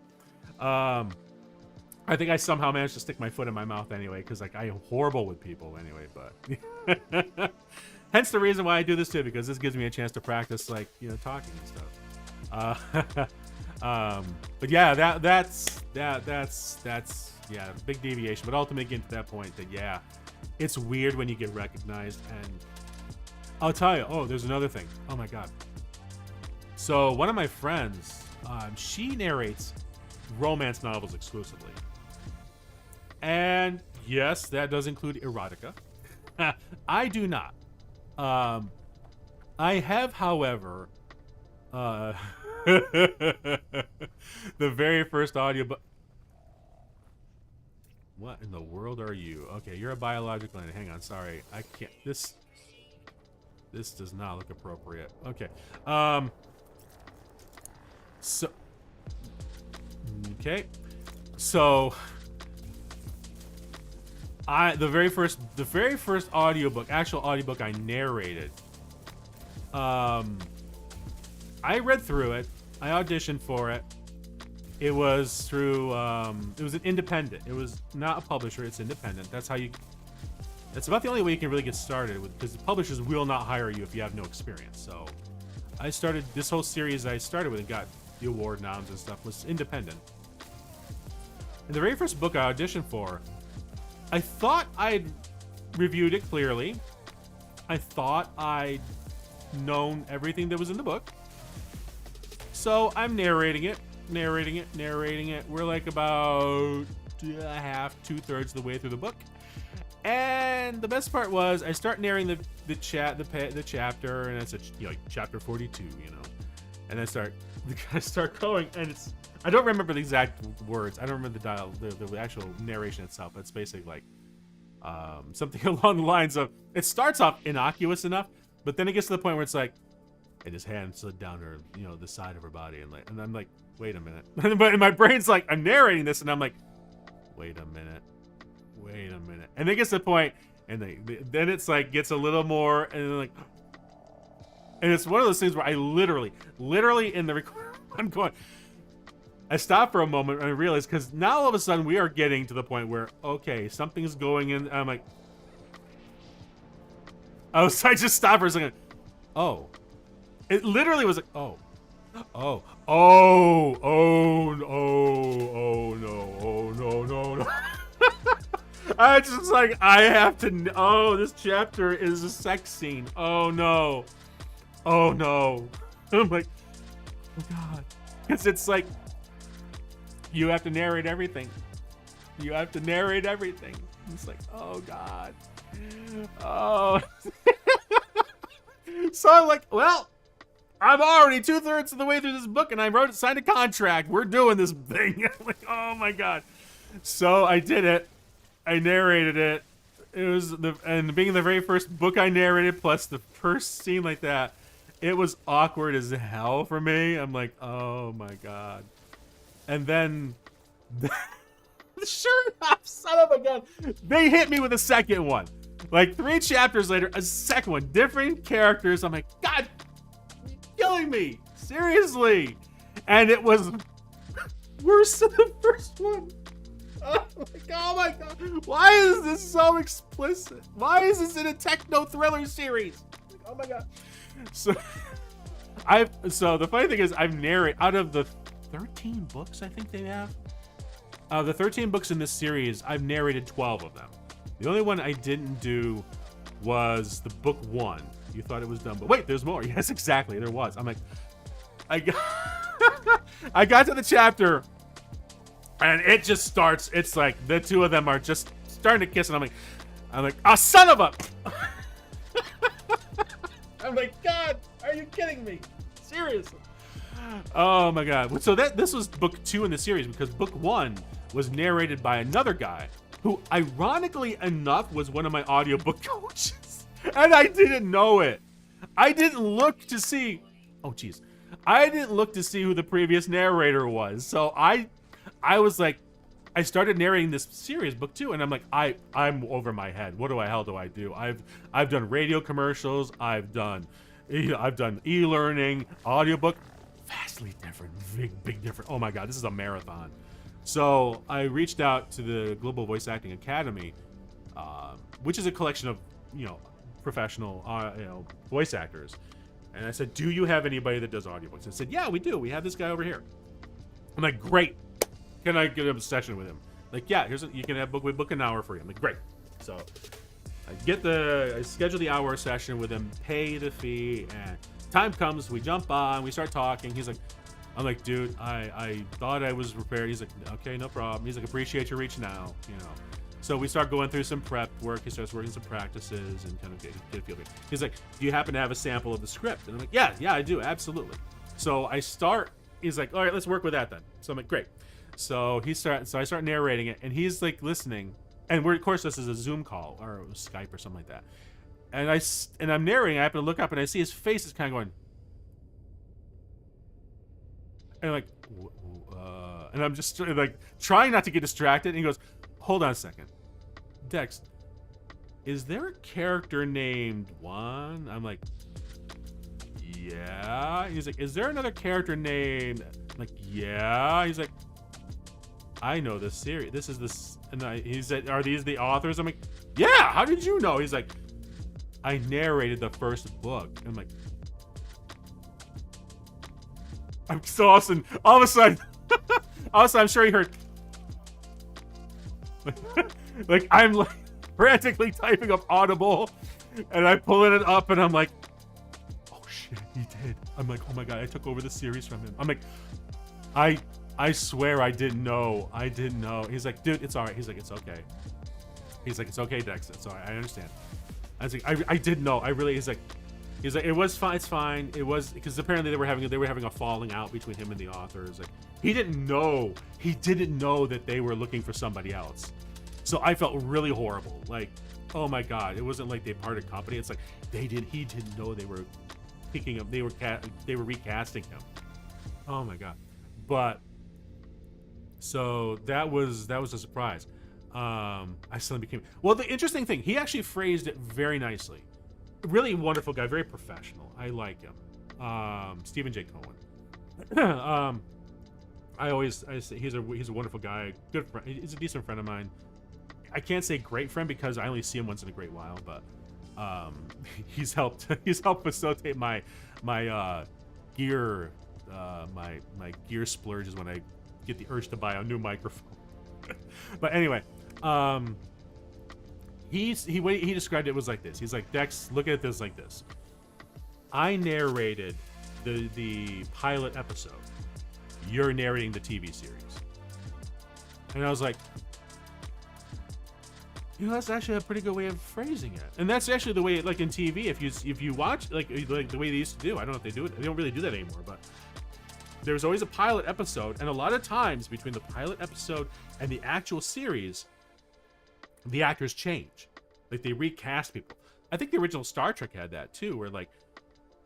I think I somehow managed to stick my foot in my mouth anyway, because like I'm horrible with people anyway, but hence the reason why I do this too, because this gives me a chance to practice, like, talking and stuff. But yeah, that's yeah, big deviation. But ultimately getting to that point that yeah, it's weird when you get recognized. And I'll tell you, oh, there's another thing. Oh my god. So one of my friends, she narrates romance novels exclusively. And yes, that does include erotica. I do not. I have, however, the very first audiobook. What in the world are you? Okay, you're a biological entity. Hang on, sorry. I can't. This does not look appropriate. Okay. So. Okay. So. The very first audiobook, actual audiobook I narrated. I read through it. I auditioned for it. It was through, it was an independent. It was not a publisher, it's independent. That's about the only way you can really get started with, because the publishers will not hire you if you have no experience. So I started, this whole series I started with and got the award noms and stuff was independent. And the very first book I auditioned for, I thought I'd reviewed it clearly. I thought I'd known everything that was in the book. So I'm narrating it. We're like about two-thirds of the way through the book. And the best part was I start narrating the chapter, and it's like chapter 42, you know. And I start going, and I don't remember the exact words. I don't remember the actual narration itself. It's basically like something along the lines of, it starts off innocuous enough, but then it gets to the point where it's like, and his hand slid down her, the side of her body, and I'm like, wait a minute. But my brain's like, I'm narrating this, and I'm like, wait a minute. And then it gets to the point, and then it's like gets a little more, and then like, and it's one of those things where I literally in the record, I'm going. I stopped for a moment and I realized, because now all of a sudden we are getting to the point where, okay, something's going in. I'm like, I just stopped for a second. Oh, it literally was like, oh no. I just like, I have to, this chapter is a sex scene. Oh no. I'm like, oh god. Because it's like, you have to narrate everything. It's like, oh god. Oh. So I'm like, well, I'm already 2/3 of the way through this book, and I signed a contract. We're doing this thing. I'm like, oh my god. So I did it. I narrated it. It was and being the very first book I narrated, plus the first scene like that, it was awkward as hell for me. I'm like, oh my god. And then, sure enough, son of a gun, they hit me with a second one. Like 3 chapters later, a second one, different characters. I'm like, God, you're killing me, seriously. And it was worse than the first one. Oh my god, why is this so explicit? Why is this in a techno thriller series? Oh my god. So the funny thing is, I've narrated out of the 13 books I think they have. The 13 books in this series, I've narrated 12 of them. The only one I didn't do was the book 1. You thought it was done, but wait, there's more. Yes, exactly, there was. I'm like, I got to the chapter, and it just starts. It's like the two of them are just starting to kiss, and I'm like, ah, son of a. I'm like, God, are you kidding me? Seriously. Oh my god. So this was book 2 in the series, because book 1 was narrated by another guy who, ironically enough, was one of my audiobook coaches. And I didn't know it. I didn't look to see, I didn't look to see who the previous narrator was. So I was like, I started narrating this series, book 2, and I'm like, I'm over my head. What the hell do I do? I've done radio commercials, I've done e-learning, audiobook, vastly different, big different. Oh my god, this is a marathon. So I reached out to the Global Voice Acting Academy, which is a collection of professional voice actors, And I said, do you have anybody that does audiobooks? I said, yeah, we do. We have this guy over here. I'm like, great. Can I get a session with him? Like, yeah, you can have we book an hour for you. I'm like, great. So I schedule the hour session with him, pay the fee, and time comes, we jump on, we start talking. I'm like, dude, I thought I was prepared. He's like, okay, no problem. He's like, appreciate your reaching out, So we start going through some prep work. He starts working some practices and kind of get a feel of it. He's like, do you happen to have a sample of the script? And I'm like, yeah, I do, absolutely. So he's like, all right, let's work with that then. So I'm like, great. So I start narrating it, and he's like listening. And of course, this is a Zoom call or Skype or something like that. And I'm narrating. I happen to look up, and I see his face is kind of going. And I'm like, and I'm just like trying not to get distracted. And he goes, hold on a second, Dex, is there a character named Juan? I'm like, yeah. He's like, is there another character named? I'm like, yeah. He's like, I know this series. This is this. And he said, are these the authors? I'm like, yeah. How did you know? He's like, I narrated the first book. I'm like, I'm so awesome. All of a sudden, I'm sure he heard. Like I'm like frantically typing up Audible, and I'm pulling it up, and I'm like, oh shit, he did. I'm like, oh my god, I took over the series from him. I'm like, I swear I didn't know. He's like, dude, it's all right. He's like, it's okay. He's like, it's okay, Dex. It's all right. I understand. I was like, I didn't know. He's like, it was fine. It's fine. It was because apparently they were having a falling out between him and the authors. Like he didn't know that they were looking for somebody else. So I felt really horrible. Like, oh my god, it wasn't like they parted company. It's like he didn't know they were picking him. They were recasting him. Oh my god. But so that was a surprise. I suddenly became the interesting thing. He actually phrased it very nicely. Really wonderful guy, very professional. I like him. Stephen J. Cohen. I say he's a wonderful guy. Good friend. He's a decent friend of mine. I can't say great friend because I only see him once in a great while, but he's helped facilitate my gear my gear splurges when I get the urge to buy a new microphone. But anyway, he described it was like this. He's like, Dex, look at this like this. I narrated the pilot episode. You're narrating the TV series. And I was like, that's actually a pretty good way of phrasing it. And that's actually the way, like in TV, if you watch like the way they used to do. I don't know if they do it. They don't really do that anymore, but there's always a pilot episode, and a lot of times between the pilot episode and the actual series, the actors change. Like they recast people. I think the original Star Trek had that too, where like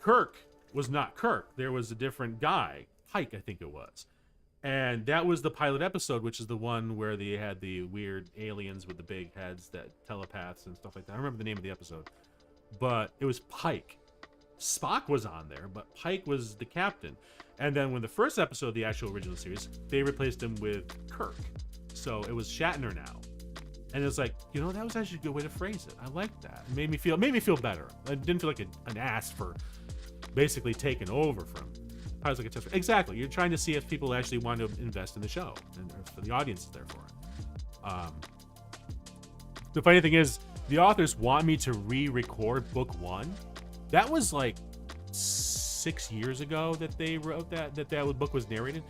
Kirk was not Kirk. There was a different guy, Pike, I think it was. And that was the pilot episode, which is the one where they had the weird aliens with the big heads, that telepaths and stuff like that. I don't remember the name of the episode, but it was Pike. Spock was on there, but Pike was the captain. And then when the first episode of the actual original series, they replaced him with Kirk. So it was Shatner now. And it was like, that was actually a good way to phrase it. I liked that. It made me feel better. I didn't feel like an ass for basically taking over from. I was like, exactly. You're trying to see if people actually want to invest in the show, and if the audience is there for it. The funny thing is, the authors want me to re-record book one. That was like 6 years ago that they wrote that book was narrated,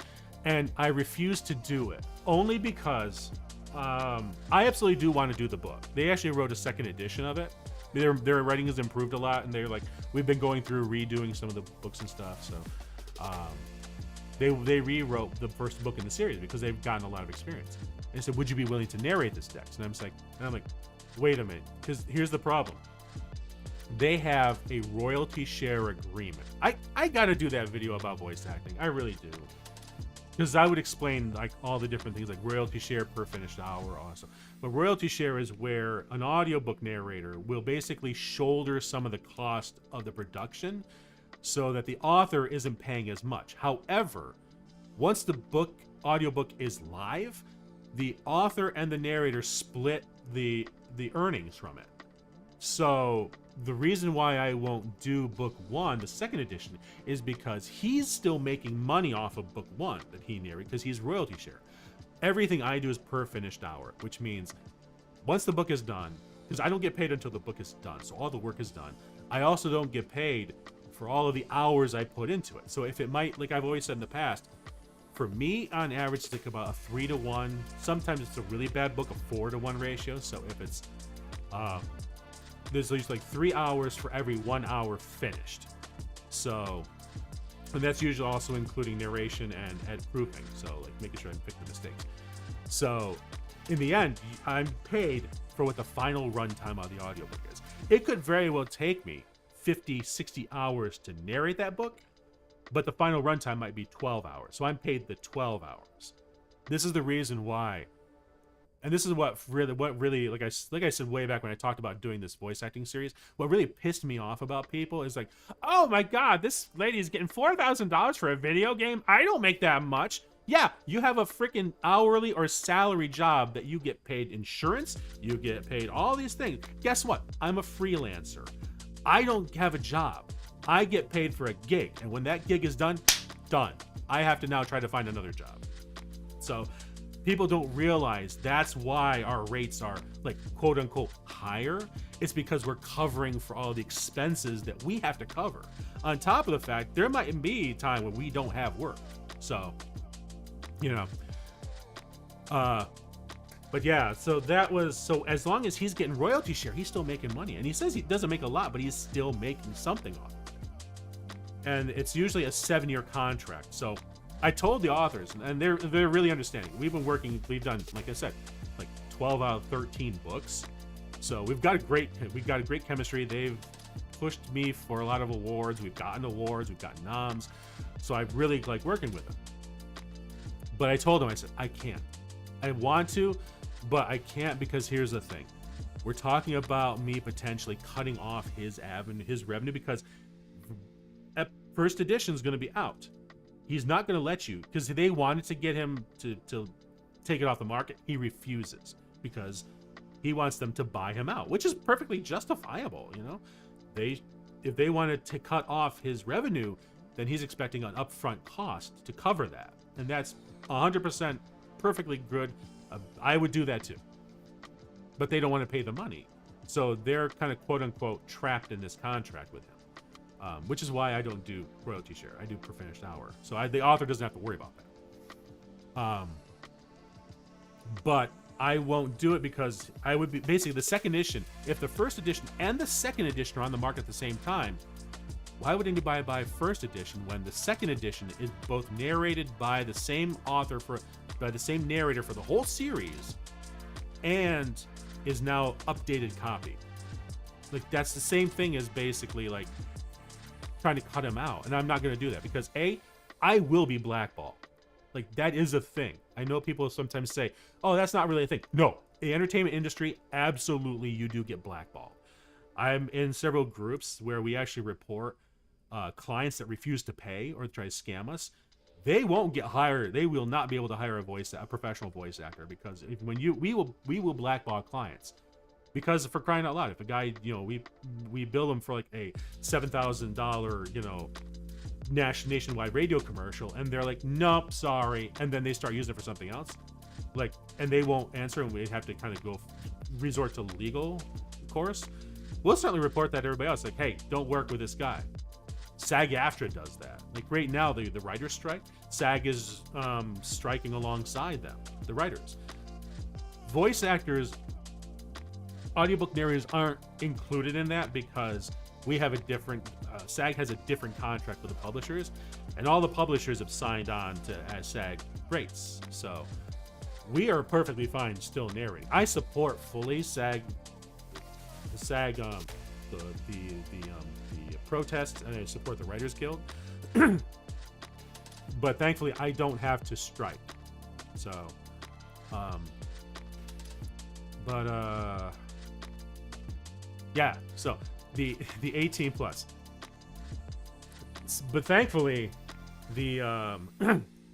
and I refused to do it only because I absolutely do want to do the book. They actually wrote a second edition of it. Their writing has improved a lot, and they're like, we've been going through redoing some of the books and stuff. So they rewrote the first book in the series because they've gotten a lot of experience. And they said, would you be willing to narrate this, Dex? And I'm like, wait a minute, because here's the problem. They have a royalty share agreement. I gotta do that video about voice acting. I really do. Because I would explain like all the different things, like royalty share per finished hour also. But royalty share is where an audiobook narrator will basically shoulder some of the cost of the production so that the author isn't paying as much. However, once the audiobook is live, the author and the narrator split the earnings from it. So the reason why I won't do book 1, the second edition, is because he's still making money off of book 1 that he narrated, because he's royalty share. Everything I do is per finished hour, which means once the book is done, because I don't get paid until the book is done, so all the work is done. I also don't get paid for all of the hours I put into it. So if it might, like I've always said in the past, for me, on average, it's like about a 3-to-1. Sometimes it's a really bad book, a 4-to-1 ratio. So if it's, there's like 3 hours for every 1 hour finished. So, and that's usually also including narration and proofing. So like making sure I pick the mistakes. So in the end, I'm paid for what the final runtime of the audiobook is. It could very well take me 50, 60 hours to narrate that book, but the final runtime might be 12 hours. So I'm paid the 12 hours. This is the reason why. And this is what really, like I said way back when I talked about doing this voice acting series, what really pissed me off about people is like, oh my God, this lady is getting $4,000 for a video game. I don't make that much. Yeah, you have a freaking hourly or salary job that you get paid insurance, you get paid all these things. Guess what? I'm a freelancer. I don't have a job. I get paid for a gig, and when that gig is done, I have to now try to find another job. So people don't realize that's why our rates are like quote unquote higher. It's because we're covering for all the expenses that we have to cover. On top of the fact, there might be a time when we don't have work. So, you know, but yeah, so that was, so as long as he's getting royalty share, he's still making money. And he says he doesn't make a lot, but he's still making something on it. And it's usually a 7-year contract. So I told the authors, and they're really understanding. We've done, like I said, like 12 out of 13 books. So we've got a great chemistry. They've pushed me for a lot of awards. We've gotten noms. So I really like working with them. But I told them, I said, I can't. I want to, but I can't, because here's the thing. We're talking about me potentially cutting off his revenue, because first edition is going to be out. He's not going to let you, because they wanted to get him to take it off the market. He refuses because he wants them to buy him out, which is perfectly justifiable. You know, if they wanted to cut off his revenue, then he's expecting an upfront cost to cover that, and that's 100% perfectly good. I would do that too, but they don't want to pay the money, so they're kind of quote unquote trapped in this contract with him, which is why I don't do royalty share. I do per finished hour, so the author doesn't have to worry about that. But I won't do it because I would be basically the second edition. If the first edition and the second edition are on the market at the same time, why would anybody buy first edition when the second edition is both narrated by the same author by the same narrator for the whole series, and is now updated copy? Like, that's the same thing as basically like trying to cut him out, and I'm not going to do that because I will be blackballed. Like, that is a thing. I know people sometimes say, oh, that's not really a thing. No, the entertainment industry, absolutely, you do get blackballed. I'm in several groups where we actually report clients that refuse to pay or try to scam us. They won't get hired. They will not be able to hire a professional voice actor, because we will blackball clients. Because for crying out loud, if a guy, we bill him for like a $7,000, nationwide radio commercial, and they're like, nope, sorry, and then they start using it for something else, like, and they won't answer, and we have to kind of resort to legal course, we'll certainly report that to everybody else, like, hey, don't work with this guy. SAG-AFTRA does that. Like right now, the writer's strike, SAG is striking alongside them, the writers. Voice actors, audiobook narrators aren't included in that because we have a different, SAG has a different contract with the publishers, and all the publishers have signed on to SAG rates. So we are perfectly fine still narrating. I support fully the protests, and I support the Writers Guild. But thankfully, I don't have to strike. So, yeah. So the 18 plus. But thankfully, the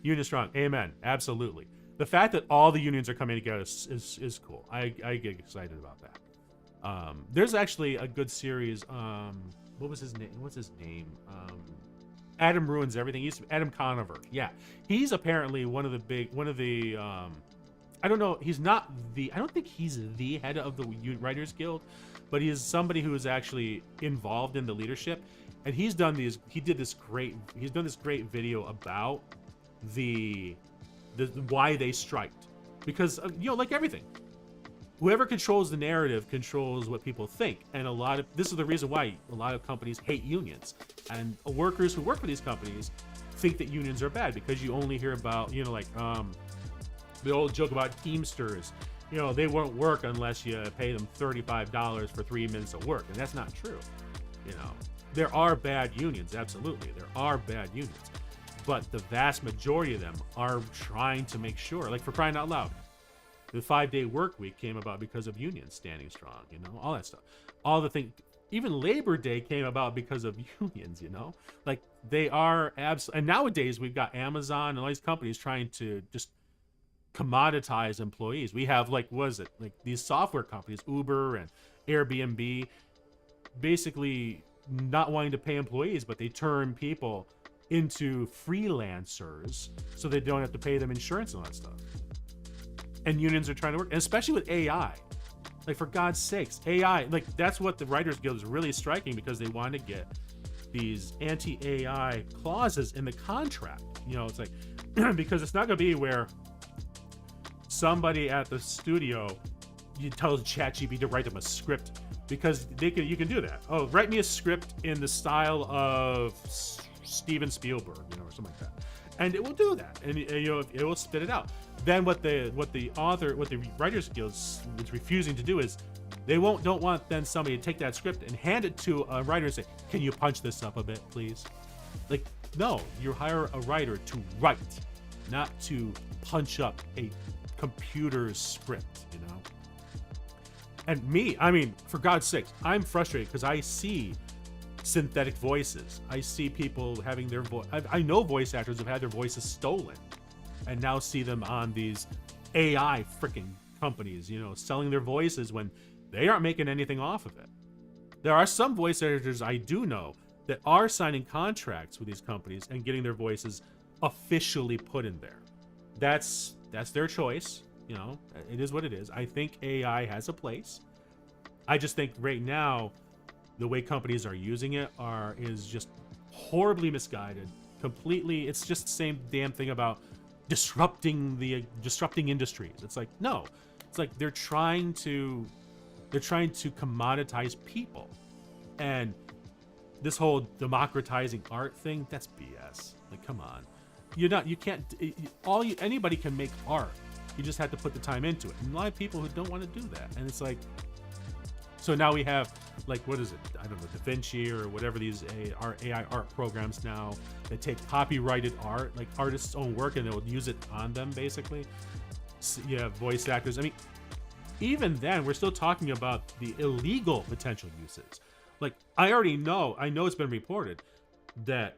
union strong. Amen. Absolutely. The fact that all the unions are coming together is cool. I get excited about that. There's actually a good series. What was his name? What's his name? Adam Ruins Everything. He's Adam Conover. Yeah, he's apparently one of the. I don't know. He's not the. I don't think he's the head of the Writers Guild, but he is somebody who is actually involved in the leadership, and he's done these. He's done this great video about the why they striked, because like everything, whoever controls the narrative controls what people think, and this is the reason why a lot of companies hate unions, and workers who work for these companies think that unions are bad, because you only hear about the old joke about Teamsters. They won't work unless you pay them $35 for 3 minutes of work, and that's not true. There are bad unions, absolutely, there are bad unions, but the vast majority of them are trying to make sure, like, for crying out loud, the 5-day work week came about because of unions standing strong, all that stuff. All the things, even Labor Day came about because of unions, like, they are and nowadays we've got Amazon and all these companies trying to just commoditize employees. We have, like, these software companies, Uber and Airbnb, basically not wanting to pay employees, but they turn people into freelancers so they don't have to pay them insurance and all that stuff. And unions are trying to work, and especially with AI. Like, for God's sakes, AI, like, that's what the Writers Guild is really striking, because they want to get these anti-AI clauses in the contract. It's like, because it's not going to be where somebody at the studio, you tell ChatGPT to write them a script, because you can do that. Oh, write me a script in the style of Steven Spielberg, or something like that, and it will do that, and it will spit it out. Then what the Writers Guild is refusing to do is don't want then somebody to take that script and hand it to a writer and say, "Can you punch this up a bit, please?" Like, no, you hire a writer to write, not to punch up a computer's script, And for God's sakes, I'm frustrated because I see synthetic voices. I see people having their voice. I know voice actors have had their voices stolen, and now see them on these AI freaking companies, selling their voices when they aren't making anything off of it. There are some voice actors I do know that are signing contracts with these companies and getting their voices officially put in there. That's their choice. It is what it is. I think AI has a place. I just think right now, the way companies are using it is just horribly misguided. Completely, it's just the same damn thing about disrupting industries. It's like, no, it's like they're trying to commoditize people, and this whole democratizing art thing, that's BS. Like, come on, anybody can make art. You just have to put the time into it. And a lot of people who don't want to do that. And it's like, so now we have, like, what is it? I don't know, Da Vinci or whatever, these AI art programs now that take copyrighted art, like artists' own work, and they'll use it on them, basically. So you have voice actors. Even then, we're still talking about the illegal potential uses. Like, I know it's been reported that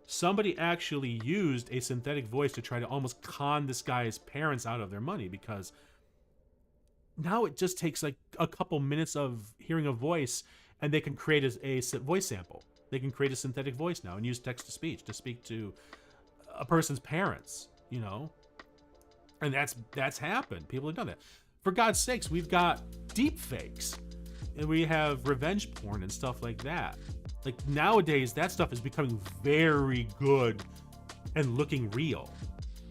somebody actually used a synthetic voice to try to almost con this guy's parents out of their money, because now it just takes like a couple minutes of hearing a voice and they can create a voice sample. They can create a synthetic voice now and use text to speech to speak to a person's parents, and that's happened. People have done that. For God's sakes, we've got deep fakes, and we have revenge porn and stuff like that. Like, nowadays, that stuff is becoming very good and looking real.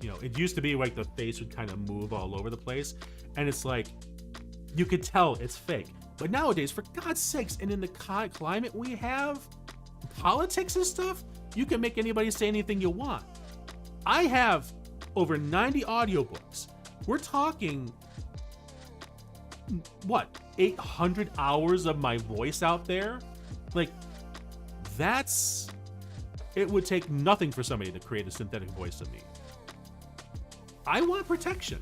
It used to be like the face would kind of move all over the place, and it's like, you could tell it's fake. But nowadays, for God's sakes, and in the climate we have, politics and stuff, you can make anybody say anything you want. I have over 90 audiobooks. We're talking, 800 hours of my voice out there? Like, it would take nothing for somebody to create a synthetic voice of me. I want protection.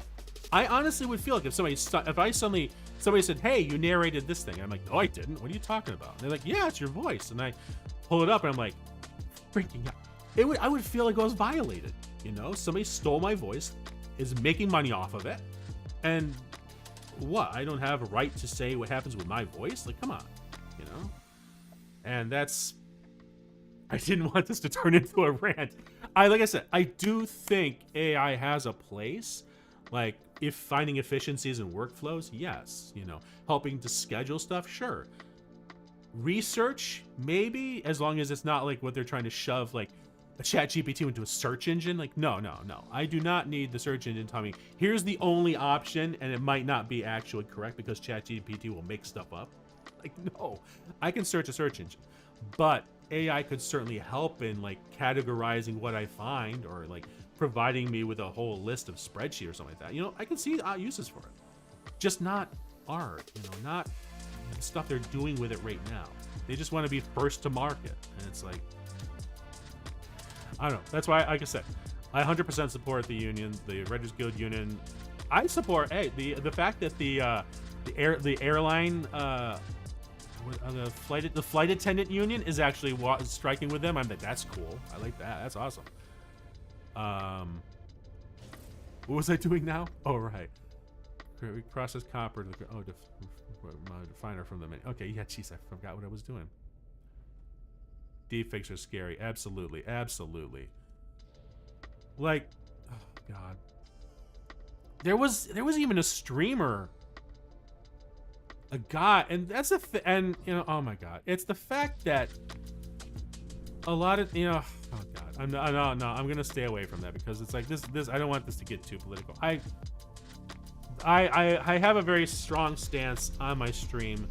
I honestly would feel like if somebody said, "Hey, you narrated this thing," I'm like, "No, I didn't. What are you talking about?" And they're like, "Yeah, it's your voice." And I pull it up and I'm like, freaking out. I would feel like I was violated. Somebody stole my voice, is making money off of it, and what? I don't have a right to say what happens with my voice? Like, come on, you know? And that's, I didn't want this to turn into a rant. Like I said, I do think AI has a place. Like, if finding efficiencies in workflows, yes. You know, helping to schedule stuff, sure. Research, maybe, as long as it's not like what they're trying to shove, like a chat GPT into a search engine. Like, no. I do not need the search engine telling me, here's the only option, and it might not be actually correct because chat GPT will make stuff up. Like, no, I can search a search engine, but AI could certainly help in like categorizing what I find, or like providing me with a whole list of spreadsheet or something like that. You know, I can see uses for it, just not art, you know, not the stuff they're doing with it right now. They just want to be first to market, and it's like, I don't know. That's why, like I said, I 100% support the union, the Writers Guild Union. I support the fact that the airline the flight attendant union is actually striking with them. I'm like, that's cool. I like that. That's awesome. What was I doing now? Oh, right. We process copper to the definer from the menu. Okay, yeah, jeez, I forgot what I was doing. Deepfakes are scary. Absolutely. Like, oh god. There was even a streamer, a guy, and that's and you know, oh my god, it's the fact that a lot of, you know, oh god, I'm gonna stay away from that, because it's like this I don't want this to get too political. I have a very strong stance on my stream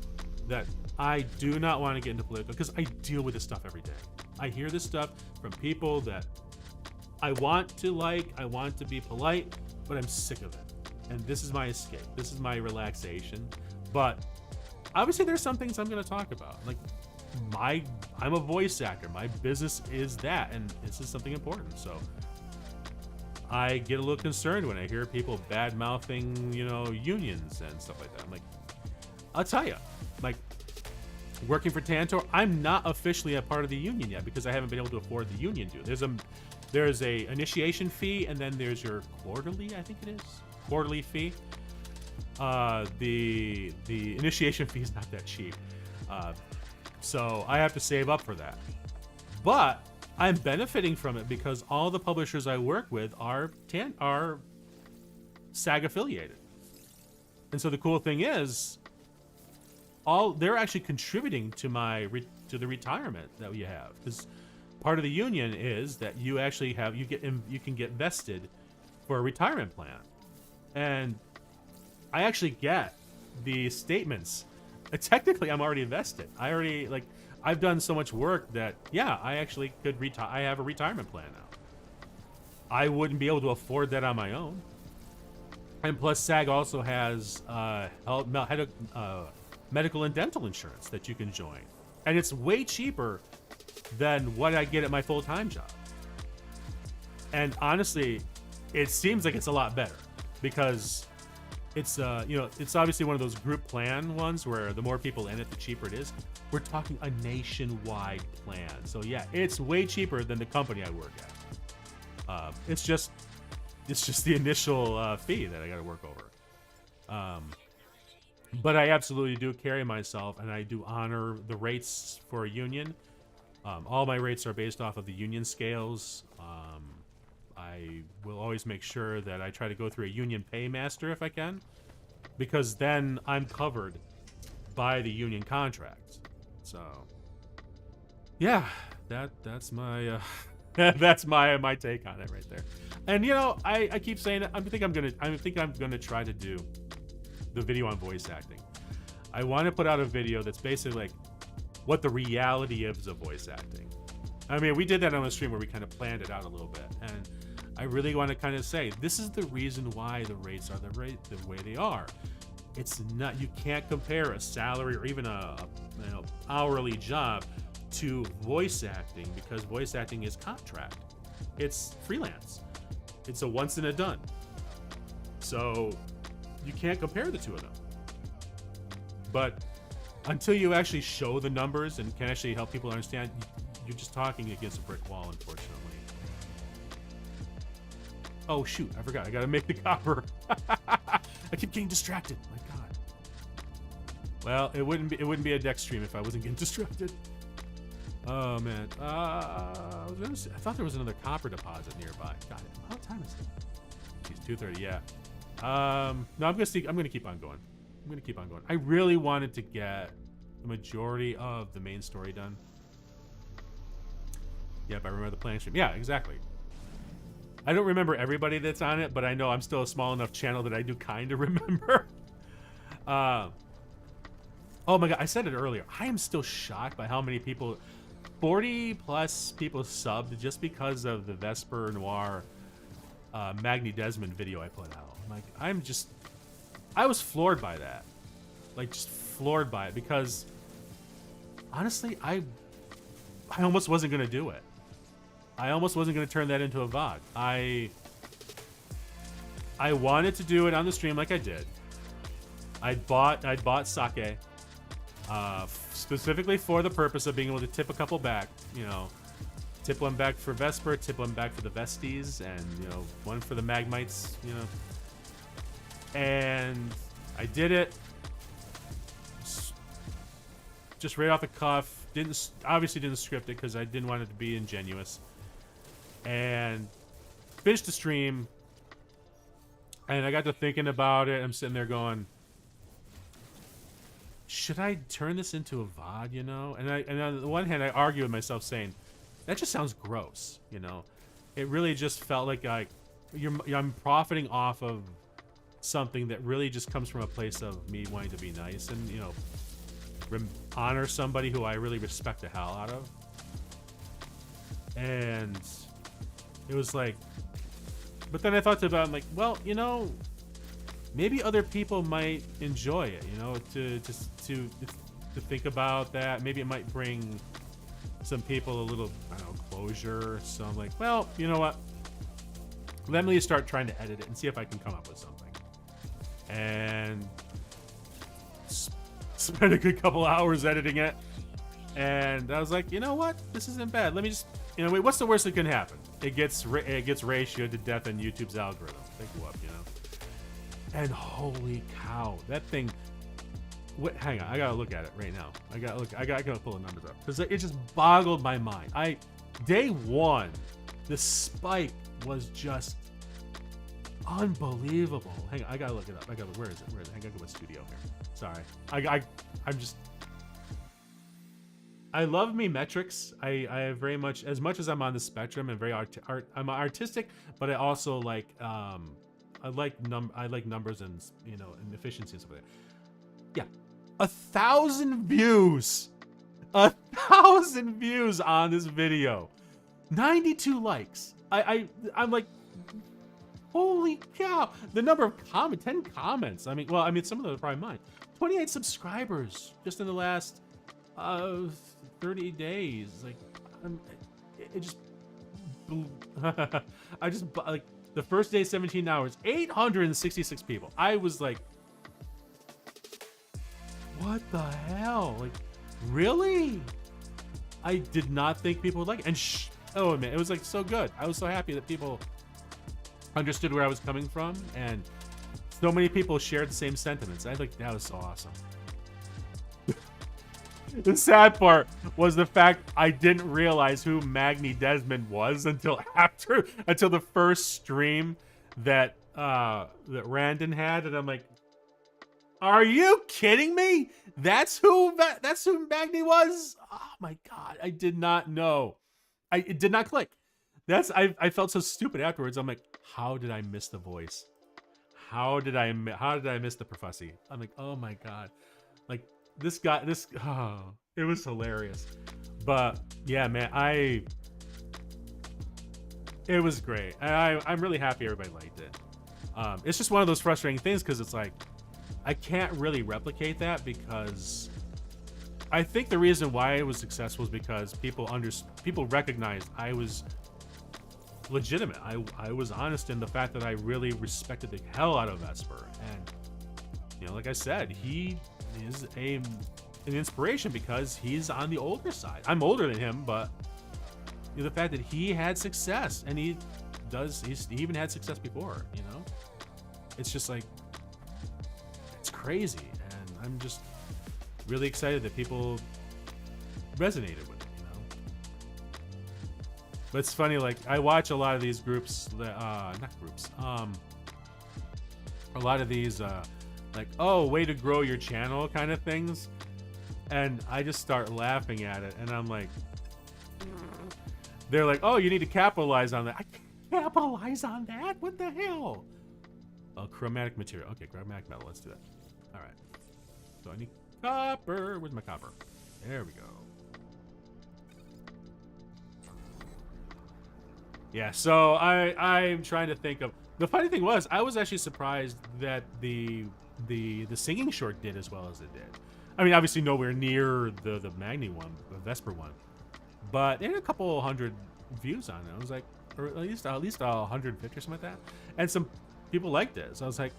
that I do not want to get into political, because I deal with this stuff every day. I hear this stuff from people that I want to like, I want to be polite, but I'm sick of it. And this is my escape. This is my relaxation. But obviously there's some things I'm going to talk about. Like, I'm a voice actor. My business is that, and this is something important. So I get a little concerned when I hear people bad mouthing, you know, unions and stuff like that. I'm like, I'll tell you, like, working for Tantor, I'm not officially a part of the union yet because I haven't been able to afford the union due. There's a initiation fee, and then there's your quarterly, I think it is, quarterly fee. The initiation fee is not that cheap, so I have to save up for that. But I'm benefiting from it because all the publishers I work with are SAG affiliated, and so the cool thing is, they're actually contributing to the retirement that we have, because part of the union is that you actually you can get vested for a retirement plan, and I actually get the statements. Technically, I'm already invested. I've done so much work that, yeah, I actually could retire. I have a retirement plan now. I wouldn't be able to afford that on my own. And plus, SAG also has medical and dental insurance that you can join, and it's way cheaper than what I get at my full-time job. And honestly, it seems like it's a lot better, because it's you know, it's obviously one of those group plan ones where the more people in it, the cheaper it is. We're talking a nationwide plan, so yeah, it's way cheaper than the company I work at. It's just the initial fee that I got to work over. But I absolutely do carry myself, and I do honor the rates for a union. All my rates are based off of the union scales. I will always make sure that I try to go through a union paymaster if I can, because then I'm covered by the union contracts. So yeah, that's my that's my take on it right there. And you know, I keep saying it. I think I'm gonna try to do the video on voice acting. I want to put out a video that's basically like what the reality is of voice acting. I mean, we did that on a stream where we kind of planned it out a little bit, and I really want to kind of say, this is the reason why the rates are the way they are. It's not, you can't compare a salary or even a hourly job to voice acting, because voice acting is contract. It's freelance. It's a once and a done. So you can't compare the two of them. But until you actually show the numbers and can actually help people understand, you're just talking against a brick wall, unfortunately. Oh shoot, I forgot. I gotta make the copper. I keep getting distracted. My god. Well, it wouldn't be a deck stream if I wasn't getting distracted. Oh man. I thought there was another copper deposit nearby. Got it. What time is it? It's 2:30. Yeah. No, I'm gonna keep on going. I really wanted to get the majority of the main story done. Yep, I remember the planning stream. Yeah, exactly. I don't remember everybody that's on it, but I know I'm still a small enough channel that I do kind of remember. Oh my god, I said it earlier. I am still shocked by how many people, 40 plus people subbed just because of the Vesper Noir Magni Desmond video I put out. Like, I was floored by that. Like, just floored by it because honestly, I almost wasn't gonna do it. I almost wasn't gonna turn that into a VOD. I wanted to do it on the stream like I did. I'd bought sake, specifically for the purpose of being able to tip a couple back. You know, tip one back for Vesper, tip one back for the Vesties, and you know, one for the Magmites. You know, and I did it just right off the cuff. Obviously didn't script it because I didn't want it to be ingenuous. And finished the stream, and I got to thinking about it. I'm sitting there going, should I turn this into a VOD, you know? And on the one hand, I argue with myself saying, that just sounds gross, you know? It really just felt like I'm profiting off of something that really just comes from a place of me wanting to be nice and, you know, honor somebody who I really respect the hell out of. And it was like, but then I thought about it, I'm like, well, you know, maybe other people might enjoy it, you know, to think about that. Maybe it might bring some people a little, I don't know, closure. So I'm like, well, you know what? Let me start trying to edit it and see if I can come up with something. And spent a good couple hours editing it. And I was like, you know what? This isn't bad. Let me just, you know, wait, what's the worst that can happen? It gets ratioed to death in YouTube's algorithm. Think what, you know? And holy cow, that thing. Hang on, I gotta look at it right now. I gotta pull the numbers up because it just boggled my mind. Day one, the spike was just unbelievable. Hang on, I gotta look it up. Where is it? I gotta go to studio here. Sorry, I love me metrics. I very much, as much as I'm on the spectrum and very I'm artistic, but I also like I like numbers and, you know, and efficiency and stuff like that. Yeah, 1,000 views, 1,000 views on this video, 92 likes. I'm like, holy cow! The number of 10 comments. I mean, well, I mean, some of them are probably mine. 28 subscribers just in the last 30 days. Like, it just, I just like. The first day, 17 hours, 866 people. I was like, what the hell? Like, really? I did not think people would like it. And oh man, it was like so good. I was so happy that people understood where I was coming from, and so many people shared the same sentiments. I think that was so awesome. The sad part was the fact I didn't realize who Magni Desmond was until the first stream that Randon had, and I'm like, are you kidding me? That's who Magni was? Oh my god, I did not know. It did not click. I felt so stupid afterwards. I'm like, how did I miss the voice? How did I miss the prophecy? I'm like, oh my god. Like, this guy, it was hilarious. But yeah, man, it was great. I'm really happy everybody liked it. It's just one of those frustrating things because it's like, I can't really replicate that because I think the reason why it was successful is because people recognized I was legitimate. I was honest in the fact that I really respected the hell out of Vesper. And, you know, like I said, he is an inspiration because he's on the older side. I'm older than him, but you know, the fact that he had success, and he even had success before, you know, it's just like, it's crazy. And I'm just, really excited that people resonated with it, you know. But it's funny, like I watch a lot of these groups, not groups, a lot of these like, oh, way to grow your channel kind of things, and I just start laughing at it, and I'm like, they're like, oh, you need to capitalize on that. I can't capitalize on that? What the hell? Oh, chromatic material. Okay, chromatic metal. Let's do that. All right. So I need copper. Where's my copper? There we go. Yeah, so I'm trying to think of... The funny thing was, I was actually surprised that the singing short did as well as it did. I mean, obviously nowhere near the Magni one, the Vesper one. But it had a couple hundred views on it. I was like, or at least 150 or something like that. And some people liked it. So I was like,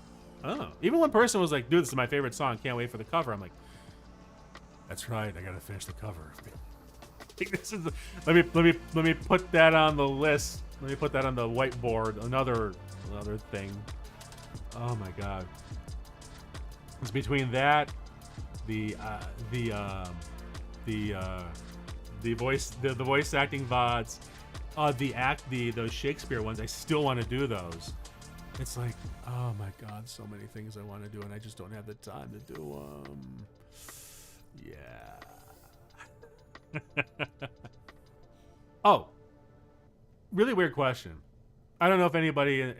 oh. Even one person was like, dude, this is my favorite song. Can't wait for the cover. I'm like, that's right. I gotta finish the cover. This is let me put that on the list. Let me put that on the whiteboard. Another thing. Oh my god. It's between that, the voice acting VODs, those Shakespeare ones. I still want to do those. It's like, oh my god, so many things I want to do, and I just don't have the time to do them. Yeah. Oh, really weird question. I don't know if anybody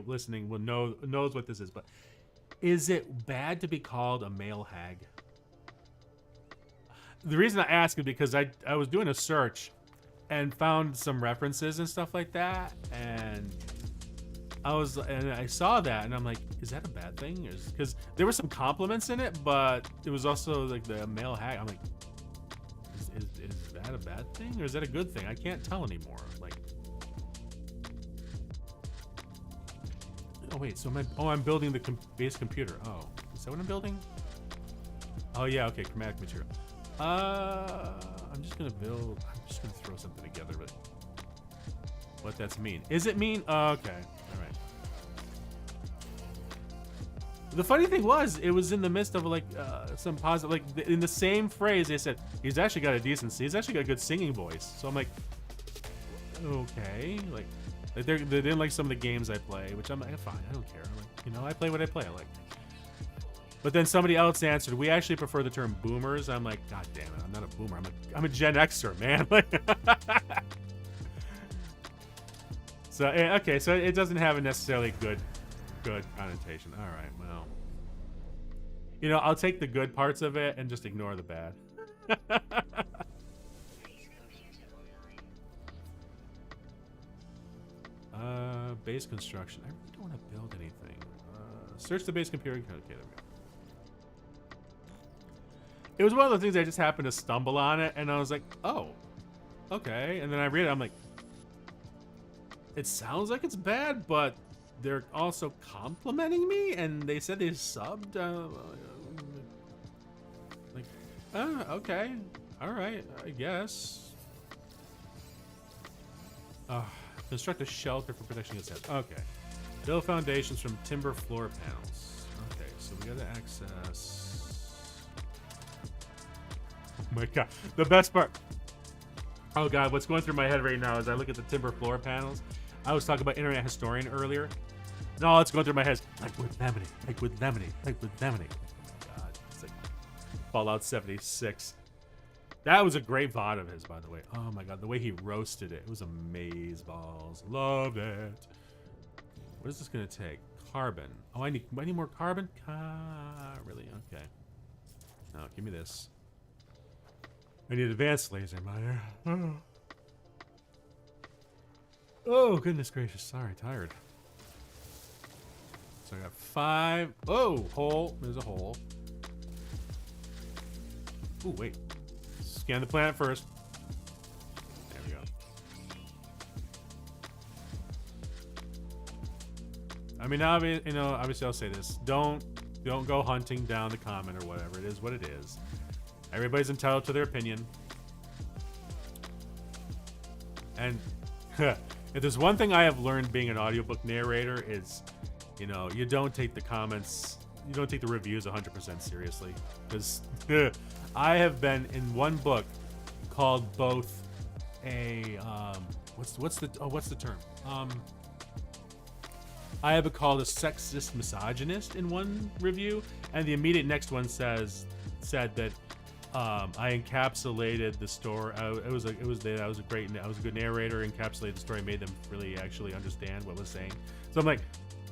listening will knows what this is, but is it bad to be called a male hag? The reason I ask is because I was doing a search and found some references and stuff like that, and I saw that, and I'm like, is that a bad thing? Because there were some compliments in it, but it was also like the male hag. I'm like, is that a bad thing or is that a good thing? I can't tell anymore. Like, oh wait, so I'm building the base computer. Oh, is that what I'm building? Oh yeah, okay, chromatic material. I'm just gonna throw something together, but what that's mean? Is it mean? Okay, all right. The funny thing was, it was in the midst of like some positive, like in the same phrase, they said he's actually got a he's actually got a good singing voice. So I'm like, okay, like they didn't like some of the games I play, which I'm like, fine, I don't care. I'm like, you know, I play what I play. I like. But then somebody else answered, we actually prefer the term boomers. I'm like, god damn it, I'm not a boomer. I'm a Gen Xer, man. So okay, so it doesn't have a necessarily good connotation. All right, well, you know, I'll take the good parts of it and just ignore the bad. Base construction. I really don't want to build anything. Search the base computer. Okay, there we go. It was one of those things I just happened to stumble on it, and I was like, oh, okay. And then I read it, I'm like, it sounds like it's bad, but they're also complimenting me, and they said they subbed. Like, okay, all right, I guess. Construct a shelter for protection against theft. Okay. Build foundations from timber floor panels. Okay, so we gotta access. Oh my god, the best part. Oh god, what's going through my head right now is I look at the timber floor panels. I was talking about Internet Historian earlier. No, it's going through my head. Like wood laminate, like wood laminate, like wood laminate. Oh god, it's like Fallout 76. That was a great VOD of his, by the way. Oh my god, the way he roasted it was amazeballs. Loved it. What is this gonna take? Carbon. Oh, I need more carbon? Really? Okay. No, give me this. I need advanced laser miner. Oh, goodness gracious. Sorry, tired. So I got 5. Oh, hole. There's a hole. Oh, wait. Scan the planet first. There we go. I mean, you know, obviously I'll say this. Don't go hunting down the comment or whatever. It is what it is. Everybody's entitled to their opinion. And if there's one thing I have learned being an audiobook narrator is, you know, you don't take the comments you don't take the reviews 100% seriously, because I have been in one book called both a what's the term? I have it called a sexist misogynist in one review, and the immediate next one said that I encapsulated the story. I was a good narrator. Encapsulated the story, made them really actually understand what was saying. So I'm like,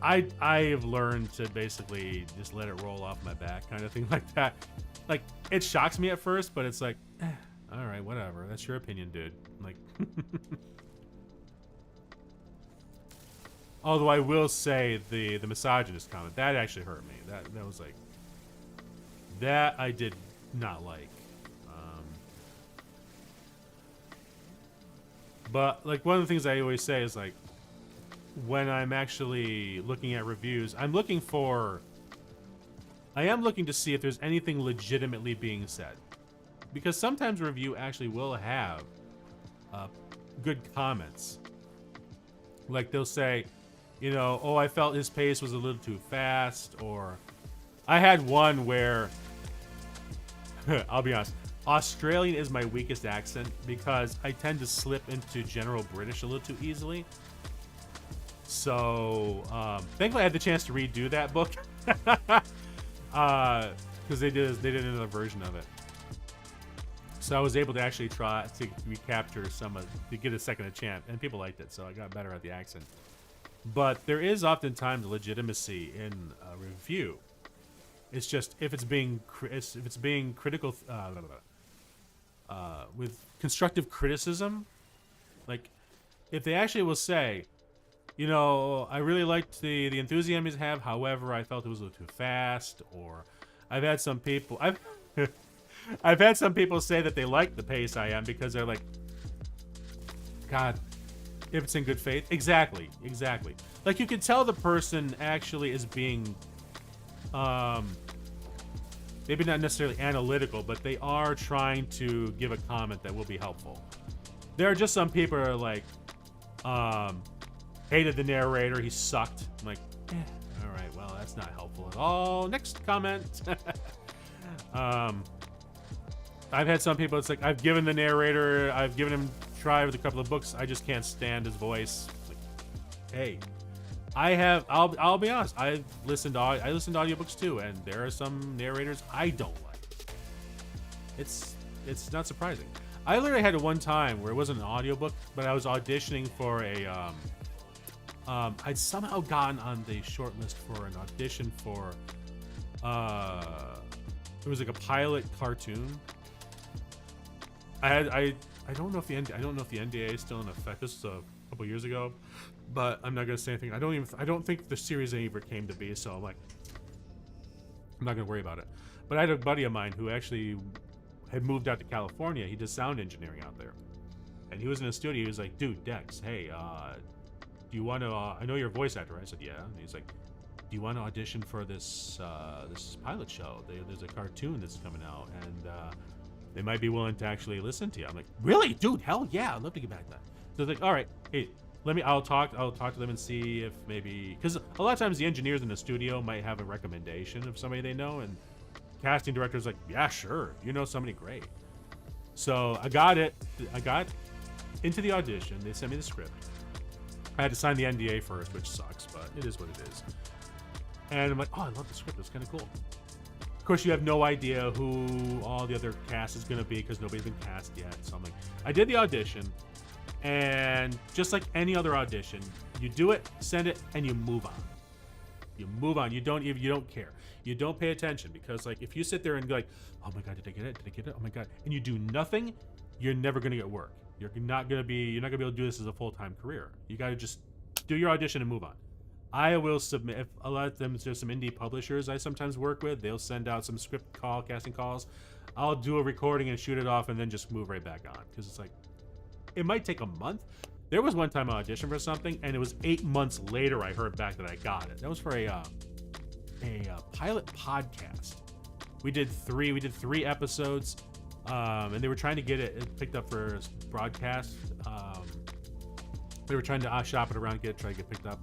I have learned to basically just let it roll off my back, kind of thing like that. Like, it shocks me at first, but it's like, all right, whatever. That's your opinion, dude. I'm like, although I will say the misogynist comment that actually hurt me. That was like, that I did not like. But like, one of the things I always say is like, when I'm actually looking at reviews, I am looking to see if there's anything legitimately being said, because sometimes a review actually will have good comments. Like, they'll say, you know, oh, I felt his pace was a little too fast, or I had one where I'll be honest, Australian is my weakest accent because I tend to slip into general British a little too easily. So thankfully I had the chance to redo that book because they did another version of it. So I was able to actually try to recapture to get a second chance, and people liked it, so I got better at the accent. But there is oftentimes legitimacy in a review. It's just if it's being critical with constructive criticism, like if they actually will say, you know, I really liked the enthusiasm you have, however, I felt it was a little too fast, or I've had some people say that they like the pace I am because they're like, God, if it's in good faith. Exactly. Like, you could tell the person actually is being maybe not necessarily analytical, but they are trying to give a comment that will be helpful. There are just some people who are like, hated the narrator, he sucked. I'm like, all right, well, that's not helpful at all. Next comment. I've had some people, it's like, I've given him a try with a couple of books, I just can't stand his voice. Like, hey, I'll be honest, I listen to audiobooks too, and there are some narrators I don't like. It's not surprising. I literally had one time where it wasn't an audiobook, but I was auditioning for a I'd somehow gotten on the short list for an audition for it was like a pilot cartoon. I don't know if the NDA is still in effect. This was a couple years ago, but I'm not gonna say anything. I don't think the series ever came to be, so I'm like, I'm not gonna worry about it. But I had a buddy of mine who actually had moved out to California. He does sound engineering out there, and he was in a studio. He was like, dude, Dex, hey, do you want to I know you're a voice actor. I said, yeah. And he's like, do you want to audition for this pilot show? There's a cartoon that's coming out, and they might be willing to actually listen to you. I'm like, really, dude? Hell yeah, I'd love to get back to that. So they're like, all right, hey, I'll talk to them and see if maybe, because a lot of times the engineers in the studio might have a recommendation of somebody they know, and casting director's like, yeah, sure, you know somebody great. So I got into the audition. They sent me the script. I had to sign the NDA first, which sucks, but it is what it is. And I'm like, oh, I love the script. It's kind of cool. Of course, you have no idea who all the other cast is going to be because nobody's been cast yet. So I'm like, I did the audition, and just like any other audition, you do it, send it, and you move on. You move on. You don't care. You don't pay attention, because like if you sit there and be like, oh my God, did I get it? Did I get it? Oh my God, and you do nothing, you're never going to get work. You're not gonna be able to do this as a full-time career. You gotta just do your audition and move on. I will submit, if a lot of them, there's some indie publishers I sometimes work with, they'll send out some casting calls. I'll do a recording and shoot it off and then just move right back on. Because it's like, it might take a month. There was one time I auditioned for something, and it was 8 months later I heard back that I got it. That was for a pilot podcast. We did three episodes. And they were trying to get it picked up for broadcast. They were trying to shop it around, try to get picked up.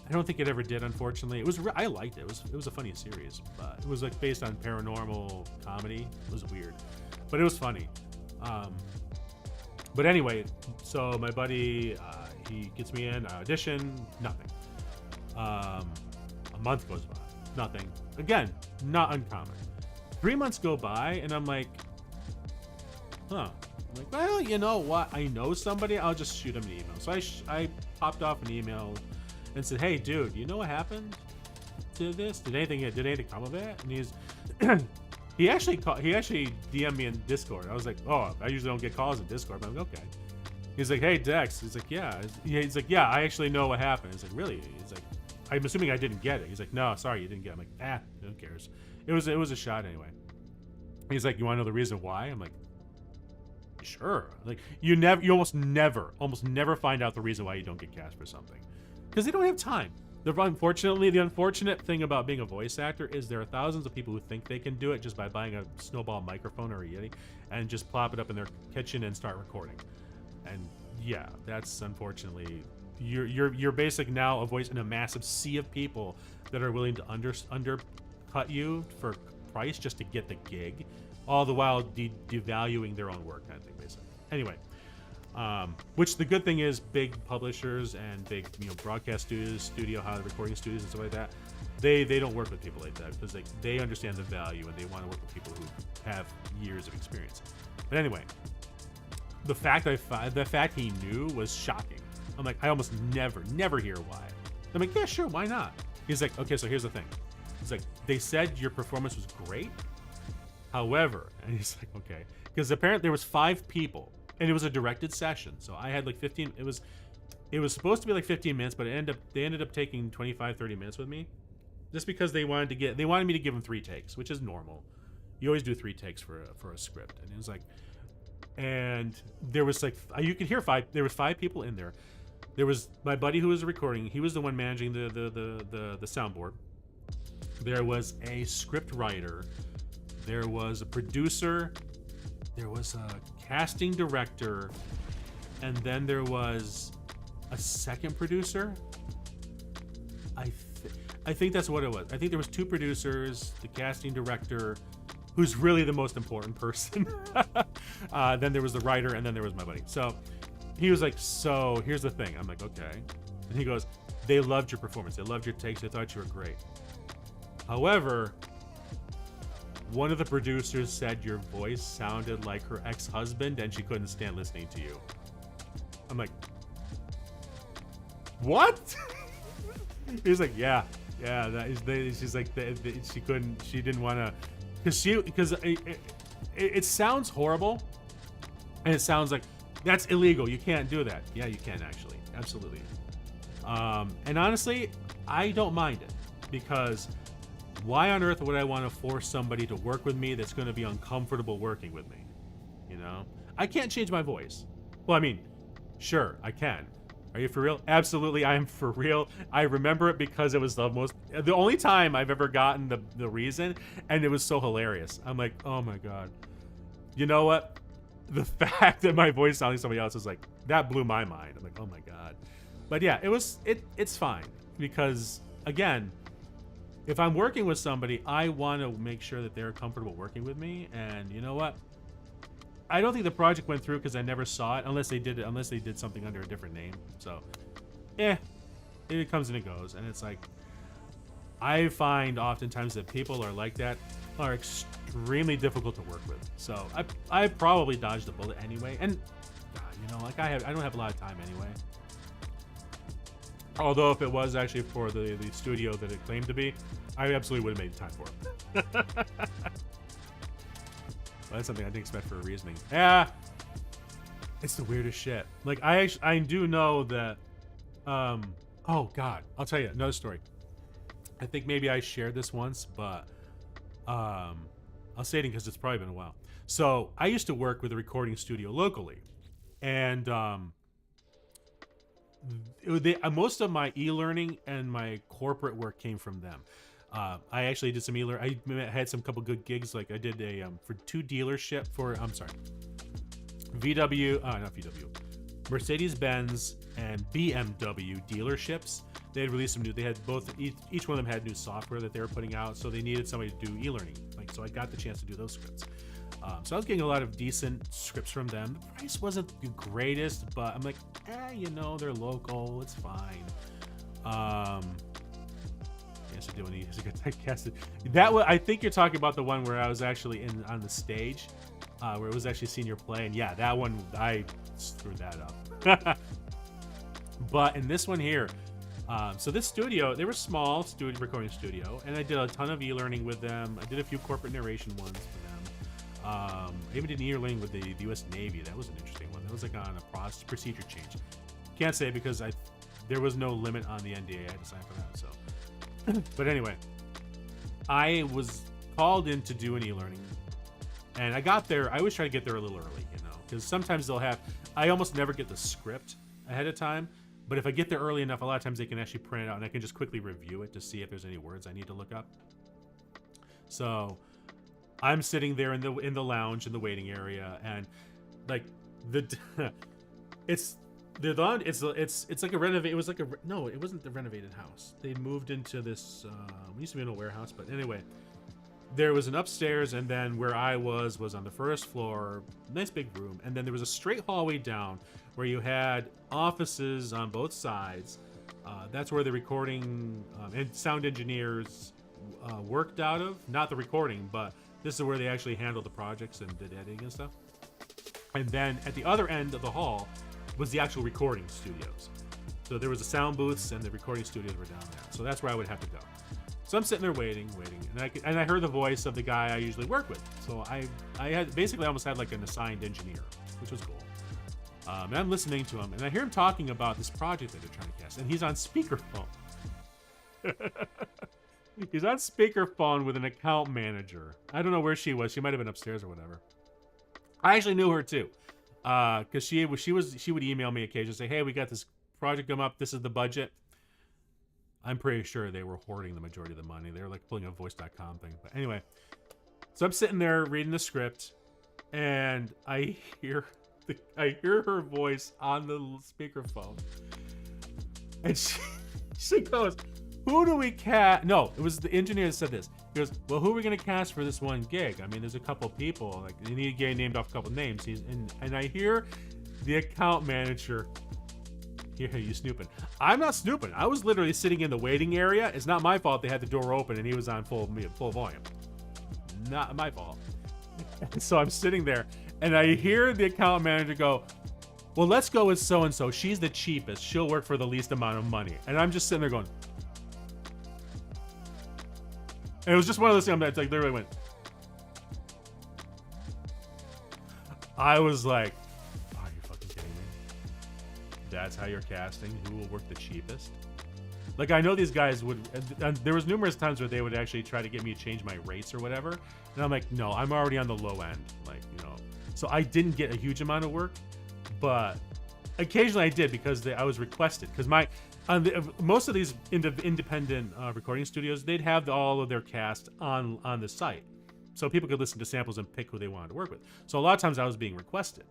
I don't think it ever did, unfortunately. It was I liked it. It was a funny series, but it was like based on paranormal comedy. It was weird, but it was funny. But anyway, so my buddy, he gets me in, I audition, nothing. A month goes by, nothing. Again, not uncommon. 3 months go by, and I'm like, huh. I'm like, well, you know what? I know somebody. I'll just shoot him an email. So I popped off an email and said, hey, dude, you know what happened to this? Did anything come of it? And he actually DM'd me in Discord. I was like, oh, I usually don't get calls in Discord, but I'm like, okay. He's like, hey, Dex. He's like, yeah. He's like, yeah, I actually know what happened. He's like, really? He's like, I'm assuming I didn't get it. He's like, no, sorry, you didn't get it. I'm like, who cares? It was a shot anyway. He's like, you want to know the reason why? I'm like, sure. Like, you almost never find out the reason why you don't get cast for something, because they don't have time. The unfortunate thing about being a voice actor is there are thousands of people who think they can do it just by buying a snowball microphone or a Yeti and just plop it up in their kitchen and start recording. And yeah, that's unfortunately you're basic now a voice in a massive sea of people that are willing to undercut you for price just to get the gig, all the while devaluing their own work, kind of thing, basically. Anyway, which the good thing is, big publishers and big broadcast studio recording studios and stuff like that, they don't work with people like that because they understand the value and they want to work with people who have years of experience. But anyway, the fact he knew was shocking. I'm like, I almost never hear why. I'm like, yeah, sure, why not? He's like, okay, so here's the thing. He's like, they said your performance was great. However, and he's like, okay, because apparently there was 5 people, and it was a directed session. So I had like 15. It was supposed to be like 15 minutes, but they ended up taking 25, 30 minutes with me, just because they wanted me to give them 3 takes, which is normal. You always do 3 takes for a script, and it was like, and there was like, you could hear 5. There was 5 people in there. There was my buddy who was recording. He was the one managing the soundboard. There was a script writer. There was a producer. There was a casting director. And then there was a second producer. I think that's what it was. I think there was 2 producers, the casting director, who's really the most important person. Then there was the writer, and then there was my buddy. So he was like, so here's the thing. I'm like, okay. And he goes, they loved your performance. They loved your takes. They thought you were great. However, one of the producers said your voice sounded like her ex-husband and she couldn't stand listening to you. I'm like, what? He's like, yeah, that is, she's like, she didn't want to, because it sounds horrible, and it sounds like that's illegal. You can't do that. Yeah, you can actually, absolutely. And honestly, I don't mind it, because why on earth would I want to force somebody to work with me that's going to be uncomfortable working with me? You know, I can't change my voice. Well, I mean, sure, I can. Are you for real? Absolutely, I am for real. I remember it because it was the only time I've ever gotten the reason, and it was so hilarious. I'm like, oh my God. You know what? The fact that my voice sounding like somebody else is like, that blew my mind. I'm like, oh my God. But yeah, it's fine, because again, if I'm working with somebody, I want to make sure that they're comfortable working with me. And you know what? I don't think the project went through because I never saw it, unless they did something under a different name. So, it comes and it goes. And it's like, I find oftentimes that people are like that are extremely difficult to work with. So I probably dodged the bullet anyway. And like I don't have a lot of time anyway. Although if it was actually for the studio that it claimed to be, I absolutely would have made time for it. Well, that's something I think is meant for a reasoning. Yeah, it's the weirdest shit. Like I do know that. Oh God, I'll tell you another story. I think maybe I shared this once, but I'll say it because it's probably been a while. So I used to work with a recording studio locally, and most of my e-learning and my corporate work came from them. I actually did some e-learning. I had some couple good gigs. Like I did a for 2 dealership for not VW, Mercedes-Benz and BMW dealerships. they had released some new. They had each one of them had new software that they were putting out, so they needed somebody to do e-learning. Like, so I got the chance to do those scripts. So I was getting a lot of decent scripts from them. The price wasn't the greatest, but I'm like, you know, they're local. It's fine. Yes, I do. When he's got typecasted. That was, I think you're talking about the one where I was actually on the stage, where it was actually senior play, and yeah, that one I screwed that up. But in this one here, so this studio, they were small recording studio, and I did a ton of e-learning with them. I did a few corporate narration ones for them. I even did an e-learning with the U.S. Navy. That was an interesting one. That was like on a procedure change. Can't say because there was no limit on the NDA I had to sign for that. So, but anyway, I was called in to do an e-learning, and I got there. I always try to get there a little early, you know, because sometimes they'll have. I almost never get the script ahead of time. But if I get there early enough, a lot of times they can actually print it out, and I can just quickly review it to see if there's any words I need to look up. So I'm sitting there in the lounge in the waiting area, and like it's like a renovate. It was like no, it wasn't the renovated house. They moved into this. We used to be in a warehouse, but anyway, there was an upstairs, and then where I was on the first floor, nice big room, and then there was a straight hallway down where you had offices on both sides. That's where the recording and sound engineers worked out of. Not the recording, but this is where they actually handled the projects and did editing and stuff. And then at the other end of the hall was the actual recording studios. So there was the sound booths, and the recording studios were down there. So that's where I would have to go. So I'm sitting there waiting, and I heard the voice of the guy I usually work with. So I had basically almost had like an assigned engineer, which was cool. And I'm listening to him, and I hear him talking about this project that they're trying to cast, and he's on speakerphone. He's on speakerphone with an account manager. I don't know where she was. She might have been upstairs or whatever. I actually knew her too, because she would email me occasionally, say, "Hey, we got this project come up. This is the budget." I'm pretty sure they were hoarding the majority of the money. They were like pulling a voice.com thing. But anyway, so I'm sitting there reading the script, and I hear her voice on the speakerphone, and she goes, "Who do we cast?" No, it was the engineer that said this. He goes, "Well, who are we gonna cast for this one gig? I mean, there's a couple people. Like, they need to get named off a couple names." And I hear the account manager. Here, you snooping? I'm not snooping. I was literally sitting in the waiting area. It's not my fault they had the door open and he was on full volume. Not my fault. And so I'm sitting there, and I hear the account manager go, "Well, let's go with so-and-so. She's the cheapest. She'll work for the least amount of money." And I'm just sitting there going, and it was just one of those things that like literally went. I was like, "Are you fucking kidding me? That's how you're casting? Who will work the cheapest?" Like, I know these guys would, and there was numerous times where they would actually try to get me to change my rates or whatever. And I'm like, no, I'm already on the low end. Like, you know, so I didn't get a huge amount of work, but occasionally I did because I was requested. Because most of these independent recording studios, they'd have all of their cast on the site, so people could listen to samples and pick who they wanted to work with. So a lot of times I was being requested,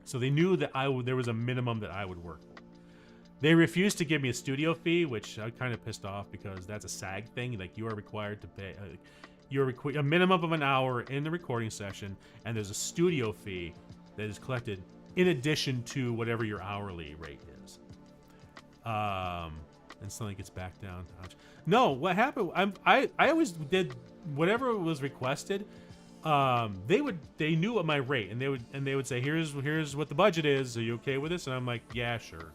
so they knew that there was a minimum that I would work for. They refused to give me a studio fee, which I kind of pissed off because that's a SAG thing. Like, you are required to pay a minimum of an hour in the recording session, and there's a studio fee that is collected in addition to whatever your hourly rate is. And suddenly it gets back down. No, what happened? I always did whatever was requested. They knew what my rate, and they would say, here's what the budget is. Are you okay with this? And I'm like, yeah, sure.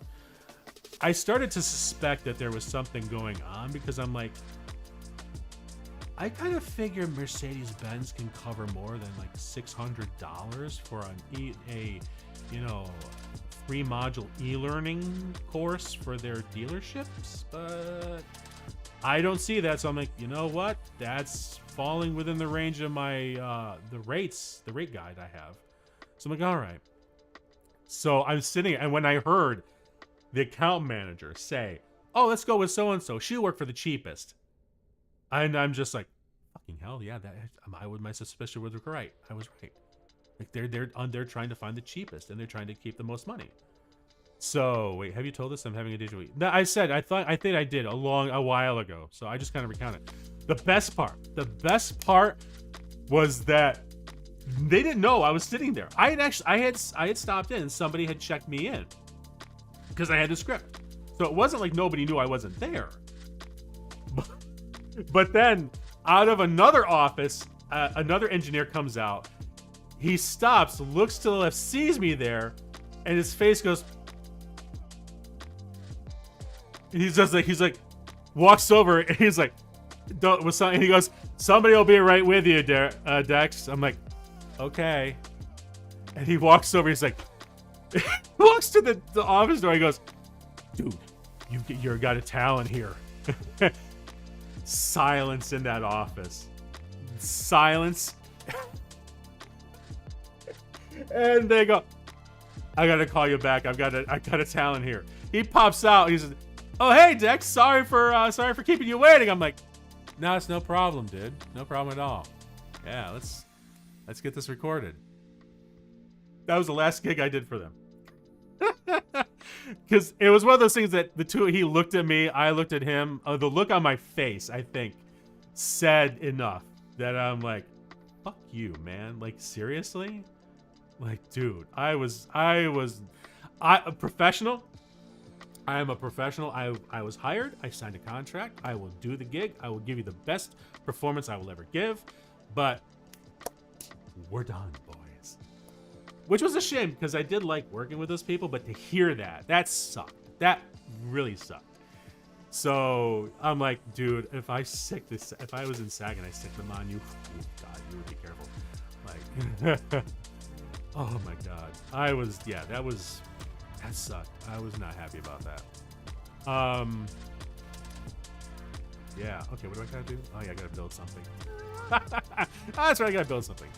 I started to suspect that there was something going on, because I'm like, I kind of figure Mercedes-Benz can cover more than like $600 for a 3-module e-learning course for their dealerships, but I don't see that. So I'm like, you know what? That's falling within the range of my the rate guide I have. So I'm like, all right. So I'm sitting, and when I heard the account manager say, "Oh, let's go with so-and-so. She'll work for the cheapest." And I'm just like, fucking hell, yeah, my suspicion was right. I was right. Like, they're trying to find the cheapest, and they're trying to keep the most money. So wait, have you told us I'm having a deja vu? No, I said I think I did a while ago. So I just kind of recounted. The best part was that they didn't know I was sitting there. I had stopped in and somebody had checked me in because I had the script. So it wasn't like nobody knew I wasn't there. But then out of another office, another engineer comes out. He stops, looks to the left, sees me there, and his face goes. And he's like, walks over and he's like, and he goes, somebody will be right with you, Dex. I'm like, okay. And he walks over. He's like, walks to the office door. He goes, dude, you're got a talent here. Silence in that office. Silence. And they go, I gotta call you back. I got a talent here. He pops out. He's, oh hey Dex, sorry for keeping you waiting. I'm like, no, it's no problem, dude. No problem at all. Yeah, let's get this recorded. That was the last gig I did for them. Because it was one of those things that he looked at me, I looked at him. The look on my face, I think, said enough that I'm like, fuck you, man. Like, seriously? Like, dude, I a professional. I am a professional. I was hired. I signed a contract. I will do the gig. I will give you the best performance I will ever give. But we're done, boys. Which was a shame because I did like working with those people, but to hear that sucked. That really sucked. So I'm like, dude, if I was in SAG and I sick them on you, oh God, you would be careful. Like, oh my God. That sucked. I was not happy about that. Yeah. Okay, what do I gotta do? Oh yeah, I gotta build something. That's right, I gotta build something.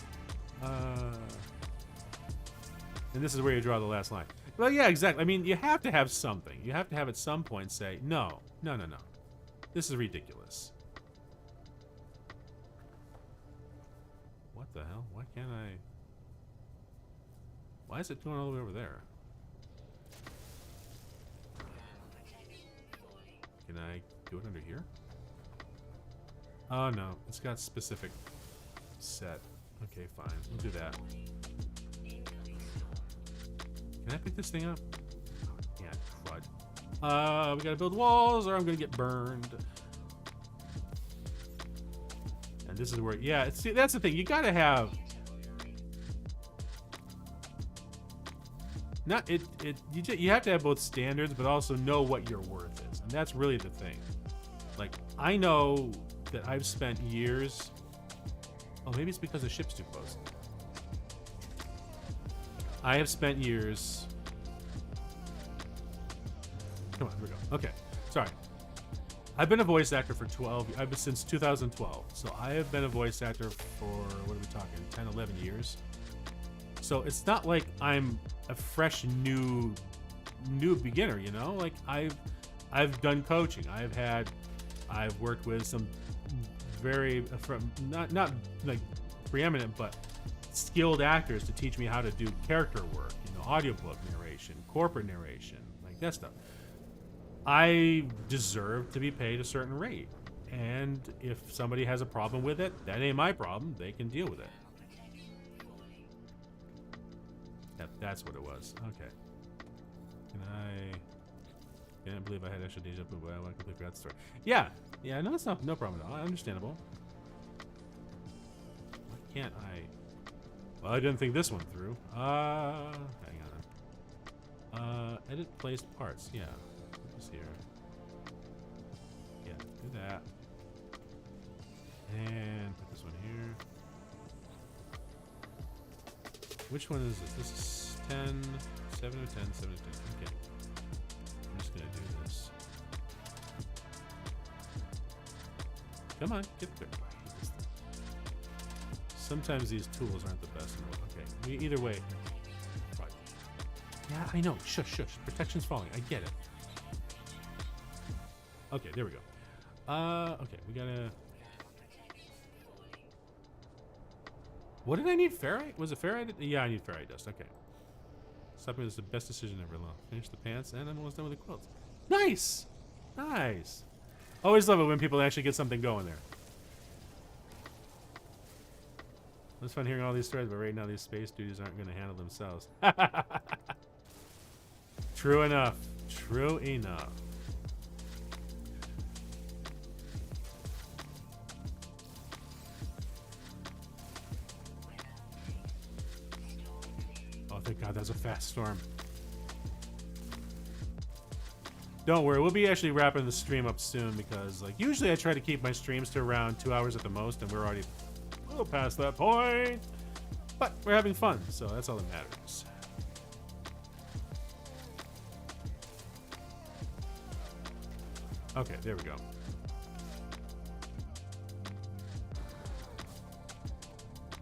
And this is where you draw the last line. Well, yeah, exactly. I mean, you have to have something. You have to have at some point say, no. This is ridiculous. What the hell? Why can't I? Why is it going all the way over there? Can I do it under here? Oh no, it's got specific set. Okay, fine. We'll do that. Can I pick this thing up? Oh, yeah, crud. We gotta build walls or I'm gonna get burned. And this is where, yeah, see, that's the thing. You gotta have. You have to have both standards, but also know what your worth is, and that's really the thing. Like, I know that I've spent years. Oh, maybe it's because the ship's too close. I have spent years. Come on, here we go. Okay, sorry. I've been a voice actor for since 2012. So I have been a voice actor for, what are we talking, 10, 11 years. So it's not like I'm a fresh new beginner, you know? Like I've done coaching. I've worked with some very not like preeminent, but skilled actors to teach me how to do character work, you know, audiobook narration, corporate narration, like that stuff. I deserve to be paid a certain rate. And if somebody has a problem with it, that ain't my problem. They can deal with it. That's what it was. Okay. I can't believe I had extra deja vu, but I completely forgot the story. Yeah, no, that's no problem at all. Understandable. Why can't I? Well, I didn't think this one through. Hang on. Edit placed parts. Yeah, put this here. Yeah, do that. And put this one here. Which one is this? This is 10, 7 of 10, 7 of 10. Okay. I'm just gonna do this. Come on, get there. Sometimes these tools aren't the best in the world. Okay, either way. Right. Yeah, I know. Shush. Protection's falling. I get it. Okay, there we go. Okay, we gotta. What did I need? Ferrite? Was it ferrite? Yeah, I need ferrite dust. Okay. Stopping was the best decision ever. Finish the pants, and I'm almost done with the quilts. Nice! Nice! Always love it when people actually get something going there. It's fun hearing all these stories, but right now these space dudes aren't going to handle themselves. True enough. True enough. Oh, thank God, that's a fast storm. Don't worry, we'll be actually wrapping the stream up soon because, like, usually I try to keep my streams to around 2 hours at the most, and we're already a little past that point. But we're having fun, so that's all that matters. Okay, there we go.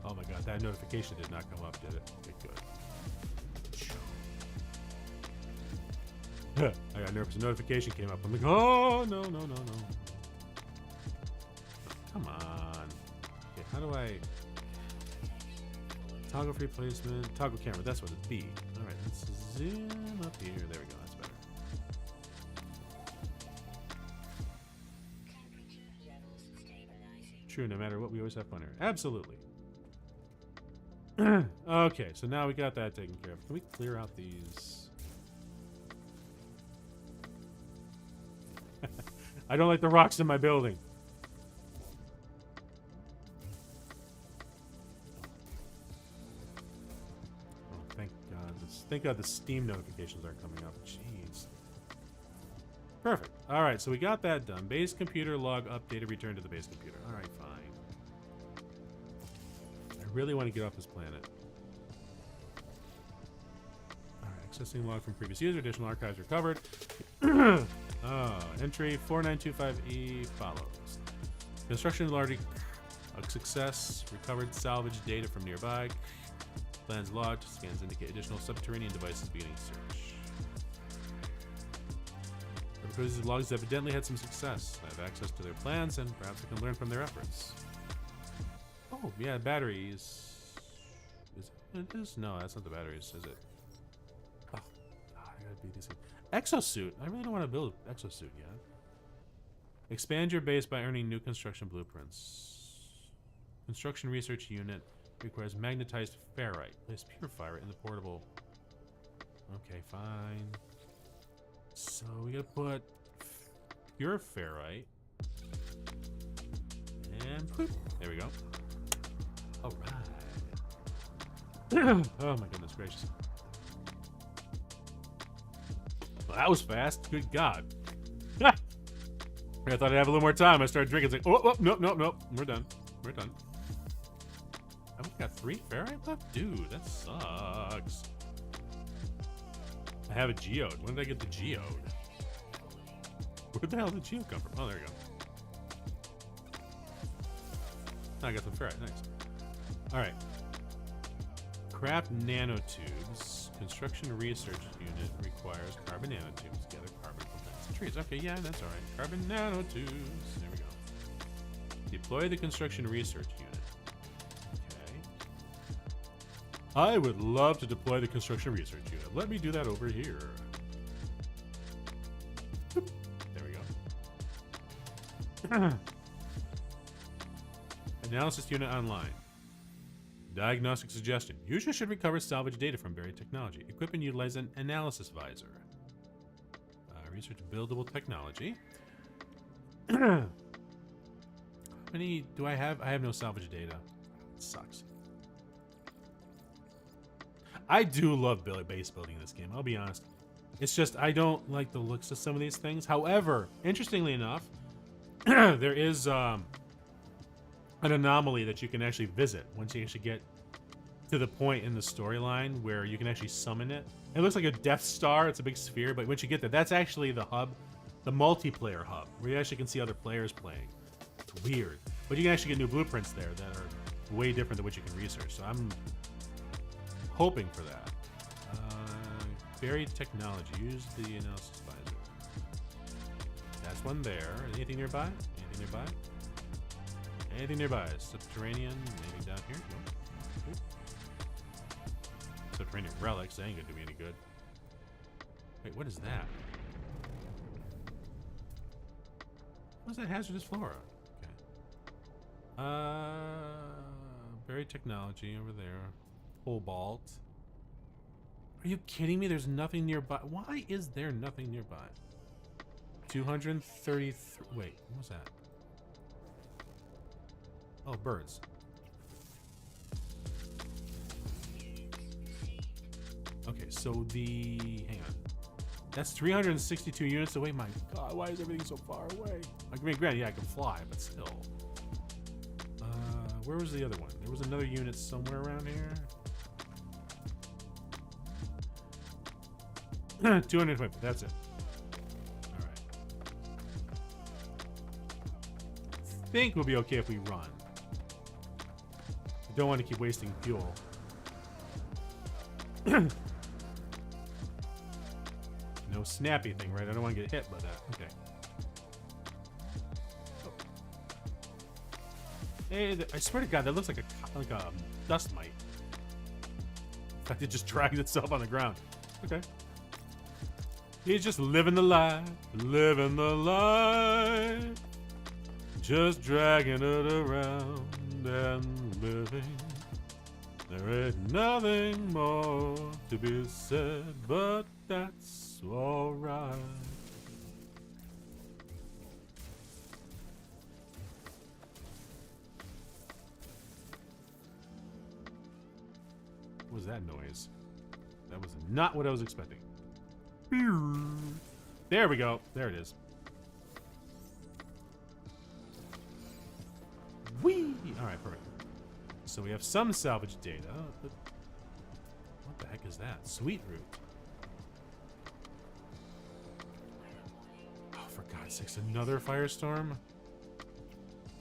Oh my God, that notification did not come up, did it? Okay, good. I got nervous. A notification came up. I'm like, oh, no, no, no, no. Come on. Okay, how do I... Toggle free placement. Toggle camera. That's what it's B. All right, let's zoom up here. There we go. That's better. True, no matter what, we always have fun here. Absolutely. Okay, so now we got that taken care of. Can we clear out these... I don't like the rocks in my building. Oh, thank God. Thank God the Steam notifications aren't coming up. Jeez. Perfect. All right, so we got that done. Base computer log updated. Return to the base computer. All right, fine. I really want to get off this planet. All right, accessing log from previous user. Additional archives recovered. Entry 4925E follows. Construction largely a success. Recovered salvage data from nearby. Plans logged. Scans indicate additional subterranean devices beginning search. Because these logs evidently had some success. I have access to their plans and perhaps I can learn from their efforts. Oh, yeah, batteries. Is it is? No, that's not the batteries, is it? Oh, God, I gotta beat these things. Exosuit. I really don't want to build an exosuit yet. Expand your base by earning new construction blueprints. Construction research unit requires magnetized ferrite. Place purifier in the portable. Okay, fine. So we gotta put pure ferrite. And poof. There we go. Alright. Oh my goodness gracious. Well, that was fast. Good God. I thought I'd have a little more time. I started drinking. It's like, oh, nope, nope, nope. We're done. We're done. I've only got 3 ferrite left? Dude, that sucks. I have a geode. When did I get the geode? Where the hell did the geode come from? Oh, there you go. I got some ferrite. Nice. All right. Craft nanotubes. Construction research unit requires carbon nanotubes. Gather carbon from plants and trees. Okay, yeah, that's all right. Carbon nanotubes. There we go. Deploy the construction research unit. Okay. I would love to deploy the construction research unit. Let me do that over here. Boop. There we go. Analysis unit online. Diagnostic suggestion. Users should recover salvage data from buried technology. Equip and utilize an analysis visor. Research buildable technology. How many do I have? I have no salvage data. It sucks. I do love base building in this game, I'll be honest. It's just I don't like the looks of some of these things. However, interestingly enough, there is an anomaly that you can actually visit once you actually get to the point in the storyline where you can actually summon it. It looks like a Death Star. It's a big sphere, but once you get there, that's actually the hub, the multiplayer hub, where you actually can see other players playing. It's weird. But you can actually get new blueprints there that are way different than what you can research. So I'm hoping for that. Buried technology. Use the analysis visor. That's one there. Anything nearby? Anything nearby? Anything nearby? Subterranean? Anything down here? Nope. Except for any relics, they ain't gonna do me any good. Wait, what is that? What's that hazardous flora? Okay. Buried technology over there. Cobalt. Are you kidding me? There's nothing nearby. Why is there nothing nearby? 233. Wait, what was that? Oh, birds. Okay, so hang on. That's 362 units away. My God, why is everything so far away? I mean, granted, yeah, I can fly, but still. Where was the other one? There was another unit somewhere around here. 220. That's it. All right. I think we'll be okay if we run. I don't want to keep wasting fuel. No snappy thing, right? I don't want to get hit by that. Okay. Oh. Hey, I swear to God, that looks like a dust mite. In fact, it just dragged itself on the ground. Okay. He's just living the life, just dragging it around and living. There ain't nothing more to be said, but that's alright. What was that noise? That was not what I was expecting. There we go. There it is. Whee! Alright, perfect. So we have some salvage data. But what the heck is that? Sweet root. Oh, for God's sakes, another firestorm?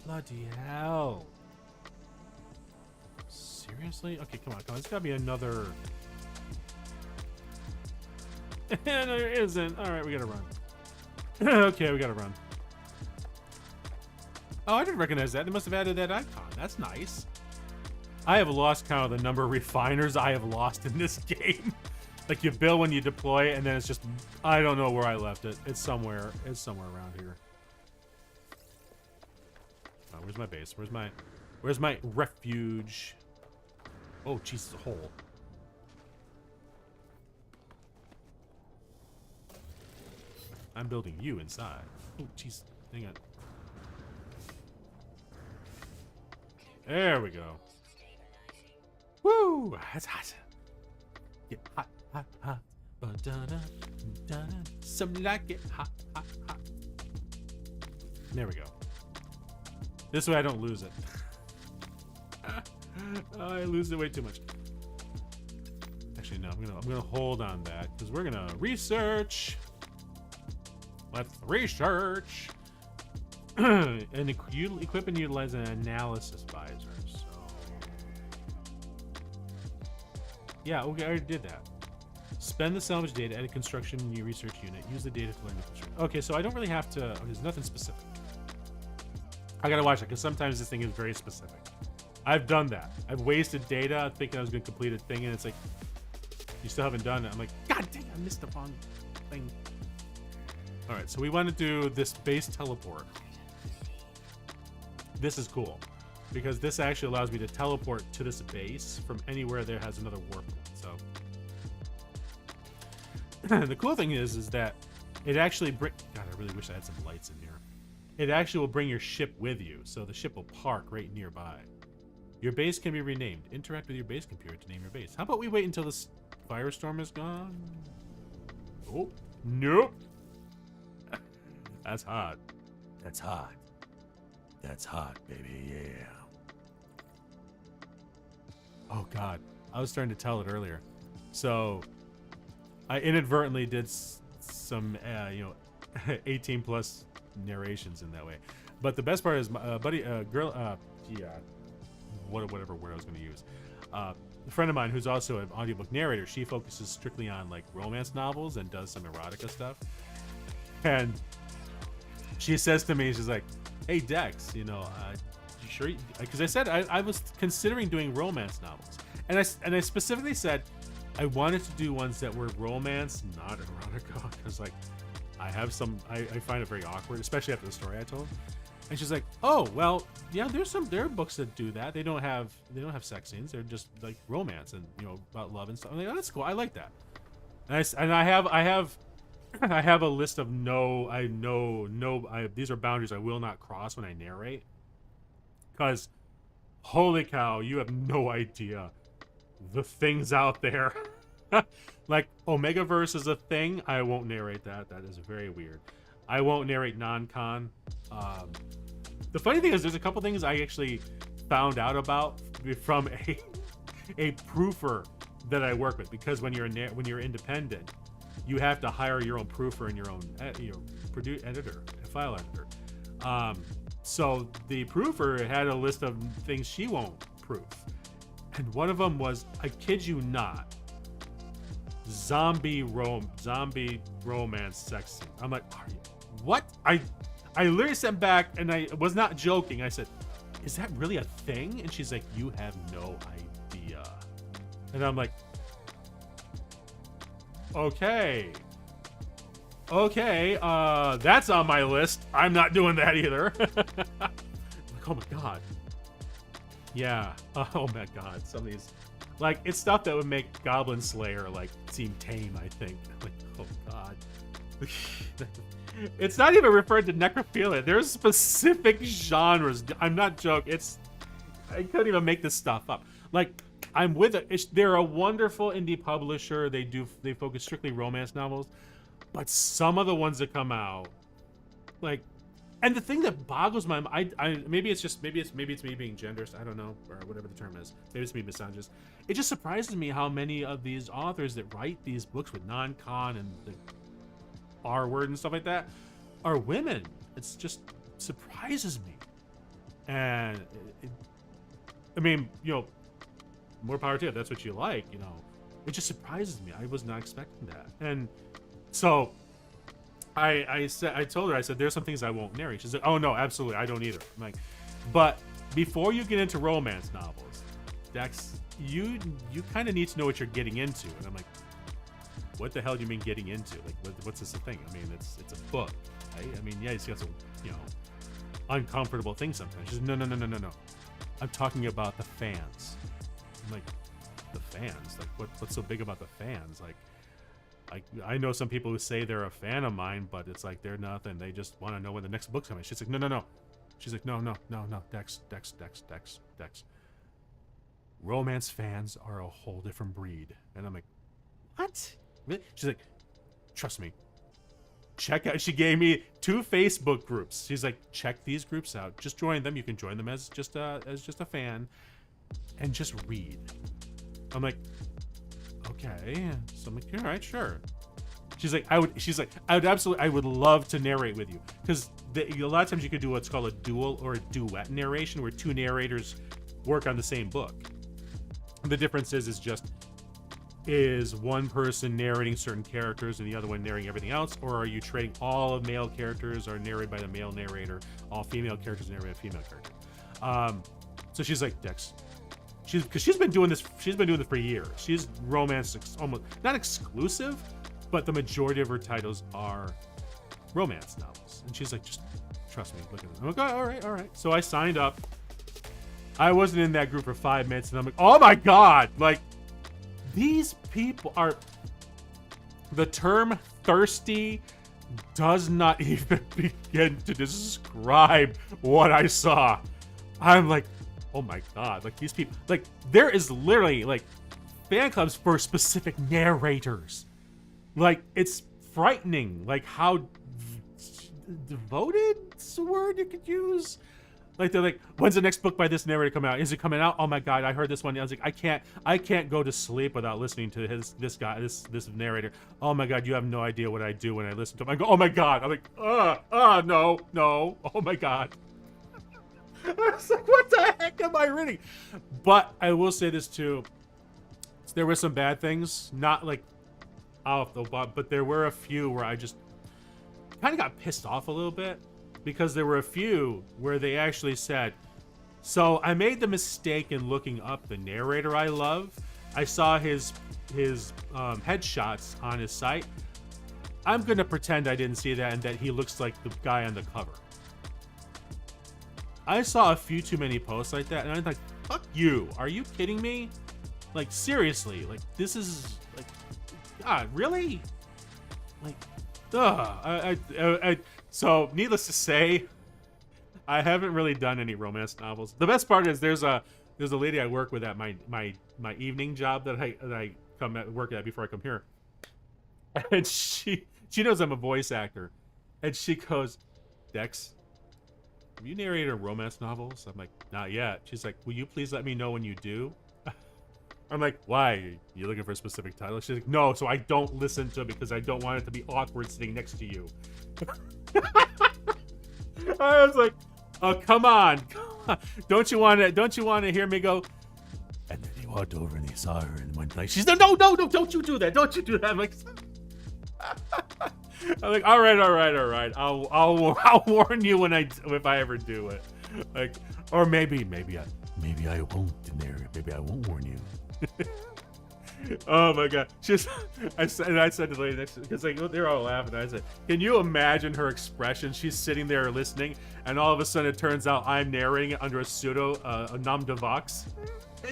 Bloody hell. Seriously? Okay, come on, come on. It's gotta be another... There isn't. Alright, we gotta run. Okay, we gotta run. Oh, I didn't recognize that. They must have added that icon. That's nice. I have lost count of the number of refiners I have lost in this game. Like, you build when you deploy, and then it's just... I don't know where I left it. It's somewhere. It's somewhere around here. Oh, where's my base? Where's my refuge? Oh, Jesus, a hole. I'm building you inside. Oh, jeez. Hang on. There we go. Woo! That's hot. Get hot, hot, hot. Ba-da-da-da-da. Some like it hot, hot, hot. There we go. This way I don't lose it. I lose it way too much. Actually, no. I'm gonna hold on that because we're gonna research. Let's research. And equip and utilize an analysis visor. So, yeah, okay, I already did that. Spend the salvage data at a construction new research unit. Use the data to learn the construction. Okay, so I don't really have to. There's nothing specific. I gotta watch it because sometimes this thing is very specific. I've done that. I've wasted data thinking I was gonna complete a thing, and it's like, you still haven't done it. I'm like, God dang, I missed the wrong thing. All right, so we want to do this base teleport. This is cool because this actually allows me to teleport to this base from anywhere there has another warp. So the cool thing is that it actually God, I really wish I had some lights in here. It actually will bring your ship with you, so the ship will park right nearby. Your base can be renamed. Interact with your base computer to name your base. How about we wait until this firestorm is gone? Oh, nope. That's hot. That's hot. That's hot, baby, yeah. Oh, God. I was starting to tell it earlier. So, I inadvertently did some, 18-plus narrations in that way. But the best part is, whatever word I was going to use. A friend of mine who's also an audiobook narrator, she focuses strictly on, like, romance novels and does some erotica stuff. And she says to me, she's like, hey, Dex, you sure? Because I said I was considering doing romance novels. And I specifically said, I wanted to do ones that were romance, not erotica, because like I have some, I find it very awkward, especially after the story I told. And she's like, "Oh, well, yeah, there are books that do that. They don't have sex scenes. They're just like romance and about love and stuff." I'm like, "Oh, that's cool. I like that." And I have a list of these are boundaries I will not cross when I narrate, because holy cow, you have no idea the things out there. Like Omegaverse is a thing. I won't narrate that. That is very weird. I won't narrate non-con. The funny thing is, there's a couple things I actually found out about from a proofer that I work with, because when you're independent, you have to hire your own proofer and your own editor, file editor. So the proofer had a list of things she won't proof, and one of them was, I kid you not, zombie romance sex scene. I'm like, are you, what? I literally sent back, and I was not joking. I said, is that really a thing? And she's like, you have no idea. And I'm like, okay, that's on my list. I'm not doing that either. Like, oh my god. Yeah. Oh my god. Some of these, like, it's stuff that would make Goblin Slayer like seem tame, I think. Like, oh god. It's not even referred to necrophilia. There's specific genres. I'm not joking. I couldn't even make this stuff up. Like, I'm with it. They're a wonderful indie publisher. They focus strictly romance novels, but some of the ones that come out, like, and the thing that boggles my mind, maybe it's me being genderist. I don't know, or whatever the term is. Maybe it's me misogynist. It just surprises me how many of these authors that write these books with non-con and the R word and stuff like that are women. It's just surprises me. And I mean, more power to you if that's what you like, it just surprises me. I was not expecting that. And so I told her, I said, there's some things I won't narrate. She's like, oh no, absolutely, I don't either. I'm like, but before you get into romance novels, Dex, you kind of need to know what you're getting into. And I'm like, what the hell do you mean getting into? Like, what's this a thing? I mean, it's a book, right? I mean, yeah, it's got some, uncomfortable things sometimes. She's no. I'm talking about the fans. I'm like, the fans? Like, what's so big about the fans? Like, I know some people who say they're a fan of mine, but it's like they're nothing. They just want to know when the next book's coming. She's like, no. She's like, no, Dex. Romance fans are a whole different breed. And I'm like, what? She's like, trust me. Check out. She gave me 2 Facebook groups. She's like, check these groups out. Just join them. You can join them as just a fan, and just read. I'm like, okay. So I'm like, all right, sure. She's like, I would love to narrate with you, because a lot of times you could do what's called a dual or a duet narration, where 2 narrators work on the same book. The difference is one person narrating certain characters and the other one narrating everything else, or are you trading all of male characters are narrated by the male narrator, all female characters narrated by a female character? So she's like, Dex, because she's been doing this for years. She's romance almost not exclusive, but the majority of her titles are romance novels. And she's like, just trust me, look at it. I'm like, oh, all right. So I signed up. I wasn't in that group for 5 minutes, and I'm like, oh my god, like, these people are, the term thirsty does not even begin to describe what I saw. I'm like, oh my god, like, these people, like, there is literally like fan clubs for specific narrators. Like, it's frightening, like how devoted is a word you could use. Like, they're like, when's the next book by this narrator come out? Is it coming out? Oh my god, I heard this one. I was like, I can't go to sleep without listening to this narrator. Oh my god, you have no idea what I do when I listen to him. I go, oh my god. I'm like, no. Oh my god. I was like, what the heck am I reading? But I will say this too. There were some bad things, not like off the butt, but there were a few where I just kind of got pissed off a little bit. Because there were a few where they actually said, so I made the mistake in looking up the narrator I love. I saw his headshots on his site, I'm gonna pretend I didn't see that and that he looks like the guy on the cover. I saw a few too many posts like that, and I'm like, fuck you. Are you kidding me? Like, seriously. Like, this is, like, God, really? Like, so, needless to say, I haven't really done any romance novels. The best part is there's a lady I work with at my evening job that I come at work at before I come here. And she knows I'm a voice actor. And she goes, Dex, have you narrated romance novels? I'm like, not yet. She's like, will you please let me know when you do? I'm like, why? You looking for a specific title? She's like, no, so I don't listen to it because I don't want it to be awkward sitting next to you. I was like, oh, come on. Don't you want to hear me go? And then he walked over and he saw her in one night. She's like, no, don't you do that. Don't you do that. I'm like, all right. I'll warn you if I ever do it. Like, or maybe I won't, maybe I won't warn you. Oh my god! I said to the lady next to me, because like they're all laughing. I said, "Can you imagine her expression? She's sitting there listening, and all of a sudden it turns out I'm narrating it under a pseudo, a nom de vox."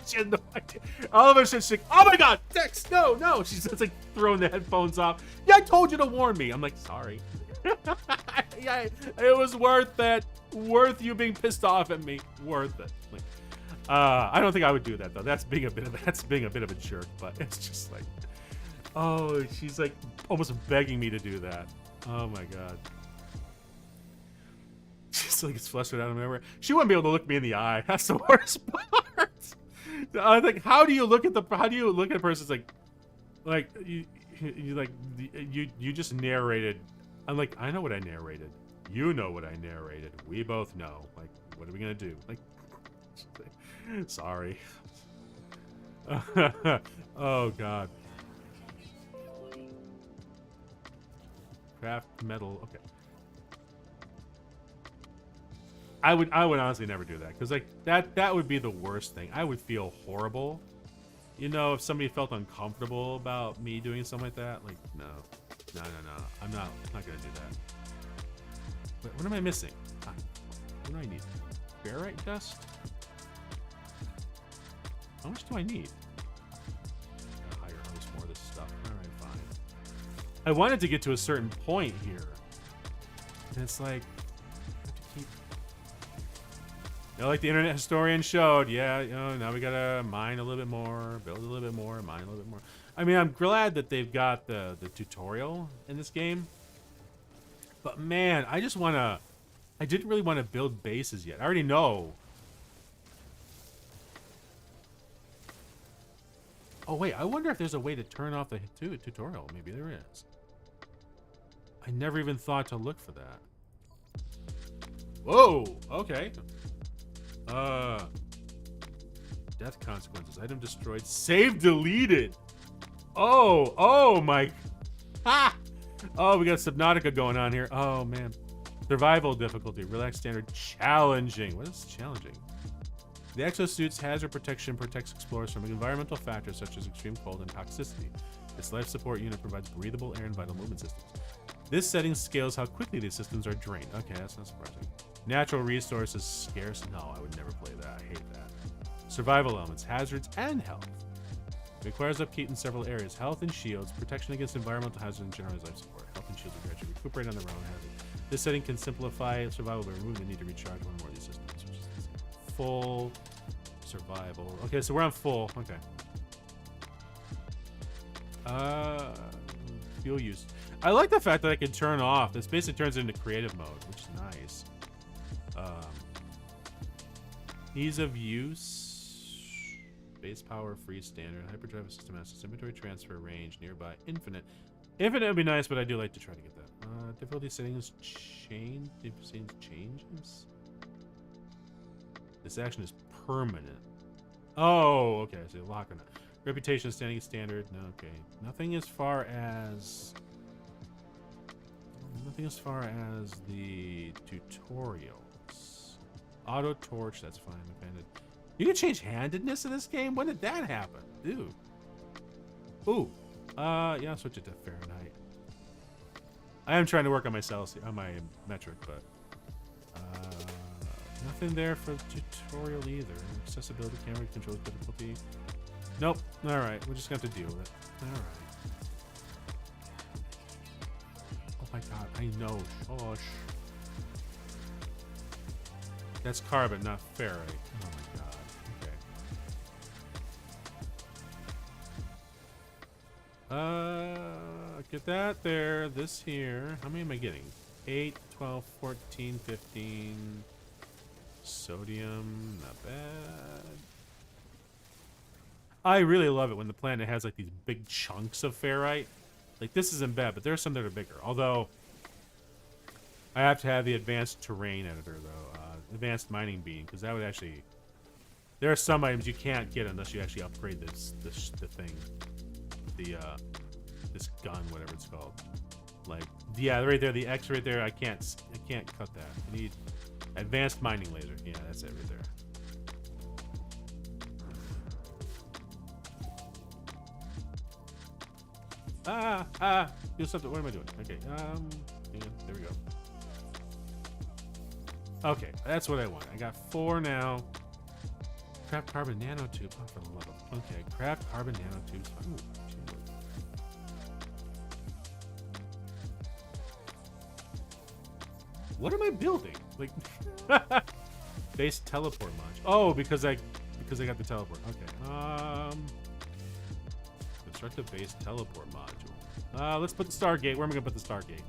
She had no idea. All of a sudden she's like, "Oh my god, Dex, no!" She's just like throwing the headphones off. Yeah, I told you to warn me. I'm like, sorry. Yeah, it was worth it. Worth you being pissed off at me. Worth it. Like, I don't think I would do that though. That's being a bit of a jerk. But it's just like, oh, she's like almost begging me to do that. Oh my god. She's like, it's flustered out of nowhere. She wouldn't be able to look me in the eye. That's the worst part. Like, how do you look at a person? Like you just narrated. I'm like, I know what I narrated. You know what I narrated. We both know. Like, what are we gonna do? Like, sorry. Oh god. Craft metal. Okay. I would honestly never do that, because like that would be the worst thing. I would feel horrible, you know, if somebody felt uncomfortable about me doing something like that. Like, no. I'm not gonna do that. Wait, what am I missing? What do I need? Barite dust? How much do I need? Gotta hire at least more of this stuff. Alright, fine. I wanted to get to a certain point here, and it's like, like the internet historian showed, yeah, you know, now we gotta mine a little bit more, build a little bit more, mine a little bit more. I mean, I'm glad that they've got the tutorial in this game, but man, I didn't really want to build bases yet. I already know. Oh wait, I wonder if there's a way to turn off the tutorial. Maybe there is. I never even thought to look for that. Whoa, okay. Death consequences. Item destroyed. Save deleted. Oh my. Ha! Oh, we got Subnautica going on here. Oh man. Survival difficulty. Relaxed standard. Challenging. What is challenging? The exosuit's hazard protection protects explorers from environmental factors such as extreme cold and toxicity. Its life support unit provides breathable air and vital movement systems. This setting scales how quickly these systems are drained. Okay, that's not surprising. Natural resources scarce. No, I would never play that. I hate that. Survival elements, hazards, and health. Requires upkeep in several areas. Health and shields, protection against environmental hazards, and generalized life support. Health and shields are gradually recuperate on their own hazard. This setting can simplify survival by removing the need to recharge one or more of these systems. Which is full survival. Okay, so we're on full. Okay. Fuel use. I like the fact that I can turn off. This basically turns into creative mode, which is nice. Ease of use. Base power, free standard. Hyperdrive system assets. Inventory transfer range. Nearby. Infinite. Infinite would be nice, but I do like to try to get that. Difficulty settings change. Changes. This action is permanent. Oh, okay. So lock on it. Reputation standing standard. No, okay. Nothing as far as the tutorials. Auto torch, that's fine. Offended. You can change handedness in this game? When did that happen? Dude. Ooh. Yeah, I'll switch it to Fahrenheit. I am trying to work on my Celsius, on my metric, but nothing there for the tutorial either. Accessibility, camera control difficulty. Nope. All right, we're just gonna have to deal with it. All right. Oh my god, I know. Shush. That's carbon, not ferrite. Oh my god. Okay. Get that there. This here. How many am I getting? 8, 12, 14, 15. Sodium. Not bad. I really love it when the planet has like these big chunks of ferrite. Like this isn't bad, but there are some that are bigger. Although I have to have the advanced terrain editor though, advanced mining beam, because that would actually. There are some items you can't get unless you actually upgrade the thing, this gun, whatever it's called. Like yeah, right there, the X right there. I can't cut that. I need advanced mining laser. Yeah, that's it right there. Do something. What am I doing? Okay, hang on. There we go. Okay, that's what I want. I got 4 now. Craft carbon nanotube. Oh, for the love of. Okay, craft carbon nanotubes. Ooh, what am I building? Like, base teleport module. Oh, because I got the teleport. Okay. Construct a base teleport module. Let's put the Stargate. Where am I gonna put the Stargate?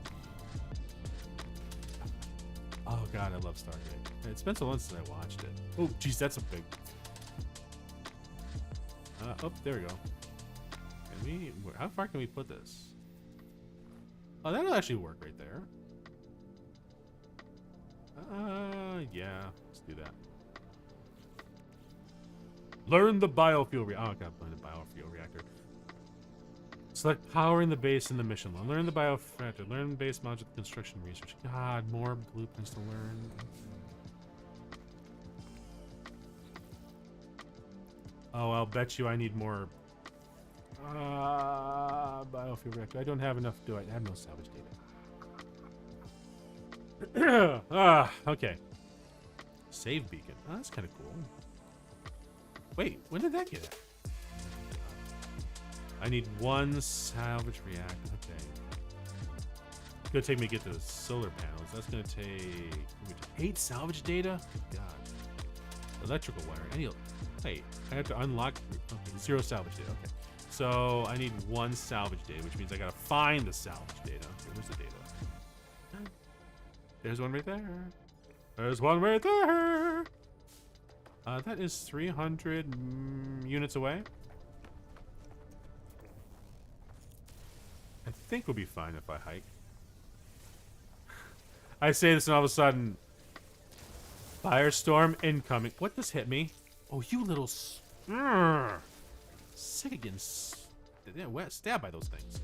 Oh god, I love Stargate. It's been so long since I watched it. Oh, geez, that's a big. Oh, there we go. Can we? How far can we put this? Oh, that'll actually work right there. Yeah, let's do that. Learn the biofuel reactor. Oh, God, learn the biofuel reactor. Select powering the base in the mission. Learn the bioreactor. Learn the base module construction research. God, more blueprints to learn. Oh, I'll bet you I need more biofuel reactor. I don't have enough, do I? I have no salvage data. Okay. Save beacon. Oh, that's kind of cool. Wait, when did that get at? I need 1 salvage reactor. Okay. It's gonna take me to get to the solar panels. That's gonna take 8 salvage data? God. Electrical wiring. I need. Wait, I have to unlock. Okay, 0 salvage data. Okay. So I need 1 salvage data, which means I gotta find the salvage data. Okay, where's the data? There's one right there. There's one right there. That is 300 units away. I think we'll be fine if I hike. I say this and all of a sudden, firestorm incoming. What just hit me? Oh, you little sick of getting stabbed by those things.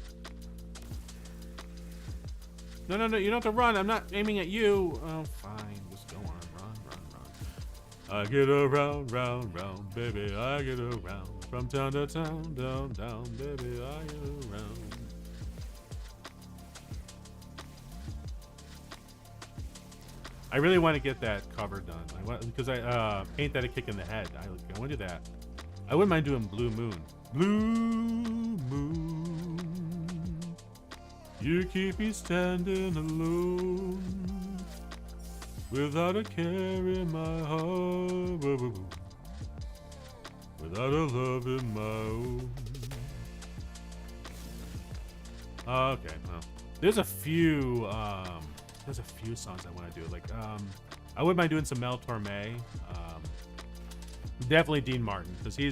No, no, no, you don't have to run. I'm not aiming at you. Oh, fine. Just go on. Run, run, run. I get around, round, round, baby. I get around. From town to town, down, down, baby. I get around. I really want to get that cover done. I want, because I ain't that a kick in the head. I want to do that. I wouldn't mind doing Blue Moon. Blue Moon. You keep me standing alone without a care in my heart, without a love in my own. Okay, well, there's a few songs I want to do. Like, I wouldn't mind doing some Mel Torme. Definitely Dean Martin, because he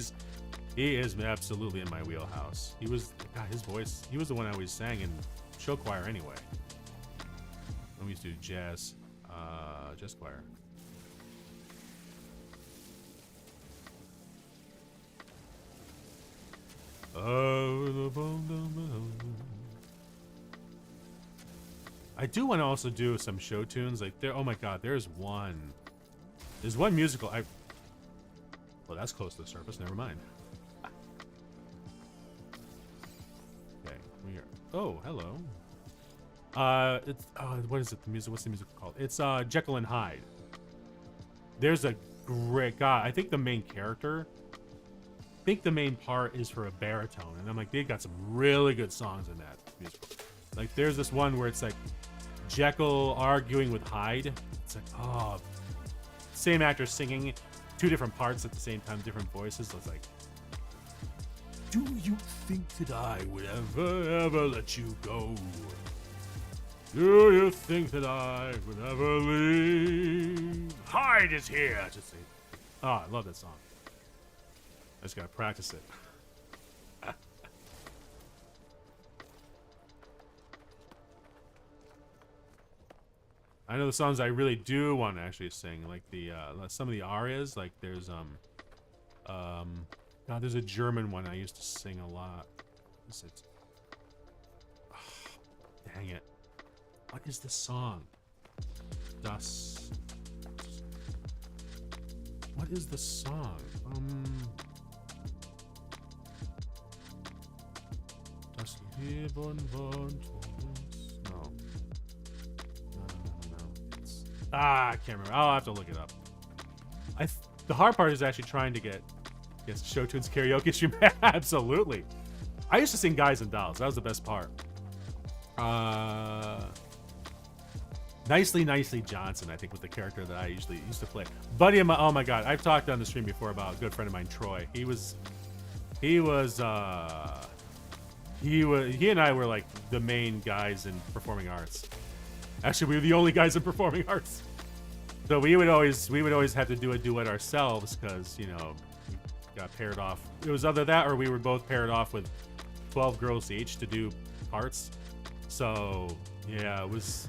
is absolutely in my wheelhouse. He was, God, his voice. He was the one I always sang in show choir anyway. When we used to do jazz choir. I do want to also do some show tunes. Like there, oh my God, there's one musical. Well, that's close to the surface. Never mind. Oh, hello. It's what is it? The music. What's the music called? It's Jekyll and Hyde. There's a great guy. I think the main character. I think the main part is for a baritone, and I'm like, they got some really good songs in that musical. Like, there's this one where it's like Jekyll arguing with Hyde. It's like, oh, same actor singing, two different parts at the same time, different voices. So it's like, do you think that I would ever let you go? Do you think that I would ever leave? Hyde is here. Just say, oh, I love that song. I just gotta practice it. I know the songs I really do want to actually sing, like the some of the arias. Like there's God, there's a German one I used to sing a lot. What is it? Oh, dang it! What is the song? Das. What is the song? Das Leben wohnt uns. No. I can't remember. I'll have to look it up. The hard part is actually trying to get Show Tunes karaoke stream. Absolutely. I used to sing Guys and Dolls. That was the best part. Nicely Johnson, I think, was the character that I used to play. Buddy of my, oh my God, I've talked on the stream before about a good friend of mine, Troy. He and I were like the main guys in performing arts. Actually, we were the only guys in performing arts. So we would always have to do a duet ourselves because, you know, we got paired off. It was either that or we were both paired off with 12 girls each to do parts. So yeah, I was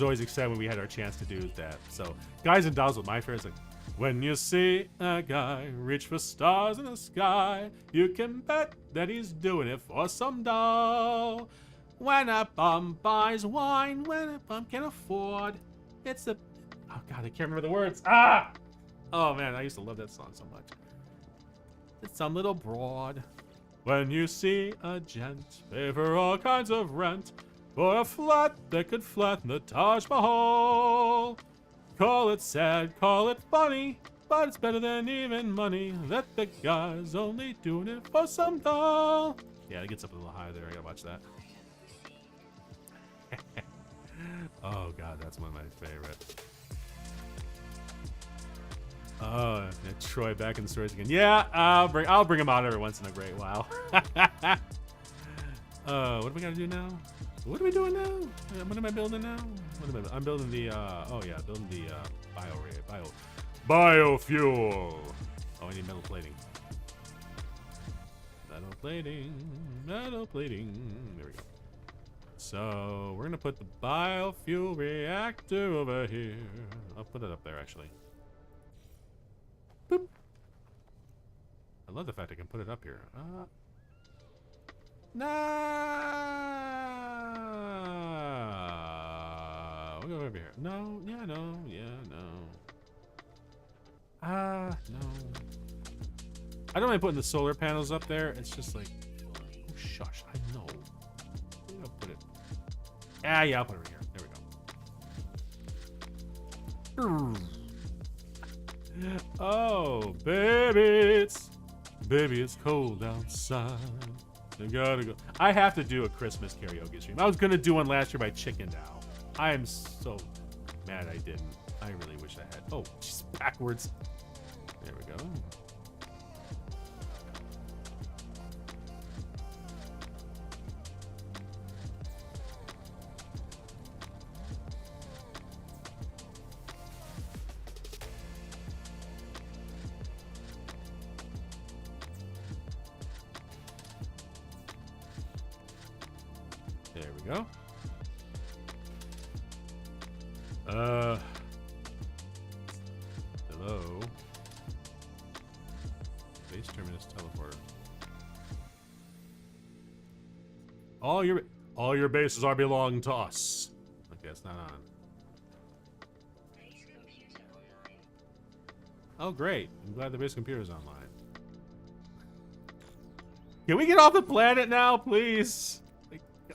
always excited when we had our chance to do that. So Guys and Dolls with my favorite. Like, when you see a guy reach for stars in the sky, you can bet that he's doing it for some dough. When a bum buys wine, when a bum can afford, it's a... Oh, God, I can't remember the words. Ah! Oh, man, I used to love that song so much. It's some little broad. When you see a gent pay for all kinds of rent for a flat that could flatten the Taj Mahal. Call it sad, call it funny, but it's better than even money. That the guy's only doing it for some doll. Yeah, it gets up a little high there. I gotta watch that. Oh God, that's one of my favorite. Oh, Troy back in the stories again. Yeah, I'll bring him out every once in a great while. What do we gotta do now? What are we doing now? What am I building now? I'm building the building the biofuel. Oh, I need metal plating. Metal plating. There we go. So we're gonna put the biofuel reactor over here. I'll put it up there actually. Boop. I love the fact I can put it up here. No. We'll go over here. No. Yeah. No. Yeah. No. No. I don't mind putting the solar panels up there. It's just like, oh shush. I know. I'll put it. Yeah. I'll put it right here. There we go. Oh, baby, it's cold outside. I gotta go. I have to do a Christmas karaoke stream. I was gonna do one last year by Chicken Now. I am so mad I didn't. I really wish I had. Oh, just backwards. There we go. There we go. Hello. Base terminus teleporter. All your bases are belong to us. Okay, it's not on. Base computer online. Oh, great. I'm glad the base computer's online. Can we get off the planet now, please?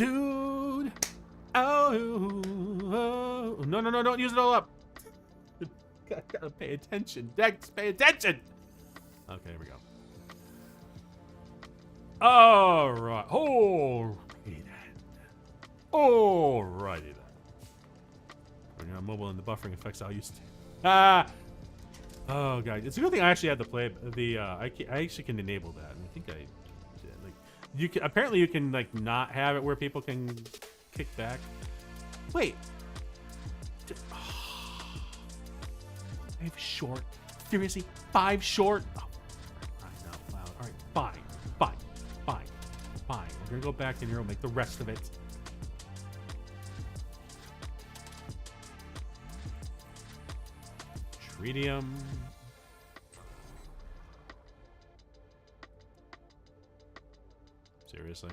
Dude. Oh, oh. No, no, no, don't use it all up. Gotta pay attention. Dex, pay attention. Okay, here we go. All right. Alrighty then. Alrighty then. When you're on mobile and the buffering effects I'll use to. Ah! Oh, God. It's a good thing I actually had to play the, I actually can enable that. And I think I did. Like, you can, apparently you can, like, not have it where people can kick back. Wait. 5 short. Seriously? 5 short? Oh, I know. Loud. All right. Fine. Fine. Fine. Fine. We're going to go back in here and make the rest of it. Tritium. Seriously?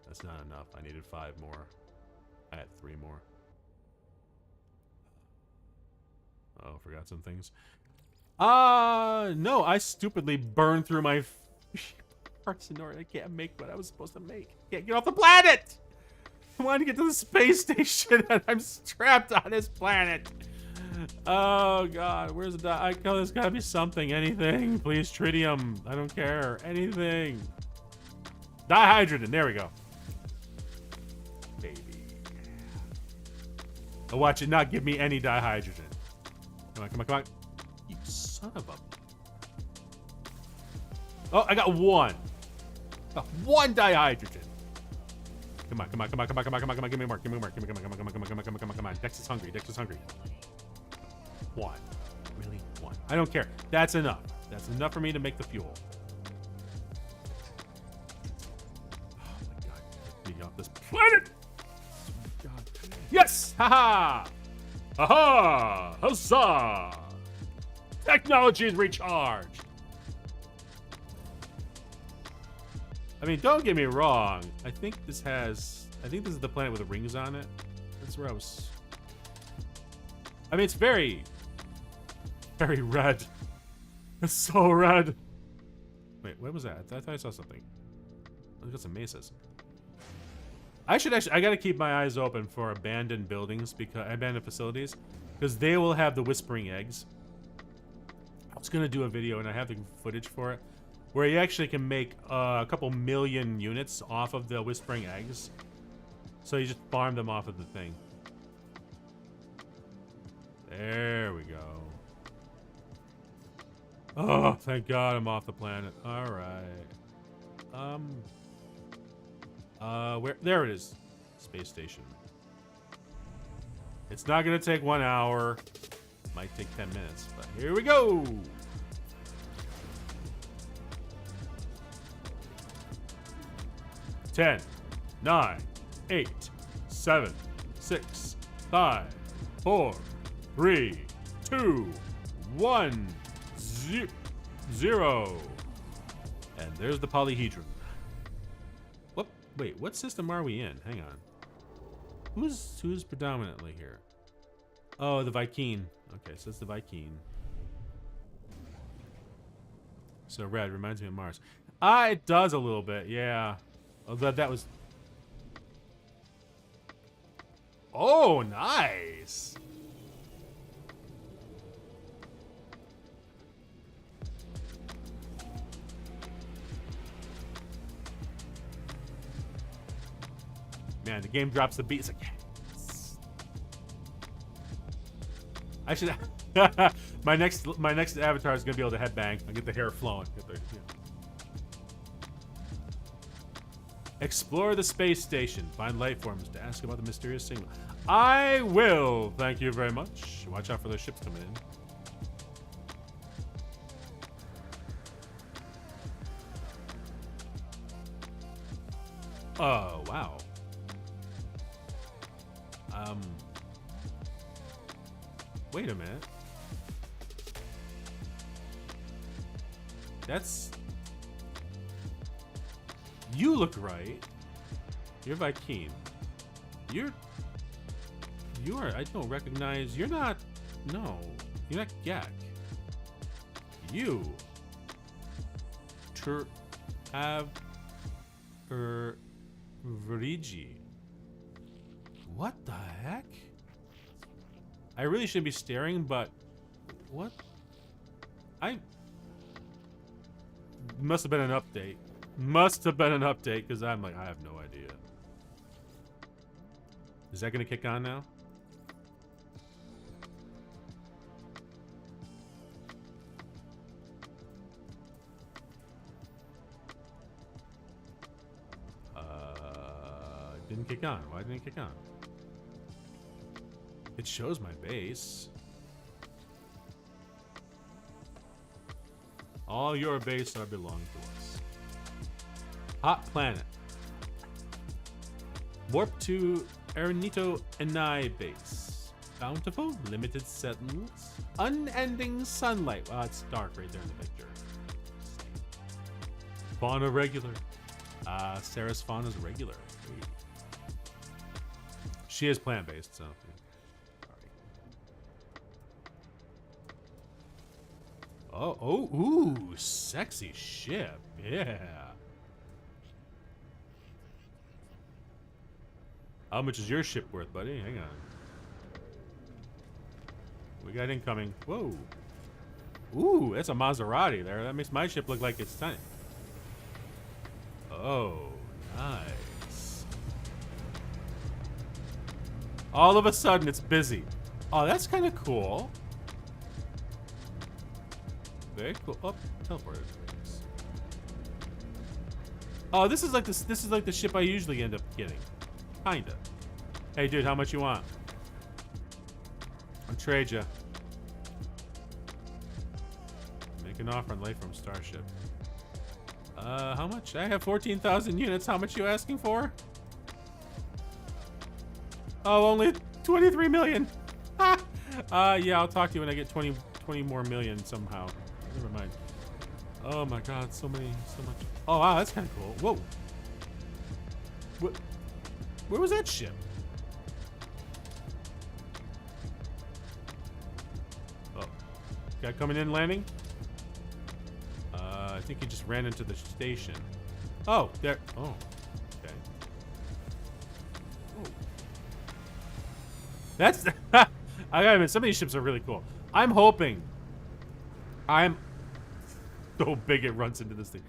That's not enough. I needed 5 more. I had 3 more. Oh, forgot some things. No, I stupidly burned through my parts in order. I can't make what I was supposed to make. Can't get off the planet! I wanted to get to the space station and I'm trapped on this planet. Oh, God. Where's the I know there's gotta be something. Anything. Please, tritium. I don't care. Anything. Dihydrogen. There we go. Baby. I'll watch it not give me any dihydrogen. Come on, come on, come on. You son of a... Oh, I got 1. Got 1 dihydrogen. Come on, come on, come on, come on, come on, come on, come on. Give me more, give me more. Come on, come on, come on, come on, come on, come on, come on, come on. Dex is hungry, Dex is hungry. 1. Really? 1. I don't care. That's enough. That's enough for me to make the fuel. Oh my God. Get me off this planet. Oh God. Yes! Haha! Aha! Huzzah! Technology is recharged. I mean, don't get me wrong. I think this is the planet with the rings on it. That's where I was. I mean, it's very, very red. It's so red. Wait, what was that? I thought I saw something. I got some mesas. I gotta keep my eyes open for abandoned buildings, because abandoned facilities, because they will have the whispering eggs. I was gonna do a video, and I have the footage for it, where you actually can make a couple million units off of the whispering eggs. So you just farm them off of the thing. There we go. Oh, thank God I'm off the planet. All right. Where? There it is. Space station. It's not gonna take 1 hour. Might take 10 minutes, but here we go. Ten, 9, 8, 7, 6, 5, 4, 3, 2, 1, 0. And there's the polyhedron. Wait, what system are we in? Hang on. Who's predominantly here? Oh, the Vy'keen. Okay, so it's the Vy'keen. So red reminds me of Mars. It does a little bit, yeah. Although that was... Oh, nice! Man, the game drops the beat. It's like, yes. I should... my next avatar is gonna be able to headbang. I'll get the hair flowing. Explore the space station. Find life forms to ask about the mysterious signal. I will. Thank you very much. Watch out for those ships coming in. Oh, wow. Wait a minute. That's... You look right. You're Vy'keen. You are... I don't recognize... You're not... No. You're not Gek. You... Vrigi. What the heck? I really shouldn't be staring, but what? I must have been an update. Must have been an update because I'm like, I have no idea. Is that gonna kick on now? Didn't kick on. Why didn't it kick on? It shows my base. All your base are belong to us. Hot planet. Warp to Ernito Enai base. Bountiful, limited settlements, unending sunlight. Well, it's dark right there in the picture. Fauna regular. Sarah's fauna's regular. She is plant-based, so. Oh, ooh, sexy ship. Yeah. How much is your ship worth, buddy? Hang on. We got incoming. Whoa. Ooh, that's a Maserati there. That makes my ship look like it's tiny. Oh, nice. All of a sudden, it's busy. Oh, that's kind of cool. Very cool. Oh, teleporter. Oh, this is like this. This is like the ship I usually end up getting. Kinda. Hey, dude, how much you want? I'll trade you. Make an offer on Layform Starship. How much? I have 14,000 units. How much you asking for? Oh, only 23 million. Yeah, I'll talk to you when I get 20 more million somehow. Never mind. Oh my God, so much. Oh wow, that's kind of cool. Whoa. Where was that ship? Oh, guy coming in, landing. I think he just ran into the station. Oh, there. Oh, okay. Oh. That's. I gotta admit, some of these ships are really cool. I'm hoping. I'm so big it runs into this thing.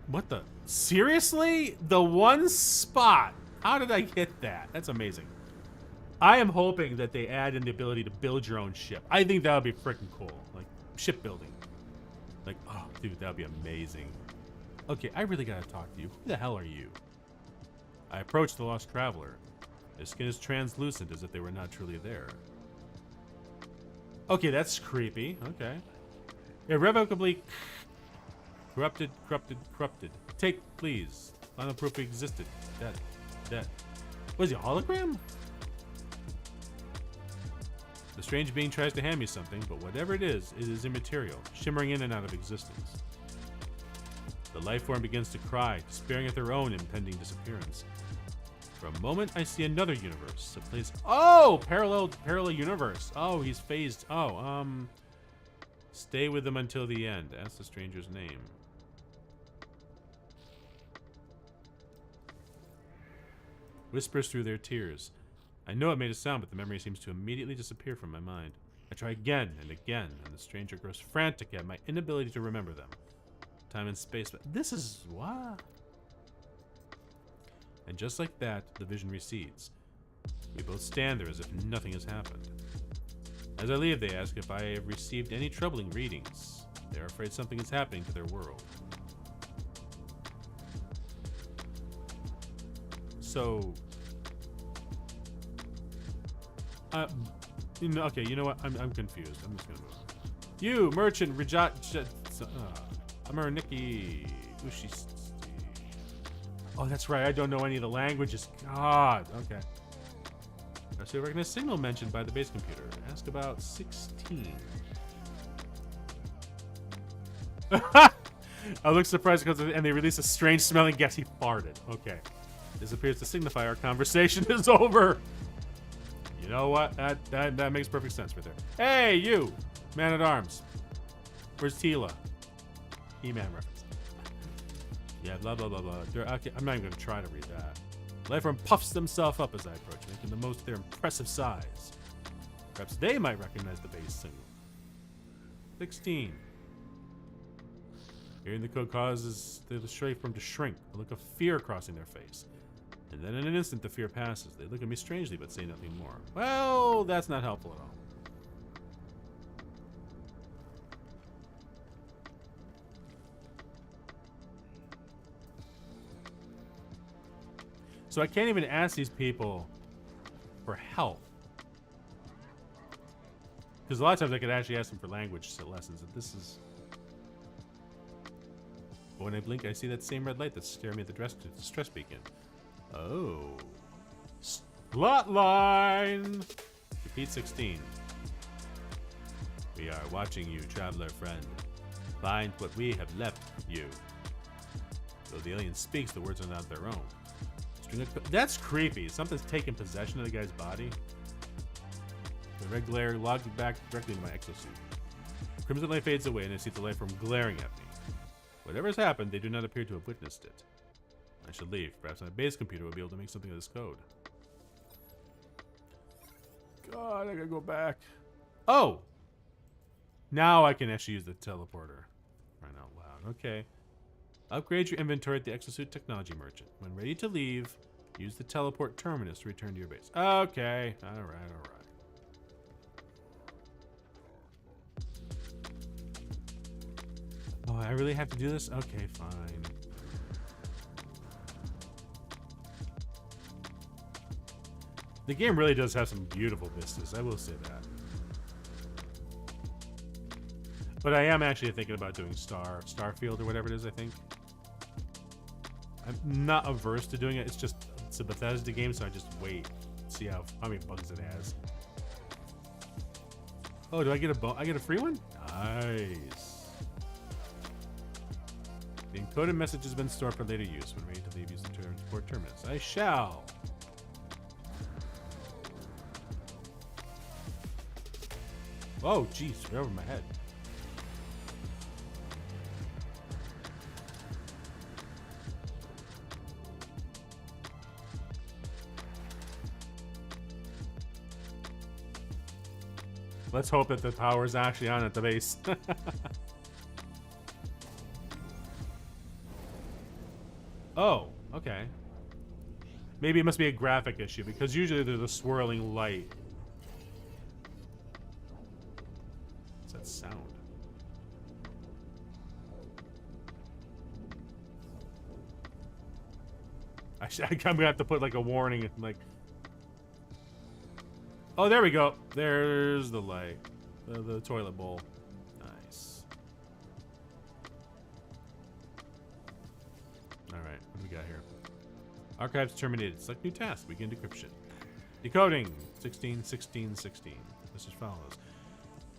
What the? Seriously? The one spot? How did I get that? That's amazing. I am hoping that they add in the ability to build your own ship. I think that would be freaking cool. Like, shipbuilding. Like, oh, dude, that would be amazing. Okay, I really gotta talk to you. Who the hell are you? I approached the lost traveler. Their skin is translucent as if they were not truly there. Okay, that's creepy. Okay. Irrevocably corrupted. Take, please. Final proof existed. That. Was he a hologram? The strange being tries to hand me something, but whatever it is immaterial, shimmering in and out of existence. The life form begins to cry, despairing at their own impending disappearance. For a moment, I see another universe. A place. Oh, parallel universe. Oh, he's phased. Oh, stay with them until the end. Ask the stranger's name. Whispers through their tears. I know it made a sound, but the memory seems to immediately disappear from my mind. I try again and again, and the stranger grows frantic at my inability to remember them. Time and space, but this is what? And just like that, the vision recedes. We both stand there as if nothing has happened. As I leave, they ask if I have received any troubling readings. They are afraid something is happening to their world. So... okay, you know what? I'm confused. I'm just gonna move on. You, merchant, Nikki. Oh, that's right. I don't know any of the languages. God. Okay. I see a signal mentioned by the base computer. Ask about 16. I look surprised because they release a strange smelling gas. He farted. Okay. This appears to signify our conversation is over. You know what? That makes perfect sense right there. Hey, you! Man at Arms. Where's Tila? He-Man reference. Yeah, blah, blah, blah, blah. Okay, I'm not even going to try to read that. Life form puffs themselves up as I approach, making the most of their impressive size. Perhaps they might recognize the base signal. 16. Hearing the code causes the stray form to shrink, a look of fear crossing their face. And then in an instant, the fear passes. They look at me strangely, but say nothing more. Well, that's not helpful at all. So I can't even ask these people for help. Because a lot of times I could actually ask them for language lessons, and this is... But when I blink, I see that same red light that's staring me at the stress beacon. Oh. Slotline! Repeat 16. We are watching you, traveler friend. Find what we have left you. Though the alien speaks, the words are not their own. That's creepy. Something's taken possession of the guy's body. The red glare logged back directly into my exosuit. Crimson light fades away, and I see the light from glaring at me. Whatever has happened, they do not appear to have witnessed it. I should leave. Perhaps my base computer will be able to make something of this code. God, I gotta go back. Oh! Now I can actually use the teleporter. Right out loud. Okay. Upgrade your inventory at the Exosuit Technology Merchant. When ready to leave, use the teleport terminus to return to your base. Okay. Alright, alright. Oh, I really have to do this? Okay, fine. The game really does have some beautiful vistas, I will say that. But I am actually thinking about doing Starfield or whatever it is, I think. I'm not averse to doing it. It's a Bethesda game, so I just wait, see how many bugs it has. Oh, do I get I get a free one? Nice. The encoded message has been stored for later use. When ready to leave, use the transport terminus. I shall. Oh, jeez, right over my head. Let's hope that the power's actually on at the base. Oh, okay. Maybe it must be a graphic issue, because usually there's a swirling light. What's that sound? I'm gonna have to put like a warning, like... Oh, there we go. There's the light. The toilet bowl. Nice. Alright, what do we got here? Archives terminated. Select new task. Begin decryption. Decoding. 16, 16, 16. This as follows.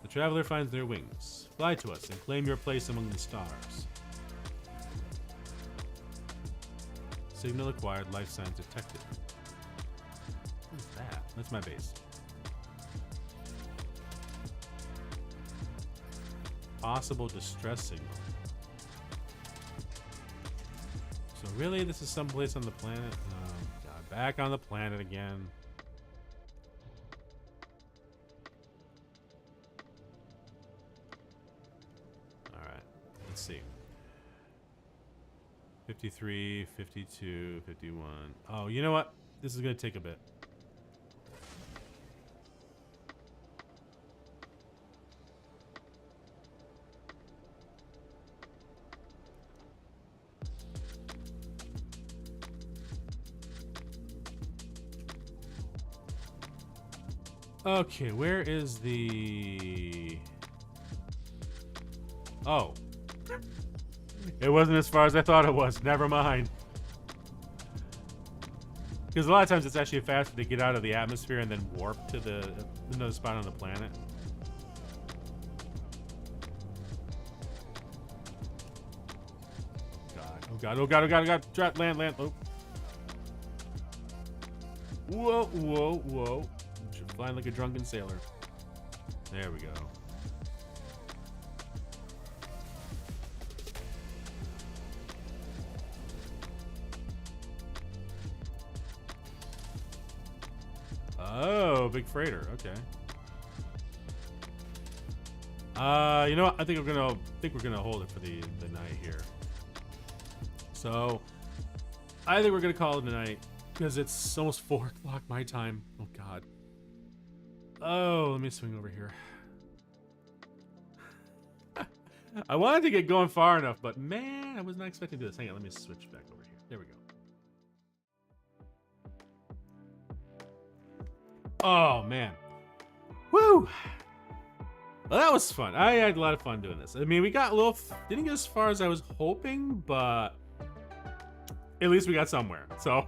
The traveler finds their wings. Fly to us and claim your place among the stars. Signal acquired. Life signs detected. What is that? That's my base. Possible distress signal. So really, this is someplace on the planet? Oh god, back on the planet again. Alright, let's see. 53, 52, 51. Oh, you know what? This is going to take a bit. Okay, where is the... Oh. It wasn't as far as I thought it was. Never mind. Because a lot of times it's actually faster to get out of the atmosphere and then warp to another spot on the planet. Oh god, oh god, oh god, oh god. Drop, land. Oh. Whoa, whoa, whoa. Flying like a drunken sailor. There we go. Oh, big freighter. Okay. You know what? I think we're gonna hold it for the night here. So, I think we're gonna call it a night because it's almost 4 o'clock my time. Oh God. Oh, let me swing over here. I wanted to get going far enough, but man, I was not expecting to do this. Hang on, let me switch back over here. There we go. Oh man. Woo! Well, that was fun. I had a lot of fun doing this. I mean, we got a little, didn't get as far as I was hoping, but at least we got somewhere. So,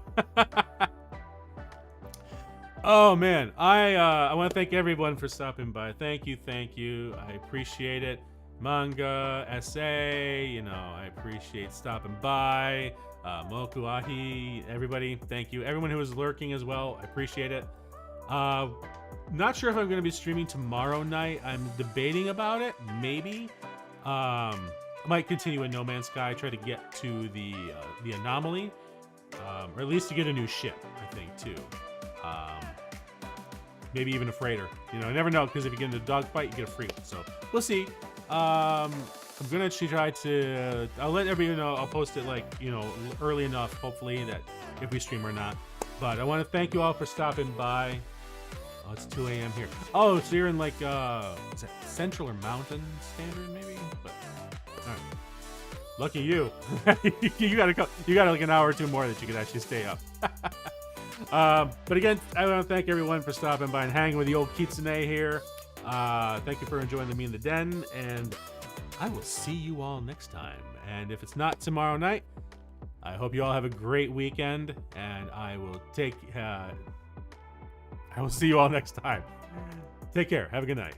oh man, I want to thank everyone for stopping by. Thank you. I appreciate it. Manga, SA, you know, I appreciate stopping by. Mokuahi, everybody, thank you. Everyone who was lurking as well, I appreciate it. Not sure if I'm going to be streaming tomorrow night. I'm debating about it. Maybe. I might continue in No Man's Sky, try to get to the anomaly, or at least to get a new ship, I think, too. Maybe even a freighter. You know, I never know, because if you get into a dogfight, you get a free one. So, we'll see. I'm gonna try to, I'll let everyone know, I'll post it like, you know, early enough, hopefully, that if we stream or not. But I want to thank you all for stopping by. Oh, it's 2 a.m. here. Oh, so you're in like, is that Central or Mountain Standard, maybe? But, all right. Lucky you. you got like an hour or two more that you could actually stay up. But again, I want to thank everyone for stopping by and hanging with the old Kitsune here. Thank you for enjoying the Me in the Den, and I will see you all next time. And if it's not tomorrow night, I hope you all have a great weekend, and I will see you all next time. Take care. Have a good night.